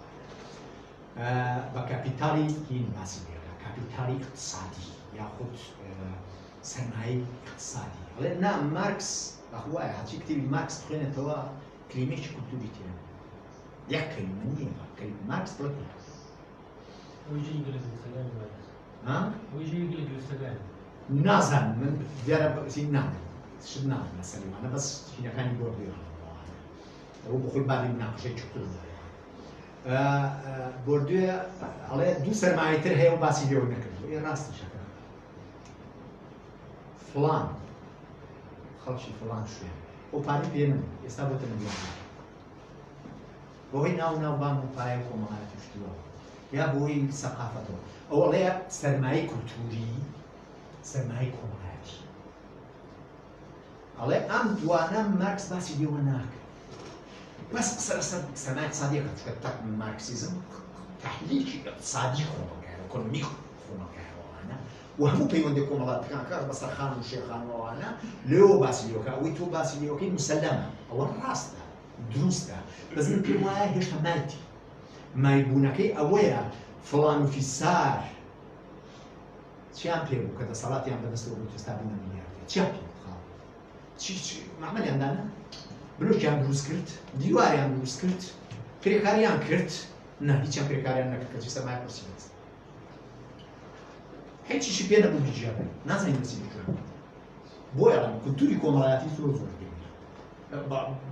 بە کاپیتالی هین باسی لێکا کاپیتالی اقتصادی یاخود سەرمایەی اقتصادی ئەڵێ نا مارکس بەخوایە هەرچی کتێبی مارکس بخوێنێتەوە کلمێکی کولتوری تێنە یەک کلمە نییە کلمە مارکس بڵێت نازان من دیارە بەسی نامێت شت نامێت مەسەلەوانە بەس هینەکانی بۆردوێنەوە ئەوە بخۆی بابی مناقشەی چوتر بۆردوێ ئەڵێ دوو سەرمایەتر هەیە و باسی لێوە نەکردووە ئێ ڕاستیشەکە فڵان خەڵکی فڵان شوێن ئەو پارەی پێ نەبوو ئێستا بۆتە ملیۆن بۆهۆی ناو بانگ و پایە و کۆمەڵایەتی شتووە یا بۆی سەقافەتەوە ئەوەڵەیە سەرمایەی کولتوری سەرمایەی کۆمەڵایەتی ئەڵێ ئەم دوانە مارکس باسی لێوە ناکرد بەس قسە لەسەر سەرمایە اقتصادیەکە چونکە مارکسیزم تحلیلی اقتصادی خۆمەکایە ئۆکۆنۆمی خۆمەکایەوەوانە و هەموو پەیوەندی کۆمەڵایەتەکان کار بەسەر خان و شێخانەوەوانە لێوە باسی لێوەکە ئەوەی تۆ باسی لێوەکەی مسەلەمە ئەوە ڕاستە دروستە بەس من پێم وایە هێشتا مایتی مایبوونەکەی ئەوەیە فڵان و فیسار چیان پێ بوو کە دەسەڵاتیان بەدەستەوە بوو ئێستا بوونە میلیاردێر چیان پێ بخاو معمەلیاندانە بلۆکیان دروست کرد دیواریان دروست کرد کرێکاریان کرد نا هیچیان کرێکاریان نەکرد کەچی سەرمایە پرسی بێت هیچیشی پێ نەبوو هیچیان نازانین بەچی بکرێن بۆیە کولتوری کۆمەڵایەتی زۆر زۆر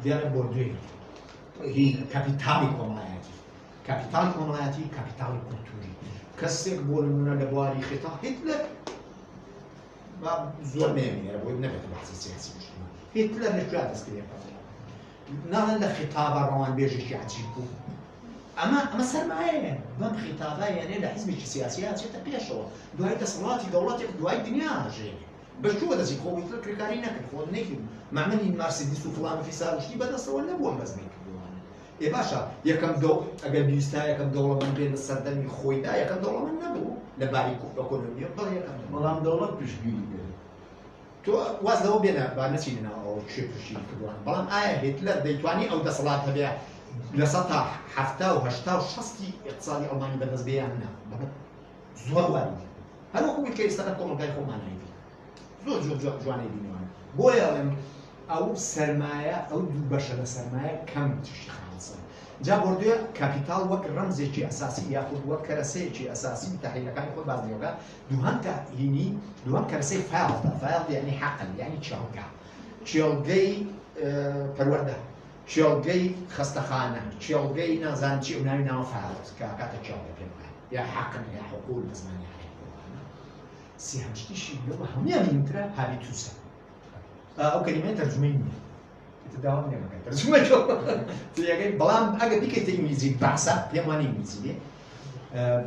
دیارە بۆردوێ هین کاپیتالی کۆمەڵایەتی کاپیتالی کۆمەڵایەتی کاپیتالی کولتوری کەسێک بۆ نمونە لە بواری خێتا هیتلەر زۆر نێمێنێرە بۆی نەبێت بەحسی سیاسی بشتمە هیتلەر لەکوێ دەستکرێت ناڵێن لە خێتابە ڕەوانبێژێکی عەجیب بوو ئەمە سەرمایەیە بەم خێتابە یانێ لە حیزبێکی سیاسی هاتێتە پێشەوە دوای دەسەڵاتی دەوڵەتێک دوای دنیا هەژێنێ بەشووە دەزی خۆ هیتلەر کرێکاری نەکرد خۆ نەکرد معمەلی مارسیدیس و فڵان و فیسار و شتی بەدەستەوە نەبووە بەزمی کردووانە ئێ باشە یەکەم ئەگەر بیستا یەکەم دەوڵەمەند بێنە سەردەمی خۆیدا یەکەم دەوڵەمەند نەبوو لە باری ئۆکۆنۆمیە بەڵێ یەکەم بەڵام دەوڵەت پشتگیری کرد تۆ واز لەوە بێنە با نەچینەوە ئەو چێ پشتگیری کردووان بەڵام ئایا هیتلەر دەیتوانی ئەو دەسەڵات هەبێ لە سەد تا 70 و 80 و 60 اقتصادی ئەڵمانی بەدەست بێیان نا زۆر واری هەروەکو کە ئێستا کۆمەلگای خۆمانایی زۆر جوانەی بینەوە بۆیە ئەڵێم ئەو سەرمایە ئەو دوو بەشە لە سەرمایە کەم تشتی خاڵسە جا بردووە کاپیتال وەک ڕەمزێکی ئەساسی یاخود وەک کەرەسەیەکی ئەساسی تحلیلەکانی خۆی بازنەوەکە دووهەم هینی دووهەم کەرەسەی فایڵ یعنی حەقل یعنی چێڵگەی پەروەردە چێڵگەی خەستەخانە چێڵگەی نازان چی و ناوی ناوە فایڵ کە کاتە چێڵگە پێ وایە یا حەقن یا حقوق بە زمانی سیهمشتیشی لەوە هەمویان منترە هابیتوسە ئەو کەلیمەیە تەرجمەی نییە داوام نێمەکەی تەرجمەی بەڵام ئەگە بیکەیتە ئینگلیزی باسە پێم وانە ئینگلیزی بێ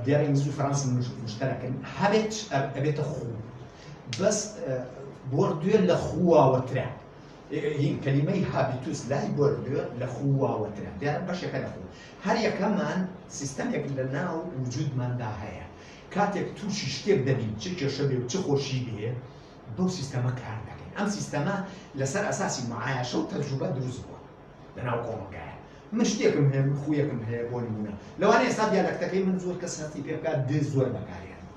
دیارە ئینگلیزی و فەڕەنسی مشتەرەکەن هەبێت ئەبێتە خوو بەس بردووە لە خوواوەترە کەلیمەی هابیتوس لای بردووە لە خوواوەترە دیارە بەشێکە لە خو هەر یەکەمان سیستەمێک لە ناو وجودماندا هەیە کاتێک تووشی شتێک دەبین چ کێشە بێ و چ خۆشی بێ بەو سیستەمە کار دەکەین ئەم سیستەمە لەسەر ئەساسی معایشە و تەجروبە دروست بووە لەناو کۆمەلگایە من شتێکم هەیە من خویەکم هەیە بۆ نمونە لەوانەیە ئێستا دیالەکتەکەی من زۆر کەس هەستی پێ بکات زۆر بەکارێنم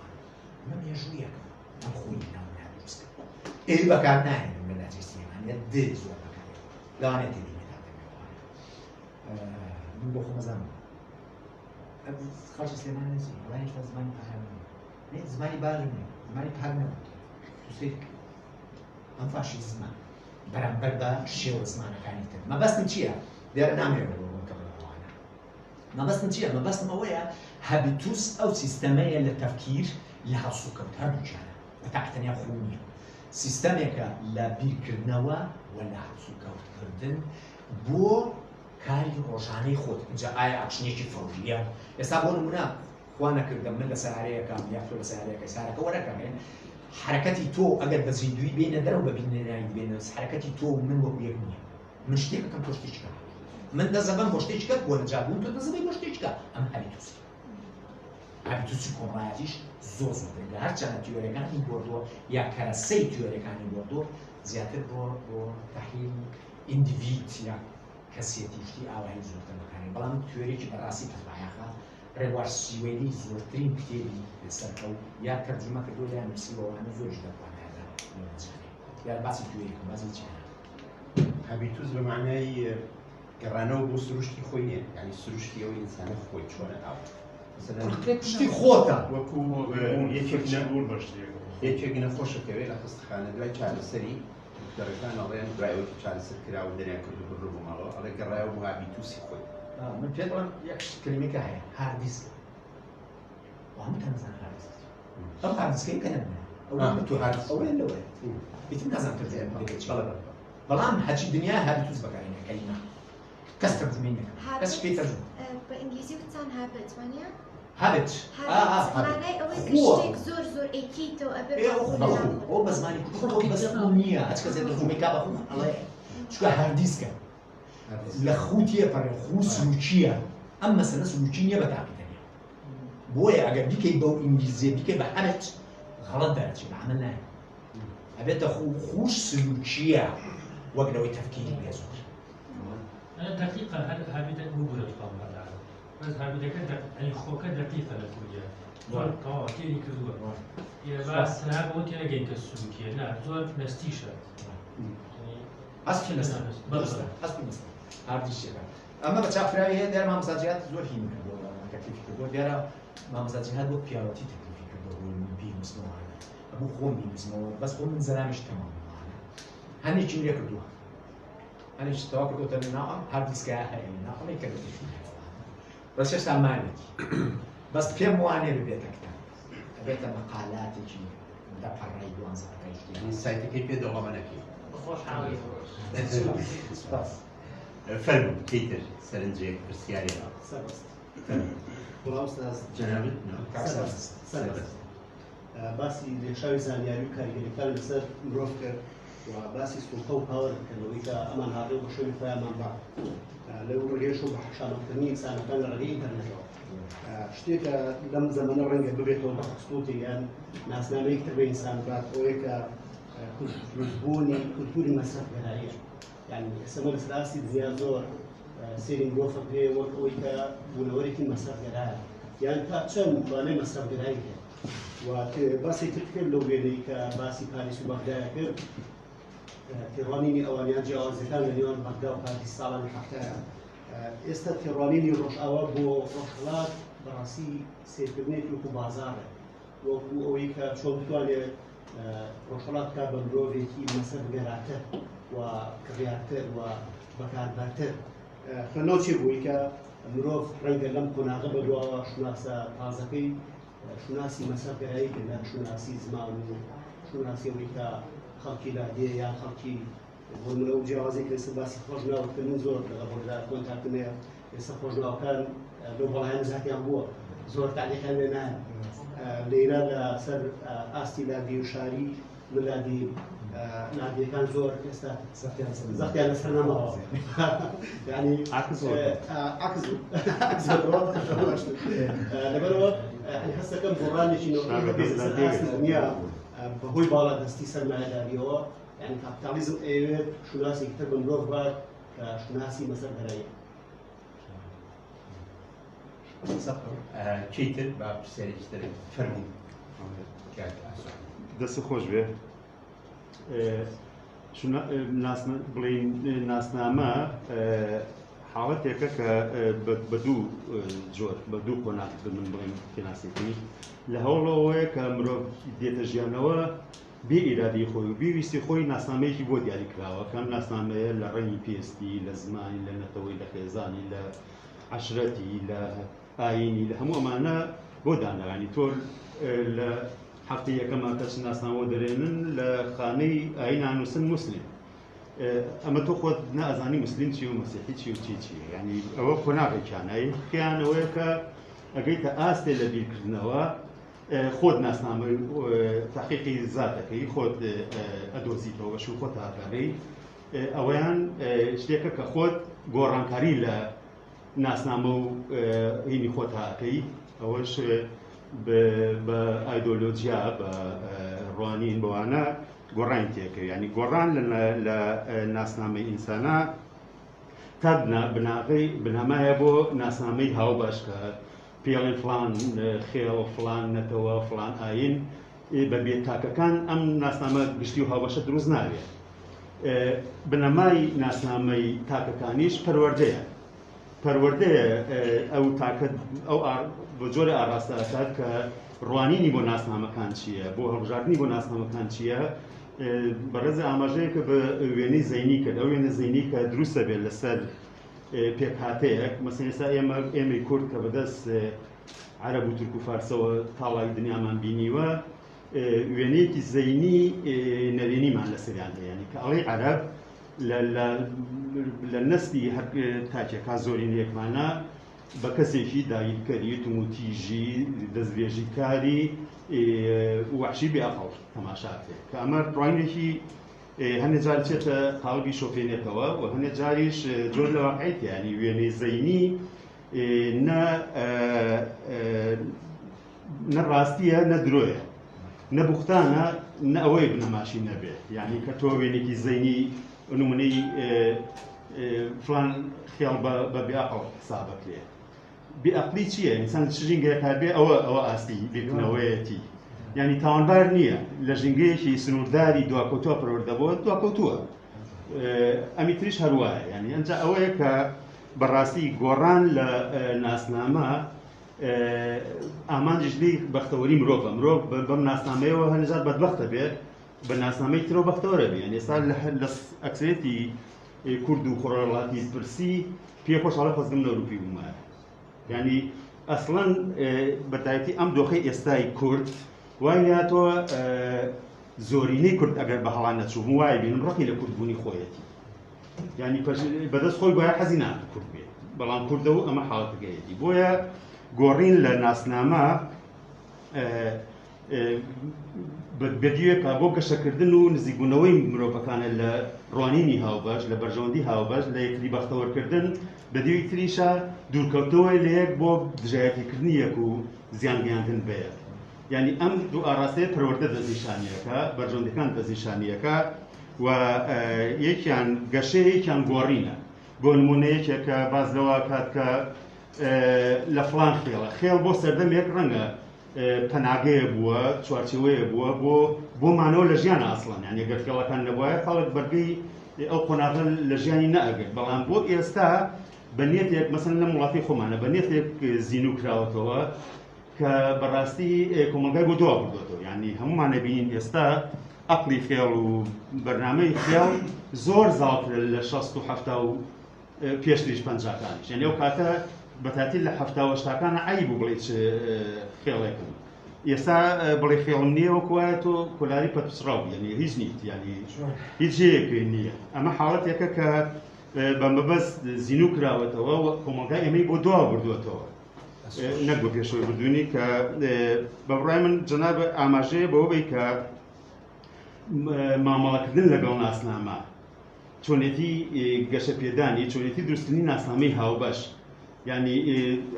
من مێژوویەکەم من خۆی ناونا دروست ئێ بەکار ناهێنم لە لاجێ سلێمانیە زۆر بەکارێنم لەوانەیە تێبینێتان من بۆ خۆمەزانم خەڵکی سلێمان نەچی وڵای هێشتا زمانی پارە زمانی باڵی نییە زمانی پار نەبوو ئەم فاشی زمان بەرامبەر بە شێوە زمانەکانی تر مەبەستم چییە؟ دیارە نامێنەوە مەبەستم چییە؟ مەبەستم ئەوەیە هەبیتوس ئەو سیستەمەیە لە تەفکیر لە هەڵسوکەوت هەردووچانە بە تاقیتەنیا خۆ نییە سیستەمێکە لە بیرکردنەوە و لە هەڵسوکەوتکردن بۆ کاری ڕۆژانەی خۆت اینجا ئایا ئاکشنێکی فەوریە ئێستا بۆ نمونە خوا نەکردم من لە سەرارەیەکەم یا تۆ لە سەرارەیەکەی سارەکە وەرەکەمێن حرەکەتی تۆ ئەگەر بە زیندوی بێنە دەرەوە بە بینەرانی بێنە حرەکەتی تۆ من وەکو یەک نییە من شتێکەکەم تۆ شتێککە من دەزەبم بۆ شتێککە بۆ نەجابوون تۆ دەزەبی بۆ شتێککە ئەم هەبیتوسی هەبیتوسی کۆمەڵایەتیش زۆر زۆر هەرچەندە تیۆریەکانی بردووە یا کەرەسەی تیۆریەکانی بردووە زیاتر بۆ تەحلیل ئیندیڤید یا کەسێتی شتی ئاوایی زۆرتر بەکارێن بەڵام تیۆریەکی بەڕاستی پەرمایەخە ڕێوار سیوێنی زۆرترین کتێبی لەسەرکەو یا تەرجمە کردووە یان نووسیوەوانە زۆرش دەتوانێت یا باسی تیۆریەکە باسی چیانە هەبیتوس بە معنای گەڕانەوە بۆ سروشتی خۆی نییە یعنی سروشتی ئەو ئینسانە خۆی چۆنە ئاو شتی خۆتە وەکو یەکێک نەخۆشەکەوێت لە خستخانە دوای چارەسەری دەڕێکان ئەڵێن دوایەوەی چارەسەر کراوە دەریا کرد و بڕ بۆ ماڵەوە ئەڵێ گەڕایەوە بۆ هەبیتوسی خۆی من پێ دەڵێم یەک کلمێکە هەیە هاردیسکە هەمووتان نەزانن هاردیسک ئەم هاردیسکەی کە نەبووە ئەوە تۆ هاردیسک ئەوەیە لەوەیە هیچم نازانم تەرجمە بەڵام هەرچی دنیا هاردیتوس بەکارهێنێ کەلیمە کەس تەرجمەی نەکرد کەس پێی تەرجمە بە ئینگلیزی وتان هابت وانە هابت مانای ئەوەی کە شتێک زۆر زۆر ئەیکیتەوە ئەبێ ئەو بە زمانی کوردی بەس خۆ نییە هەچ کەسێک تەرجمەی کا بە خۆ ئەڵێ چونکە هاردیسکە لە خوتیە پەڕێ خو سلوکیە ئەم مەسەلە سلوکی نییە بە تاقیتەنیا بۆیە ئەگەر بیکەی بەو ئینگلیزیە بیکەی بە هەرچ غەڵەت دەرچێ بە عەمەل نایە ئەبێتە خوش سلوکیە وەک لەوەی تەفکیری بێ زۆر دقيقة هابدا مبرر طبعا بس هابدا كده يعني خوكا دقيقة لكوديا زور كواتيري كدوا يا بس هذا هو تيجي جنك السلوكية لا زور نستيشة أصل نستا أصل نستا هذا الشيء أما بتشافراي هي دار ما مساجات زور هي من كدوا تكليف كدوا دار ما مساجات بو بياراتي تكليف كدوا بي مسموع أبو خومي مسموع بس هو من زلام مش تمام هني كم كدوا أنا اشتراك دوت الناقم هذا السكاح الناقم يكلف بس إيش تعملك بس كم واني ببيتك بيت مقالات يجي ده فرعي دوان زكاة يعني السايت كيف يدور مناكي خوش عاوي بس فيلم كيتر سرنجي برسياري والله أستاذ جنابتنا سربست باسی لێشاوی زانیاری و کاریگەریەکان لەسەر مرۆڤ کرد و باسی سوڵتە و پاوەڕکردنەوەی کە ئەمان هاڕێ بە شوێنی خۆیانمان با لەو ڕێگەیش و بە حشانەکردنی ئینسانەکان لە ڕێگەی ئینتەرنێتەوە شتێکە لەم زەمانە ڕەنگە ببێتەوە بە خستوتی یان ناسنامەیەک تر بە ئینسان بات ئەوەیە کە دروستبوونی کولتوری مەسرەفگەراییە یعنی ئێستا لەسەر ئاستی زیاد زۆر سێری مرۆڤ بێ وەک ئەوەی کە بوونەوەرێکی مەسەرگەرایە یان تا چەند توانای مەسەرگەرایی هەیە و باسی تر کرد لەو وێنەی کە باسی پاریس و بەغدایە کرد تێڕوانینی ئەوانیان جیاوازەکان لە نێوان بەغدا و پاریس ساڵانی هەفتەیە ئێستا تێڕوانینی ڕۆژئاوا بۆ ڕۆژهەڵات بەڕاستی سیرکردنێکی وەکو بازارە وەکو ئەوەی کە چۆن بتوانێت ڕۆژهەڵات بکات بە مرۆڤێکی مەسەرگەراتر و کڕیارتر و بەکاربەرتر خوێندنەوە بووی کە مرۆڤ ڕەنگە لەم قۆناغە بەدواوە شوناسە تازەکەی شوناسی مەسەرگەرایی کردە شوناسی زمان و شوناسی ئەوەی کە خەڵکی لادێ یان خەڵکی بۆ منە و جیاوازێک لەسەر باسی خۆشناوکردن زۆر لەڕۆژدا کۆنتاکتنەیە ئێستا خۆشناوەکان لەو بەڵایان زیاتیان بووە زۆر تعلیقیان لێ نایە لێرە لەسەر ئاستی لادی و شاری ملادی لادیەکان زۆر ئێستا زەختیان لەسەر نەماوە یعنی لەبەرەوە هەستەکەم گۆڕانێکی دنیا بەهۆی باڵا دەستی سەرمایەداریەوە یعنی کاپیتالیزم ئەوێت شوناسێکی تر بە مرۆڤ بات کە شوناسی مەسەرگەراییە چیتر با پرسیارێکتر فەرموو دەست خۆش بێ بڵین ناسنامە حاڵەتێکە کە بە دوو جۆر بە دوو کۆناکت من بڵین پێناسێتی لە هەوڵەوەیە کە مرۆڤ دێتە ژیانەوە بێ ئیرادی خۆی و بیویستی خۆی ناسنامەیەکی بۆ دیاری کراوە کەم ناسنامەیە لە ڕەنگی پێستی لە زمانی لە نەتەوەی لە خێزانی لە عەشرەتی لە ئاینی لە هەموو ئەمانە بۆ دانەوانی تۆ لە هەفتەی یەکەمە کەس ناسنامەوە دەرێنن لە خانەی ئاین نانووسن موسلیم ئەمە تۆ خۆت نازانی مسلیم چی و مەسیحی چی و چی ینی ئەوە خۆناغێکیانایی خیانەوەیە کە ئەگەیتە ئاستێ لە بیرکردنەوە خۆت ناسنامە تحقیقی زاتەکەی خۆت ئەدۆزیتەوە بەش و خۆت ئاگەڕی ئەوەیان شتێکە کە خۆت گۆڕانکاری لە ناسنامە و هینی خۆت هاکەی ئەوەش بە ئایدۆلۆجیا بە ڕوانین بەوانە گۆڕانی تێکەوە ینی گۆڕان لە ناسنامەی ئینسانە تا بنامایە بۆ ناسنامەی هاوبەش کە پێڵێن فڵان خێڵ فڵان نەتەوە فڵان ئاین بە بێتاکەکان ئەم ناسنامە گشتی و هاوبەشە دروست ناوێت بنەمای ناسنامەی تاکەکانیش پەروەردەیە ئەو تاکە ئەو بۆ جۆرە ئاراستەکات کە ڕوانینی بۆ ناسنامەکان چییە بۆ هەڵبژاردننی بۆ ناسنامەکان چییە بەڕێز ئاماژەیە کە بە وێنەی زەینی کرد ئەو وێنە زەینی کە دروستە بێت لەسەر پێکهاتەیەک مەسەڵەن ئێستا ئێمەی کورد کە بەدەست عەرەب و تورک و فارسەوە تاڵای دنیامان بینیوە وێنەیەکی زەینی نەوێنیمان لەسەریان هەیە ینی کە ئەڵێ عەرەب لە نەستی تاکێکا زۆرینەیەکمانە بە کەسێکی داگیرکەری توموتیژی دەستبێژی کاری وحشی بێعەقڵ تەماشاکرێت کە ئەمە ڕوانێکی هەندێک جار چێتە قاڵبی شۆفێنێتەوە و هەندێک جاریش جۆر لە واقعیت ینی وێنەی زەینی نە ڕاستیە نە درۆیە نە بوختانە نە ئەوەی بنەماشی نەبێت یعنی کە تۆ وێنێکی زەینی نمونەی فلان خێڵ بە بێعەقڵ حسابەکرێ بێعەقلی چییە؟ ئینسان ژینگەیە کاربێ ئەوە ئاستی بیرکردنەوەیەتی ینی تاوانبار نییە لە ژینگەیەکی سنوورداری دواکەوتووە پەروەردەبووە دواکەوتووە ئەمی تریش هەروایە ینی ئەنجا ئەوەیە کە بەڕاستی گۆڕان لە ناسنامە ئامانجیش لی بەختەوەری مرۆڤ بەم ناسنامەیەوە هەنجار بەدبەختە بێت بە ناسنامەی ترەوە بەختەوەرە بێ ئێستا لە ئەکسێتی کورد و خۆڕەڵاتی پرسی پێخۆشحاڵە خۆزگەم نەوروپی بوومایە ینی ئەسڵەن بەتایبەتی ئەم دۆخەی ئێستای کورد وای هاتۆوە زۆرینەی کورد ئەگەر بە هەڵان نەچوو وای بینم ڕقی لە کوردبوونی خۆیەتی ینی بەدەست خۆی گوایە حەزی ناکات کورد بێت بەڵام کوردە و ئەمە حاڵەتەکەیەتی بۆیە گۆڕین لە ناسنامە بەدیوێکە بۆ گەشەکردن و نزیکبوونەوەی مرۆڤەکانە لە ڕوانینی هاوبەش لە بەرژەوەندی هاوبەش لە یەکتری بەختەوەرکردن بەدیوی تریشە دوورکەوتەوەی لە یەک بۆ دژایەتیکردنی یەک و زیانگەیاندن بەیە ینی ئەم دوو ئاراستەیە پەروەردە دەستنیشانیەکە بەرژەوەندەکان دەستنیشانیەکە و یەکیان گەشەیەکیان گۆڕینە بۆ نمونەیەکێکە باز لەوە کات کە لە فڵان خێڵ بۆ سەردەمێک ڕەنگە پەناگەیە بووە چوارچێوەیە بووە بۆ مانەوە لە ژیان ئاسڵان یان ئەگەر خێڵەکان نەبووایە خەڵک بەرگەی ئەو قۆناغە لە ژیانی نەئەگرت بەڵام بۆ ئێستا بە نیەتێک مەسەن لە وڵاتی خۆمانە بە نیەتێک زیینو کراوەتەوە کە بەڕاستی کۆمەلگای بۆ دوا بردوێتەوە یعنی هەمومان نەبینین ئێستا عەقڵی خێڵ و بەرنامەی خێڵ زۆر زاڵترە لە 60 و 70 و پێشتریش 50کانیش یعنی ئەو کاتە بەتاتی لە 70 عیب بوو بڵێ چ خێڵێکم ئێستا بڵێ خێڵم نییە وەکوایە تۆ کۆلاری پەتپسڕاو یعنی هیچ نیت ینی هیچ جێیەکی نییە ئەمە حاڵەتێکە کە بە مەبەست زیینو کراوەتەوە کۆمەلگای ئەمەی بۆ دوا بردوێتەوە نەک بۆ پێشەوەی بردوونی کە بە بڕای من جەناب ئاماژەیە بەوە بێ کە مامەڵەکردن لەگەڵ ناسنامە چۆنێتی گەشە پێدانی چۆنێتی دروستکردنی ناسنامەی هاوبەش ینی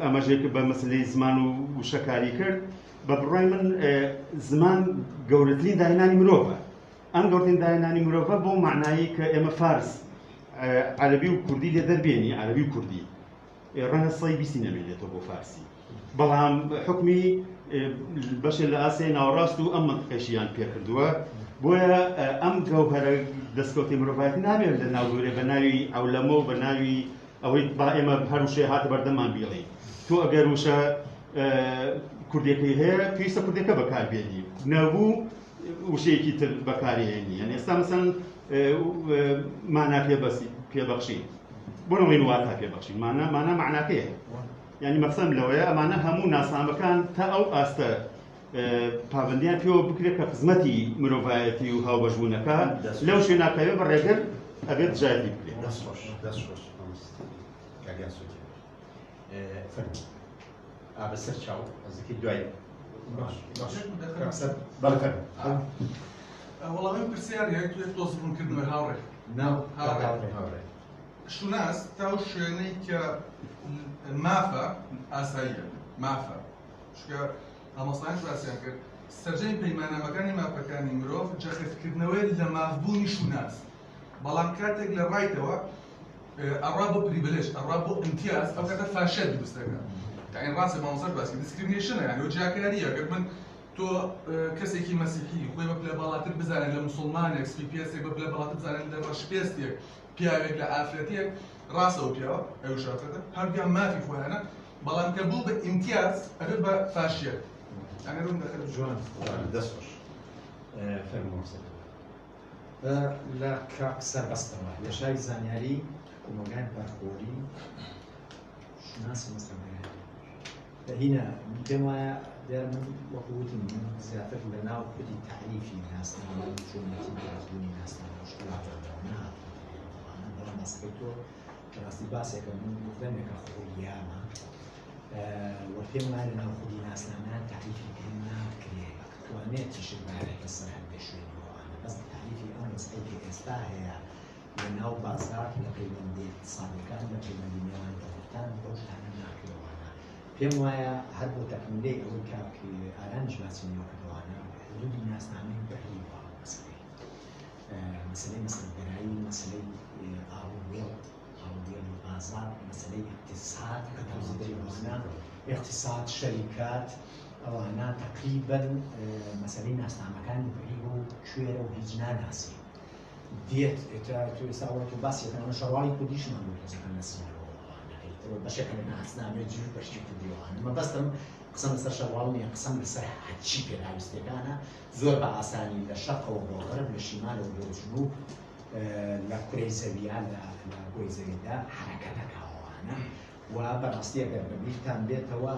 ئاماژەیەکە بە مەسلەی زمان و شەکاری کرد بە بڕای من زمان گەورەترین داهێنانی مرۆڤە ئەم گەورەترین داهێنانی مرۆڤە بۆ معنایی کە ئێمە فارس عەرەبی و کوردی لێ دەربێنی عەرەبی و کوردی ڕەنگە سەی بیستی نەبێتەوە بۆ فارسی بەڵام حکمی بەشێ لە ئاسیای ناوەڕاست و ئەم منتقەشیان پێکردووە بۆیە ئەم گەوهەرە دەستکەوتی مرۆڤایەتی نابێت لە ناوگەورێ بە ناوی ئەولەمە و بە ناوی ئەوەی با ئێمە هەر وشەیە هاتە بەردەمان بێڵێ تۆ ئەگەر وشە کوردێکی هەیە پێویستە کوردەکە بەکاربێنی نەبوو وشەیەکی تر بەکارهێنی یعنی ئێستا مەسەن مانا پێبەخشین بۆ نەڵێن واتە پێبەخشین مانا معناکەیە یعنی مەقسەم لەوەیە ئەمانە هەموو ناسنامەکان تا ئەو ئاستە پابندیان پێوە بکرێت کە خزمەتی مرۆڤایەتی و هاوبەشبوونەکە لەو شوێناکەوێ بەڕێگر ئەبێت جایەتی بکرێت بەسەر چاو ئەزەکەی دوای وەڵامی پرسیاری هەیە توێ تۆزبوونکردنەوەی هاوڕێ هاوڕێ شوناس تا و شوێنەی کە مافە ئاساییە مافە چکە هەمەستانش باسییان کرد سەرجەی پەیمانامەکانی مافەکانی مرۆڤ جەخفکردنەوەی لە مافبوونی شوناس بەڵام کاتێک لە ڕایتەوە ئەڕا بۆ پریڤیلێژ ئەڕا بۆ ئیمتیاز ئەو کاتە فاشێت دروستەکە این ڕاستە مامۆستا باسی دیسکریمینیشنە یعنی ئەو جیاکاریە ئەگەر من تۆ کەسێکی مەسیحی خۆی بە پلە باڵاتر بزانێت لە موسڵمانێک سپیپێسێک بە پلە باڵاتر بزانێت لە ڕەشپێستێک پیاوێک لە ئافرەتێک ڕاستە و پیاوە ئەو شاتەکە هەردوویان مافی خۆیانە بەڵام کە بوو بە ئیمتیاز ئەبێت بە فاشیەت یعنی ڕوون دەکەن جوان دەست خۆش فەرمووسە لە کاک سەربەستەوە لە شای زانیاری کۆمەلگای بەرخۆری شناسی مەسلەکە هینە پێم وایە دیار من وەکووتم زیاتر لە ناو خودی تعریفی ناسنامە و چۆنێتی بازبوونی ناسنامە شکڵاتەوە بەڵام مەسەکەی تۆ ڕاستی باسێکە من گفتەمێکە خۆییانە وە پێم وایە لە ناو خودی ناسنامەیان تعریفی پێم ناکرێ توانێت تیشت بارێکە سەر هەندێک شوێنەوەوانە بەس تعریفی ئەو مەسئلەی کە ئێستا هەیە لە ناو بازار لە پەیوەندی اقتصادیەکان لە پەیوەندی نێوان دەوڵەتان بەو شتانە ناکرێوانە پێم وایە هەر بۆ تەکمیلەی ئەوەی کاک ئارانش باسیەوە کردوانە حدودی ناسنامەی بەهریوە مەسەلەی مەسەلەگەرایی مەسەلەی ئاووێڵ بازار مەسەلەی اقتصاد کە تەوزیدەوانە اقتصاد شەریکات ئەوانە تقریباً مەسەلەی ناسنامەکانی بەهریوە و کوێرە و هیچ ناناسی دێت تو ئێستاوە تو باسیەکەنەوە شەڕواڵی کوردیشمان بۆ تۆزەکە نەسیەوە بەشێکە لە ناسنامێ جوور بەشتی کوردیەوەوانە مەبەستم قسەم لەسەر شەڕواڵ نییە قسەم لەسەر هەرچی پێداویستەکانە زۆر بە ئاسانی لە شەرقەوە بۆ غەرب لە شیمالەوە بۆ جنوب لە کوڕەی زەویان لە بۆی زەویدا حرەکەتەکەوانە و بەڕاستی ئەگەر بەبیرتان بێتەوە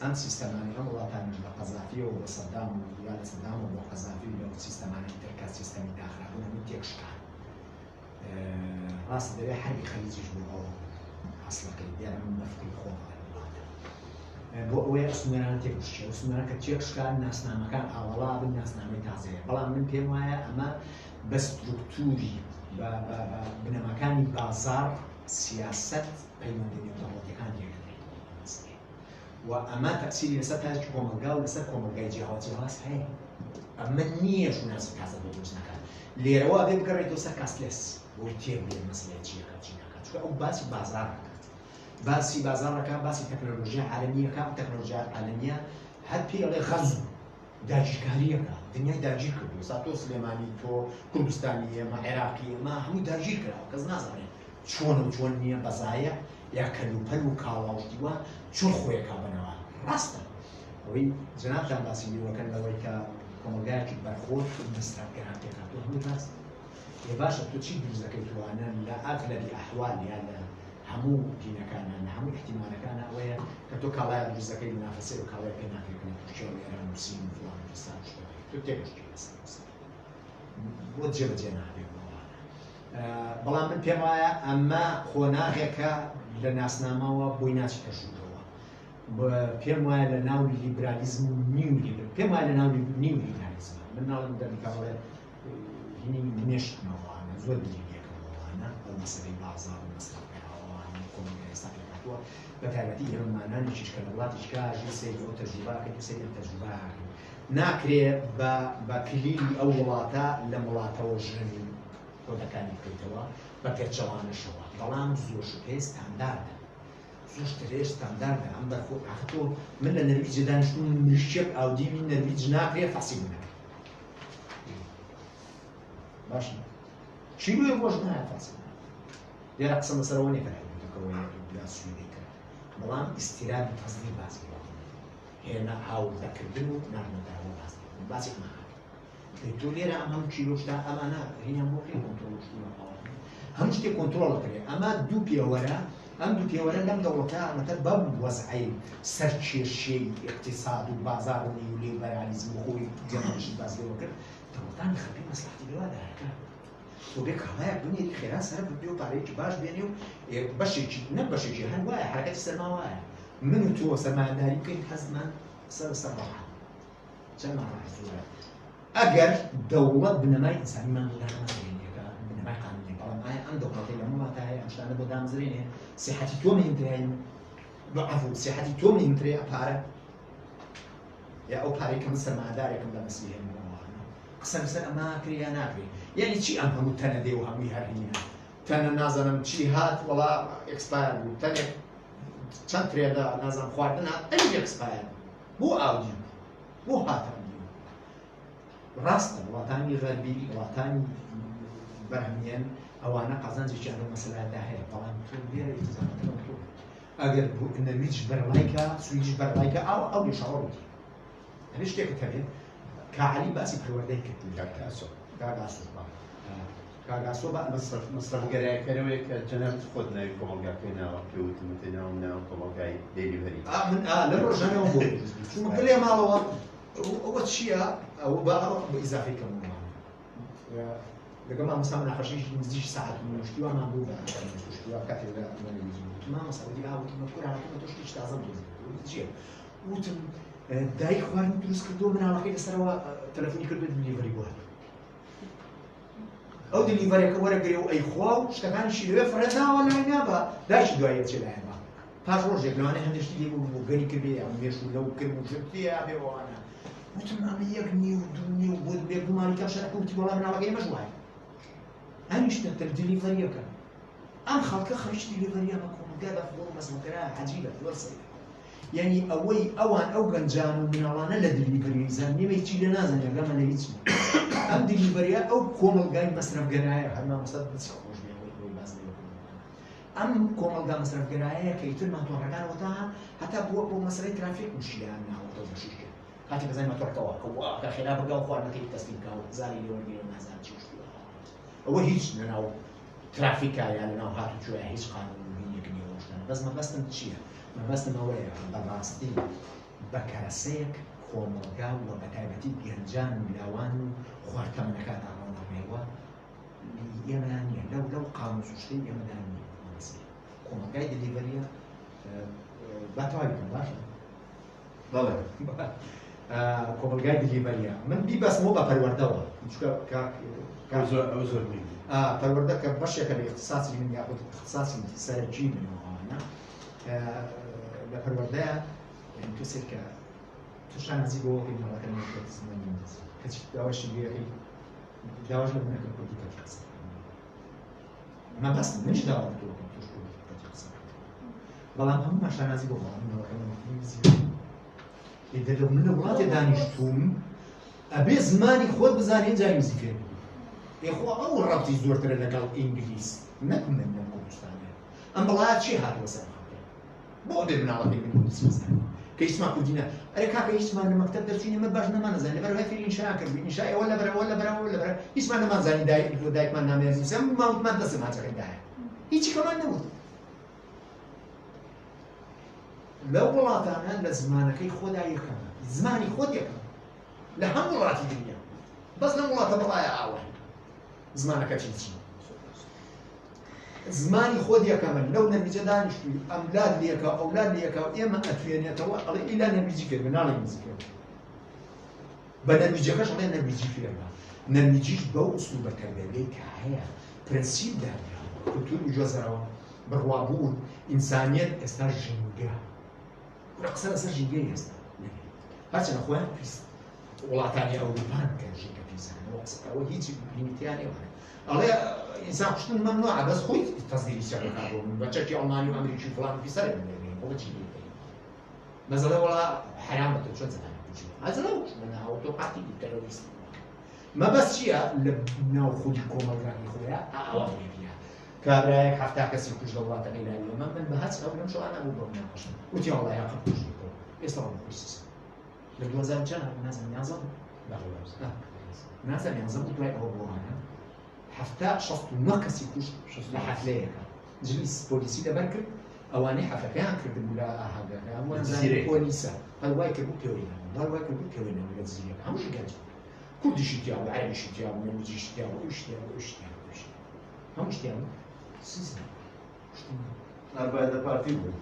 ئەم سیستەمانی ئەم وڵاتانش لە قەزافیەوە بە سەدام و یا لە سەدام و بۆ قەزافی لە سیستەمانی ترکا سیستەمی داخرابوون هەموو تێکشکان ڕاست دەوێت حەربی خەلیجیش بۆ ئەو ئەسڵەکەی دیارە من مەفکری خۆمە بۆ ئەوەی ئەسمێران تێکشکێ ئەسمێران کە تێکشکان ناسنامەکان ئاوەڵا بن ناسنامەی تازەیە بەڵام من پێم وایە ئەمە بە ستروکتوری بە بنەمەکانی بازار سیاست پەیوەندی نێودەوڵەتیەکان تێگەدرێت و ئەمە تەکسیری لەسەر تاجی کۆمەلگا و لەسەر کۆمەلگای جیهاوی ڕاست هەیە ئەمە نییە شوناسی تازە بۆ دروست نەکات لێرەوە بێ بگەڕێتەوە سەر کاسلێس بۆی تێبێت مەسلەیە چیەکە چینەکە چونکە ئەو باسی بازارەکە باسی بازارەکە باسی تەکنۆلۆژیا عالەمیەکە تەکنۆلۆژیا عالەمیە هەر پێڵێ غەز داگیرکاریەکە دنیای داگیر کردو سا تۆ سلێمانی تۆ کوردستانی ئێمە عێراقی ئێمە هەموو داگیر کراوە کەس نازانێت چۆن و چۆن نییە بەزایە یا کەلوپەل و کاڵاوشتیوە چۆن خۆیەکە بنەوە ڕاستە ئەوەی جنابتان باسی میوەکەن لەوەی کە کۆمەلگایەکی بەرخۆر دەستراکەران پێکات تۆ هەموو ڕاست ێ باشە تۆ چی دروست دەکەیت توانە لە ئەغلەبی ئەحوال یان لە هەموو دینەکانە لە هەموو احتیمالەکانە ئەوەیە کە تۆ کاڵایە دروست دەکەی لە نافەسێ و کاڵای پێ ناکەیت تووشەوە ئێران و سین و فڵان کوردستان شتەکەی تۆ تێگەشتی لەسەر بۆ جێبەجێ نابێت بەڵام من پێم وایە ئەمە خۆناغێکە لە ناسنامەوە بۆی ناچیتە ژوورەوە پێم وایە لە ناو لیبرالیزم و پێم وایە لە ناو نیو لیبرالیزم من ناڵم دەمیکاڵێ هینی نێشتنەوەوانە زۆر دلیەکەوەوانە ئەو مەسەلەی بازار و مەسەڵەکەوانە کۆمەلگای ئێستا پێکاتووە بە تایبەتی ئێمەمانانێکیش کە لە وڵاتیشکا ژی سەیری ئەو تەجروباکەی و سەیری تەجروباکەی ناکرێت بە کلیلی ئەو وڵاتە لە وڵاتەوە ژنی کۆدەکانی بکەیتەوە بە پێچەوانەشەوە بەڵام زۆر شتەیە ستانداردە زۆر شتەیە ستانداردە ئەم بەرخۆ ئاختۆ من لە نەرویجە دانیشتوم مریشکێک ئاودیمی نەرویج ناکرێت فەسی بنێت باشە چیلوێ بۆش نایە فەسی لێرە قسە لەسەرەوە نێکەکەەوەی لا سوودەی کرد بەڵام ئیستیرادی فەزلی باسی هێنا هاوردەکردن و نارمەداوە باسی تۆ لێرە ئەم هەموو چیرۆشتا ئەمانە هینیان بۆ پێ کۆنترۆڵشتووە هەموو شتێک کۆنترۆڵەکرێ ئەمە دوو پێوەرە ئەم دوو پێوەرە لەم دەوڵەتە ئەمەتە بەم وەزعی سەرکێشەی اقتصاد و بازار و نیولیبەرالیزم و خۆی جەمەشت بازیەوە کرد دەوڵەتان خەپی مەسلحەتی لەوادایەکە تۆ بێ کاڵایەک بنێری خێرا سەر ببێ و پارەیەکی باش بێنێ و بەشێکی نە بەشێکی هەن وایە حرەکەتی سەرما وایە من و تۆ سەرمایەداری بکەین حەزمان سەر ڕاحەت چەند ڕاحەت زۆرە ئەگەر دەوڵەت بنەمای ئینسانیمان لەغمەزرێنیەکە بنەمای قانونی بەڵام ئایا ئەم دەوڵەتەی لە وڵاتایە ئەم شتانە بۆ دامزرێنێ سیحەتی تۆ مهمترین عەفو سیحەتی تۆ مهمترێ پارە یا ئەو پارەی کە من سەرمایەدارێکم لە مەسیح هێنمەوەوانە قسە لەسەر ئەمە کرێ یا ناکرێ یعنی چی ئەم هەموو تەنە دێ و هەمووی هەرهینە تەنە نازانم چی هات وەڵا ئێکسپایر بوو تەنێک چەند ترێدا نازانم خواردن هات ئەوی ئێکسپایر بۆ ئاودی بۆ هاتە ڕاستە وڵاتانی غەربی وڵاتانی بەرهەمیان ئەوانە قازانجێکیان لەو مەسەلەدا هەیە بەڵام تۆ لێرە ئیتزامەتەوە تۆ ئەگەر نەرویج بەرڵایکە سویدیش بەرڵایکە ئەو لێشاوە بووی هەر شتێکت هەبێت کاعەلی باسی پەروەردەی کرد کاگاسۆ مەسرەفگەرایەکەرەوەی کە جەنابەت خۆت ناوی کۆمەلگاکەی ناوە پێوتمەتی ناو کۆمەلگای دەیلیڤەری من لە ڕۆژانەوە بۆ چونکە پلێ ماڵەوە ئەوە چییە ئەو بە ئیزافی کەمەوە لەگەڵ مامۆستا مناقەشەیەکی نزیک ساعت نوشتیوەمان بوو بە نوشتیوە کاتێک لە مامۆستا وتی وتم کورانەکەمە تۆ شتێکی تازەم چییە وتم دایک خواردن دروست کردەوە مناڵەکەی لەسەرەوە تەلەفۆنی کردو دیلیڤەری بۆ هاتووە ئەو دیلیڤەریەکە وەرەگرێ و ئەیخوا و شتەکانیشی لەوێ فڕێتاوە لای نابە دایکی دوایە چێ لایەنەوە پاش ڕۆژێک لەوانەیە هەندێشتی لێ بوو گەری کردێ ئەم مێش و لەو کرد و ژێ بێوانە وتم ئەمە یەک نیو و دوو نیو بۆ بێ گومانیکە شەرەکە وتی وەڵام مناڵەکەی مەش وایە ئەمیشتە تر دیلیڤەریەکە ئەم خەڵکە خەریکی دیلیڤەریە بە کۆمەلگا بە بۆ مەسمەکەرا عەجیبە زۆر سەیرە یعنی ئەوەی ئەوان ئەو گەنجان و مناڵانە لە دیلیڤەری زان نێمەی چی لە نازانێ گەمە لە هیچ ئەم دیلیڤەریە ئەو کۆمەلگای مەسرەفگەرایە هەر مامۆستا بچی خۆش بێ ئەوەی باس ئەم کۆمەلگا مەسرەفگەرایەیە کە ئیتر ماتۆڕەکانەوەتا هەتا بووە بۆ مەسەلەی ترافیک مشکیلیان ناوەتەوە بەشیشکە کاتی بەزای ماتۆڕەکەەوە کە خێرا بەگاو خواردنەکەی تەسلیم کاوە زاری لێوەرگێ و نازان چی شتووە ئەوە هیچ لەناو ترافیکا یا لەناو هاتوچۆیە هیچ قانونیەک نییە شتانە بەس مەبەستم چییە مەبەستم ئەوەیە بەڕاستی بە کەرەسەیەک کۆمەلگا و بە تایبەتی گەنجان و لاوان و خواردەمەنەکان ئاڕۆنەڕێوە ئێمەیان نییە لەو قانون سوشتەی ئێمەدان نییە کۆمەلگای دیلیڤەریە با تەواوی بکەم باشە بەڵێ کۆمەلگای دیلیڤەریە من بیبەسمەوە بە پەروەردەوە ئەو زۆر پەروەردە کە بەشێکە لە اختصاصی من یاخود اختصاصی سەرجی منەوەوانە لە پەروەردەیە کەسێک کە تووشان نزیک بۆ وەقتی ماڵەکە زمانی کەچی داواشی لێڕی داواش لە منەکە کۆتی کەس مەبەست منیش داوا کردووە توش بەڵام هەموو شانازی بۆ دەرەوە من لە وڵاتێ دانیشتوم ئەبێ زمانی خۆت بزانێ جای وزیفێ یخۆ ئەو ڕابتی زۆرترە لەگەڵ ئینگلیس نەکم من لەم کوردستانە ئەم بەڵات چی هاتووە سەر بۆ بێ مناڵەکەی من کوردسی بزانێ کە هیچمان کوردینە ئەرێ کاکە هیچمان لە مەکتەب دەرچوینە ئمە باش نەمانەزانێ لەبەرەوەی فێری ئینشا کردوین ئینشا ئێوە لەبەرەوە هیچمان نەمانزانی دایکمان نامێنێ نووسێم ماوتمان دەستم هاچەکەیدایە هیچی کەمان نەبوو لەو وڵاتانە لە زمانەکەی خۆدا یەکەمە زمانی خۆت یەکەمە لە هەموو وڵاتی دنیا بەس لەم وڵاتە بەڵایە ئاوە زمانەکە چی زمانی خۆت یەکەمە لەو نەبیجە دانیشتووی ئەملاد لێکە ئەولاد لێکە ئێمە ئەتوێنێتەوە ئەڵێ ئیلا نەبیجی کرد ناڵێ نزیک کرد بە نەبیجەکەش ئەڵێ نەبیجی فێرمە نەبیجیش بەو ئوسلوبە تەربیەوەی کە هەیە پرەنسیپ دانرا کولتور و جۆزەرەوە بڕوابوون ئینسانیەت ئێستا ژینگە قسە لەسەر ژینگەی ئێستا هەرچەندە خۆیان پیست وڵاتانی ئەوروپان کە ژینگە پیسانەوە ئەوە هیچی لیمیتیان نێوە ئەڵێ ئینسان کوشتن مەمنوعە بەس خۆی تەزدیری چەکەکە بۆ من بە چەکی ئەڵمانی و ئەمریکی فڵان پیسەرێ بنێنێ بۆ چی لێکەی مەزەڵە وەڵا حرام بە تۆ چۆن زەمانە کوچی ئەزەڵە من ئەوتۆقاتی تەرۆریست مەبەست چییە لە ناو خودی کۆمەلگانی خۆیان ئاوانێنە کابرایەک هەفتا کەسی کوژ لە وڵاتەکەی لایەوە من بە هەچ ئەو لەم شوانە بوو بۆ ناقەشم وتی وەڵای هەقە کوژی بۆ ئێستا ڕۆ کوشت لە 2000 چەند نازانم 11 نازانم 11 بوو دوای ئەوە بۆوانە هەفتا 69 کەسی کوشت لە حەفلەیەکە جلیس پۆلیسی لەبەر کرد ئەوانەی حەفلەکەیان کردبوو لە ئاهەنگەکە هەمووان زانانی پۆلیسە هەڵوای کردبوو تێوەینەوە هەڵوای کردبوو تێوەینەوە لە جزیرەکە هەمووشی گەنج کوردیشی تیاوە عەربیشی تیاوە نەرویجیشی تیاوە ئەوشی تیاوە ئەوشی تیاوە هەمووش تیاوە ئەربایە پارتی بوو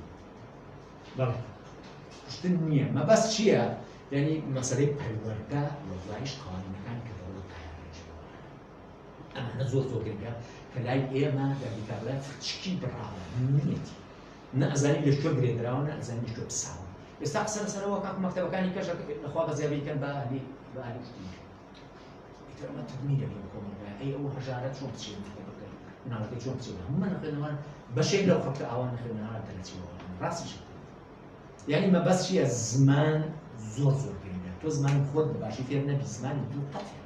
بەڵێ کوشتن نییە مەبەست چییە یعنی مەسەلەی پەروەردە لە دوایش قانونەکان کە دەوڵەت تایارێژەوە ئەمانە زۆر زۆر گرنگە کە لای ئێمە دەبیکارە چکی بڕاوە نیەتی نە ئەزانی لەشتوە گرێدراوە نە ئەزانی لەشتوە پساوە ئێستا قسە لەسەرەوە کاک مەکتەبەکانی کەژە لەخوا بەزیابیکەن بە ئەهلی ئیتر ئەمە تەدمیرە بۆ کۆمەلگا ئەی ئەو هەژارە چۆن بچێت مەکتەبەکەی مناڵەکەی چۆن بچێت هەموو نەخێنەوە بەشێک لەو خەڵکە ئاوا نەخێنەوە دەرەچێەوە ڕاستیش یعنی مەبەست چییە زمان زۆر زۆر گرنگە تۆ زمانی خۆت بە باشی فێر نەبی زمانی دوو قەت فێر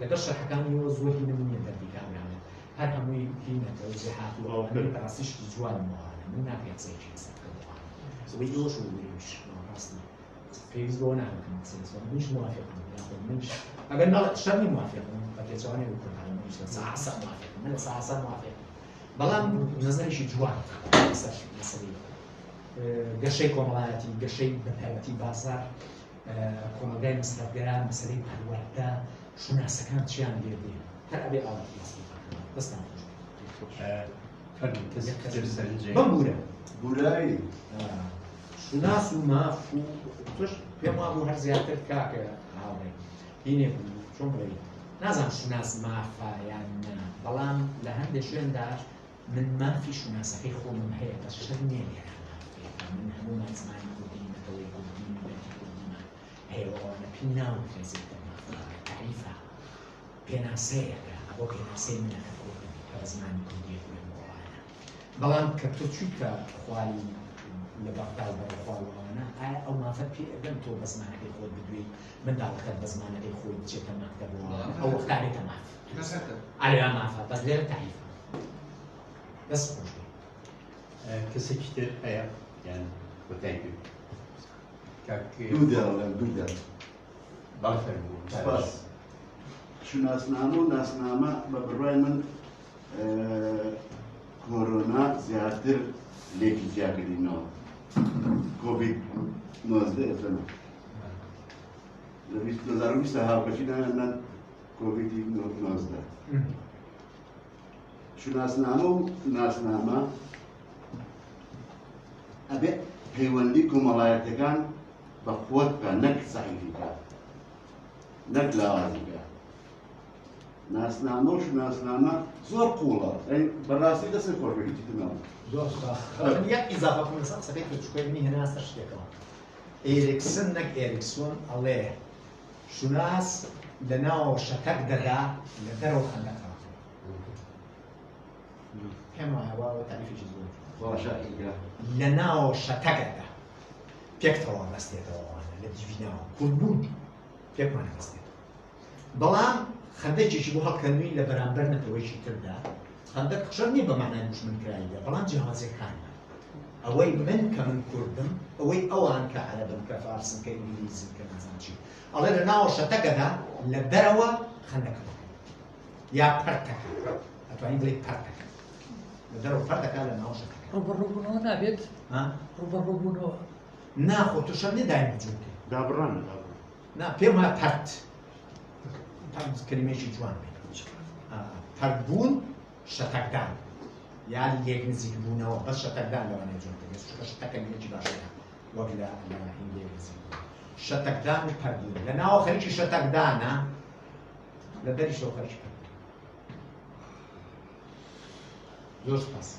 لەگەڵ شەرحەکانیەوە زۆری نمونیە دەربیکانیانە هەر هەمووی هینەتە و جێهات و ئەوانەی ڕاستیشتی جوان وانە من ناکرێت قسەیەکی لەسەرکردوانە سبەی ئێوەش و وێویش ڕاستی پێویست بۆ ناکەم قسەی منیش موافقم یاخۆ منیش ئەگەر شەرنی موافقم بە پێچەوانی بۆ کوردانە منیش لە سەعاسە موافقم من لە سەعاسە موافقم بەڵام نەزەریشی جوان لەسەر مەسەلەی گەشەی کۆمەڵایەتی گەشەی بەتایبەتی بازار کۆمەلگای مەصرفگەران مەسەلەی پەروەردە شوناسەکان چیان لێ دێن هەر ئەبێ ئاواتی بەستان بەم بورە بورایی شوناس و ماف و تۆش پێم وا بوو هەر زیاتر کاکە هاوڕێ هینێ چۆن بڵێ نازانم شوناس مافە یان نا بەڵام لە هەندێک شوێندا من مافی شوناسەکەی خۆمم هەیە بەس شت نییە لێرە من هەموومان زمانی کوردی نەتەوەی کوردی ملەتی کوردیمان هەیەوەوانە پێی ناوترێزێتە مافە تعریفە پێناسەیەکە ئەوە پێناسەی منەکە کوردی کە بە زمانی کوردی خوێنەوەوانە بەڵام کە تۆ چوویتە خواری لە بەغدا و بەرەخواڵەوانە ئایا ئەو مافە پێ ئەگەن تۆ بە زمانەکەی خۆت بدوێت منداڵەکەت بە زمانەکەی خۆی بچێتە مەکتەبەوە ئەو وەختارێتە ماف ئایا مافە بەس لێرە تعریفە بەس خۆش کەسێکی تر هەیە یان وەتای دوو دەڵێن دوو دەڵ باڵ فەرموو سپاس شوناسنامە و ناسنامە بە بڕای من کۆرۆنا زیاتر لێکی جیاکردینەوە کۆڤید 19 لە 2020 هاوکەچی دایان کۆڤیدی 19 شوناسنامە و ناسنامە ئەبێ پەیوەندی کۆمەڵایەتەکان بە خۆت بکە نەک سەعیدیکە نەک لاوازیکە ناسنامە و شوناسنامە زۆر قوڵە بەڕاستی دەستی خۆشبەویستی تنەوە یەک ئیزافە بوون لەسەر قسەکەی پێچووکەی منی هێنا سەر شتێکەوە ئێریکسن نەک ئێریکسۆن ئەڵێ شوناس لە ناوەوە شەتەک دەدا لە دەرەوە خەندەکەوە پێم وایە تاریفێکی زۆر باشە لە ناو شەتەکەدا پێکتەوە بەستێتەوەوانە لە دیڤیناوە کوربوون پێکمان بەستێت بەڵام خەندێکێکی بۆ هەڵکردنووی لە بەرامبەر نەتەوەیکی تردا خەندەک قشەر نیە بە مانای دوژمنکراییدا بەڵام جیاوازیەکانە ئەوەی من کە من کوردم ئەوەی ئەوان کە عەرەبن کە فارسن کە ئینگلیزن کە نەزان چی ئەڵێ لە ناو شەتەکەدا لە دەرەوە خەندەکە یا پەرتەکە ئەتوانین بڵێ پەرتەکە لە دەرەوە پەرتەکە لە ناو شەتەکە ڕوبەڕووبوونەوە نابێت ڕوبەڕووبوونەوە ناخۆ تو شەر نێدایم بجووکە دابڕان نا پێم وایە پەرت کلمێکی جوان بێت پەرت بوون شەتەکدان یا لێک نزیک بوونەوە بەس شەتەکدان لەوانەیە جوان بێت چونکە شەتەکە لێکی باشەیە وەک لە هیندێ نزیک شەتەکدان و پەردوون لە ناوە خەریکی شەتەکدانە لە دەریشەوە خەریکی پەردوون زۆر سپاس.